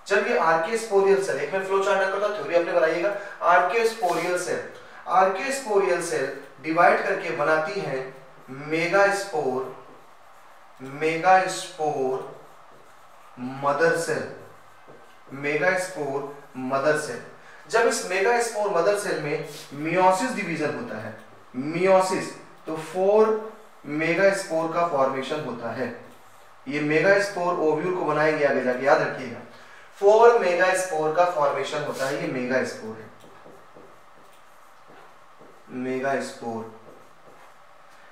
जब ये आर्केस्पोरियल सेल, एक मैं फ्लो चार्ट करता हूं, थ्योरी अपने बनाइएगा। आर्केस्पोरियल सेल डिवाइड करके बनाती है मेगास्पोर मदर सेल। जब इस मेगास्पोर मदर सेल में मियोसिस डिवीजन होता है, तो 4 मेगास्पोर का फॉर्मेशन होता है। ये मेगास्पोर ओव्यूल को बनाएंगे आगे जाके, याद रखिएगा 4 मेगास्पोर का फॉर्मेशन होता है। ये मेगास्पोर है,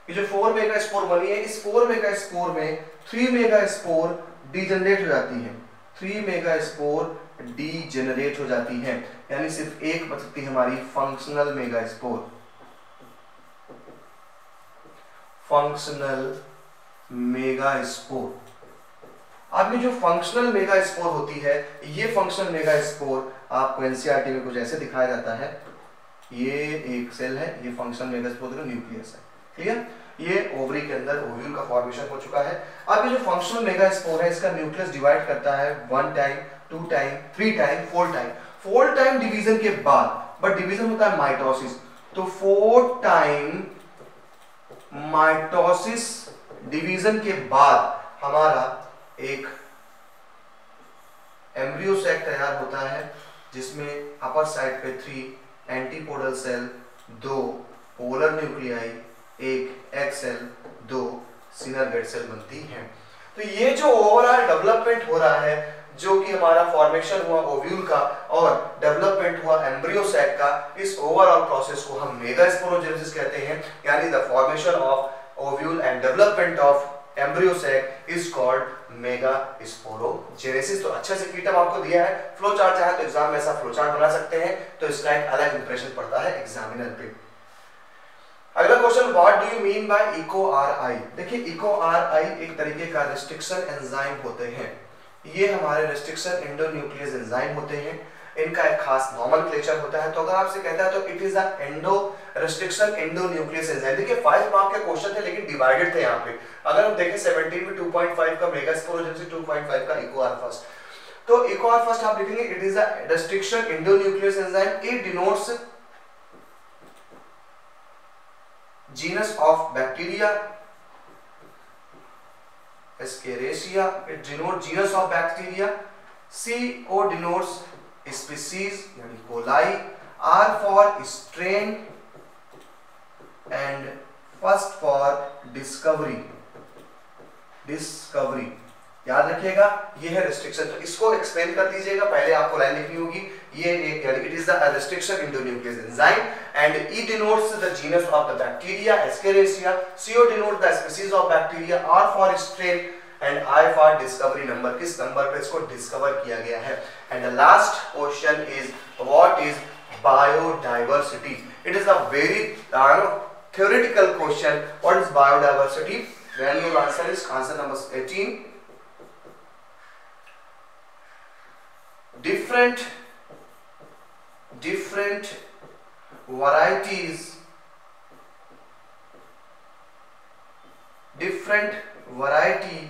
ये जो 4 मेगास्पोर बनी है, इस 4 मेगास्पोर में 3 मेगास्पोर डीजनरेट हो जाती है, 3 मेगास्पोर डीजनरेट हो जाती है, यानी सिर्फ एक बचती है हमारी फंक्शनल मेगास्पोर। अब ये जो फंक्शनल मेगास्पोर होती है, ये फंक्शनल मेगास्पोर आपको एनसीईआरटी में कुछ ऐसे दिखाया जाता है। ये एक सेल है, ये फंक्शनल मेगास्पोर का न्यूक्लियस है, क्लियर। ये ओवरी के अंदर ओव्यूल का फॉर्मेशन हो चुका है। अब ये जो फंक्शनल मेगास्पोर है, इसका न्यूक्लियस डिवाइड करता है 1 time, 2 time, 3 time, 4 time division के बाद, बट डिवीजन होता है माइटोसिस। तो 4 टाइम माइटोसिस डिवीजन के बाद हमारा एक एम्ब्रियो सैक तैयार होता है, जिसमें अपर साइड पे 3 एंटीपोडल सेल, 2 पोलर न्यूक्लियाई एक एग सेल, 2 सिनरगेट सेल बनती हैं। तो ये जो ओवरऑल डेवलपमेंट हो रहा है, जो कि हमारा फॉर्मेशन हुआ ओव्यूल का और डेवलपमेंट हुआ एम्ब्रियो सैक का, इस ओवरऑल प्रोसेस को हम मेगास्पोरोजेनेसिस कहते हैं, यानी the formation of ovule and development of embryo sac is called megasporogenesis. तो अच्छे से कीटम आपको दिया है, फ्लो चार्ट चाहे तो एग्जाम में ऐसा फ्लो चार्ट बना सकते हैं, तो इसका एक अलग इंप्रेशन पड़ता है एग्जामिनर पे। अगला question, what do you mean by eco R I. देखिए इको आर आई एक तरीके का रेस्ट्रिक्शन एंजाइम होते हैं, ये हमारे रेस्ट्रिक्शन एंडोन्यूक्लियस एंजाइम होते हैं, इनका एक खास नॉमेनक्लेचर होता है। तो अगर आपसे कहता है तो it is a endo restriction endonuclease enzyme. देखिए 5 मार्क के क्वेश्चन थे लेकिन डिवाइडेड थे यहाँ पे। अगर हम देखें 17 में 2.5 का मेगास्पोरोजेनेसिस, 2.5 का इको आर फर्स्ट। तो इको आर फर्स्ट आप लिखेंगे it is a restriction endonuclease enzyme, it denotes genus of bacteria Escherichia, it denotes genus of bacteria, CO denotes species यानी coli, R for strain and first for discovery याद रखिएगा, ये है रेस्ट्रिक्शन। तो इसको एक्सप्लेन कर दीजिएगा, पहले आपको लाइन लिखनी होगी, ये एक यानी it is the restriction endonuclease enzyme and E denotes the genus of the bacteria Escherichia, CO denotes the species of bacteria, R for strain and I for discovery number, किस नंबर पे इसको डिस्कवर किया गया है। And the last question is what is biodiversity. It is a very theoretical question. What is biodiversity? When your answer is answer number 18. Different variety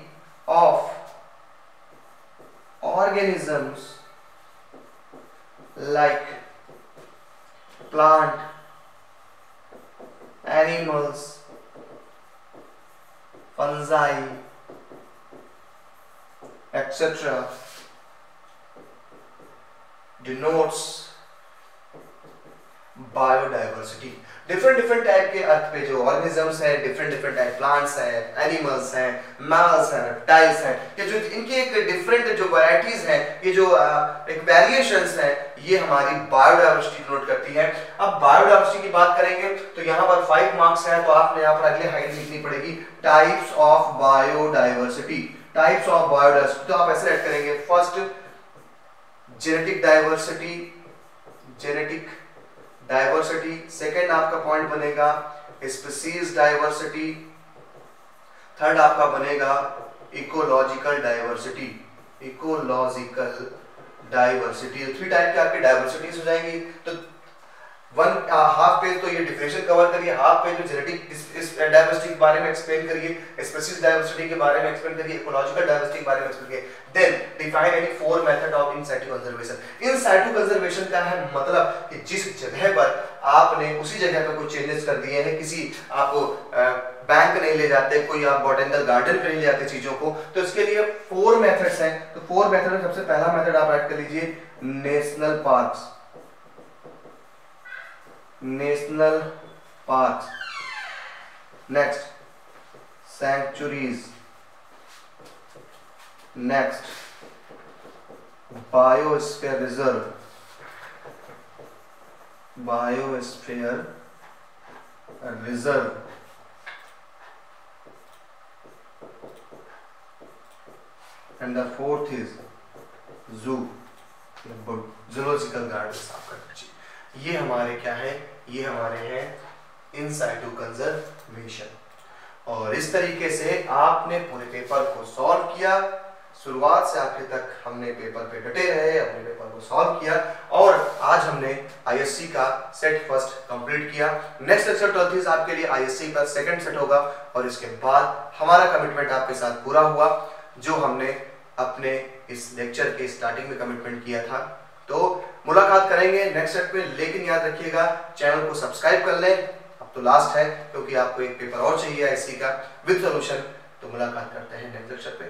of organisms like plant, animals, fungi, etc. denotes biodiversity. Different type के अर्थ पे जो ऑर्गेनिजम्स है, डिफरेंट टाइप प्लांट्स है, एनिमल्स हैं, मैमल्स हैं, रेप्टाइल्स हैं, ये जो इनकी एक डिफरेंट जो वैरायटीज हैं, ये जो एक वेरिएशंस हैं, ये हमारी बायोडाइवर्सिटी डिनोट करती है। अब बायोडाइवर्सिटी की बात करेंगे तो यहाँ पर 5 मार्क्स हैं, तो आपने यहाँ पर अगले हाइट लिखनी पड़ेगी types of biodiversity. Types of biodiversity तो आप ऐसे ऐड करेंगे, फर्स्ट जेनेटिक डाइवर्सिटी, सेकेंड आपका पॉइंट बनेगा स्पीशीज डाइवर्सिटी, थर्ड आपका बनेगा इकोलॉजिकल डाइवर्सिटी। 3 टाइप के आपके डाइवर्सिटीज हो जाएंगी। तो हाफ पेज तो ये डिफरेंशियल कवर करिए, हाफ पेज में जेनेटिक डाइवर्सिटी के बारे में एक्सप्लेन करिए, स्पीशीज डाइवर्सिटी के बारे में एक्सप्लेन करिए, इकोलॉजिकल डाइवर्सिटी के बारे में एक्सप्लेन करिए। Then define any 4 method of in situ conservation. In situ conservation का है मतलब कि जिस जगह पर आपने उसी जगह पर कुछ चेंजेस कर दिए हैं, किसी आपको बैंक नहीं ले जाते, कोई आप बॉटनिकल गार्डन पे नहीं ले जाते चीजों को, तो इसके लिए 4 मेथड्स हैं। तो 4 मेथड में सबसे पहला मेथड आप ऐड कर लीजिए national parks. Next sanctuaries, next biosphere reserve, and the fourth is जू, जूलॉजिकल गार्डन आपका। ये हमारे क्या है, ये हमारे हैं इन साइटू कंजर्वेशन। और इस तरीके से आपने पूरे पेपर को सॉल्व किया, शुरुआत से आखिर तक हमने पेपर पे डटे रहे, अपने पेपर को सॉल्व किया और आज हमने आईएससी का सेट फर्स्ट कंप्लीट किया। नेक्स्ट लेक्चर 12 आपके लिए आईएससी का सेकंड सेट होगा और इसके बाद हमारा कमिटमेंट आपके साथ पूरा हुआ जो हमने अपने इस लेक्चर के स्टार्टिंग में कमिटमेंट किया था। तो मुलाकात करेंगे नेक्स्ट सेट पे, लेकिन याद रखिएगा चैनल को सब्सक्राइब कर लें। अब तो लास्ट है क्योंकि आपको एक पेपर और चाहिए आईएससी का विद सॉल्यूशन। तो मुलाकात करते हैं नेक्स्ट लेक्चर पे।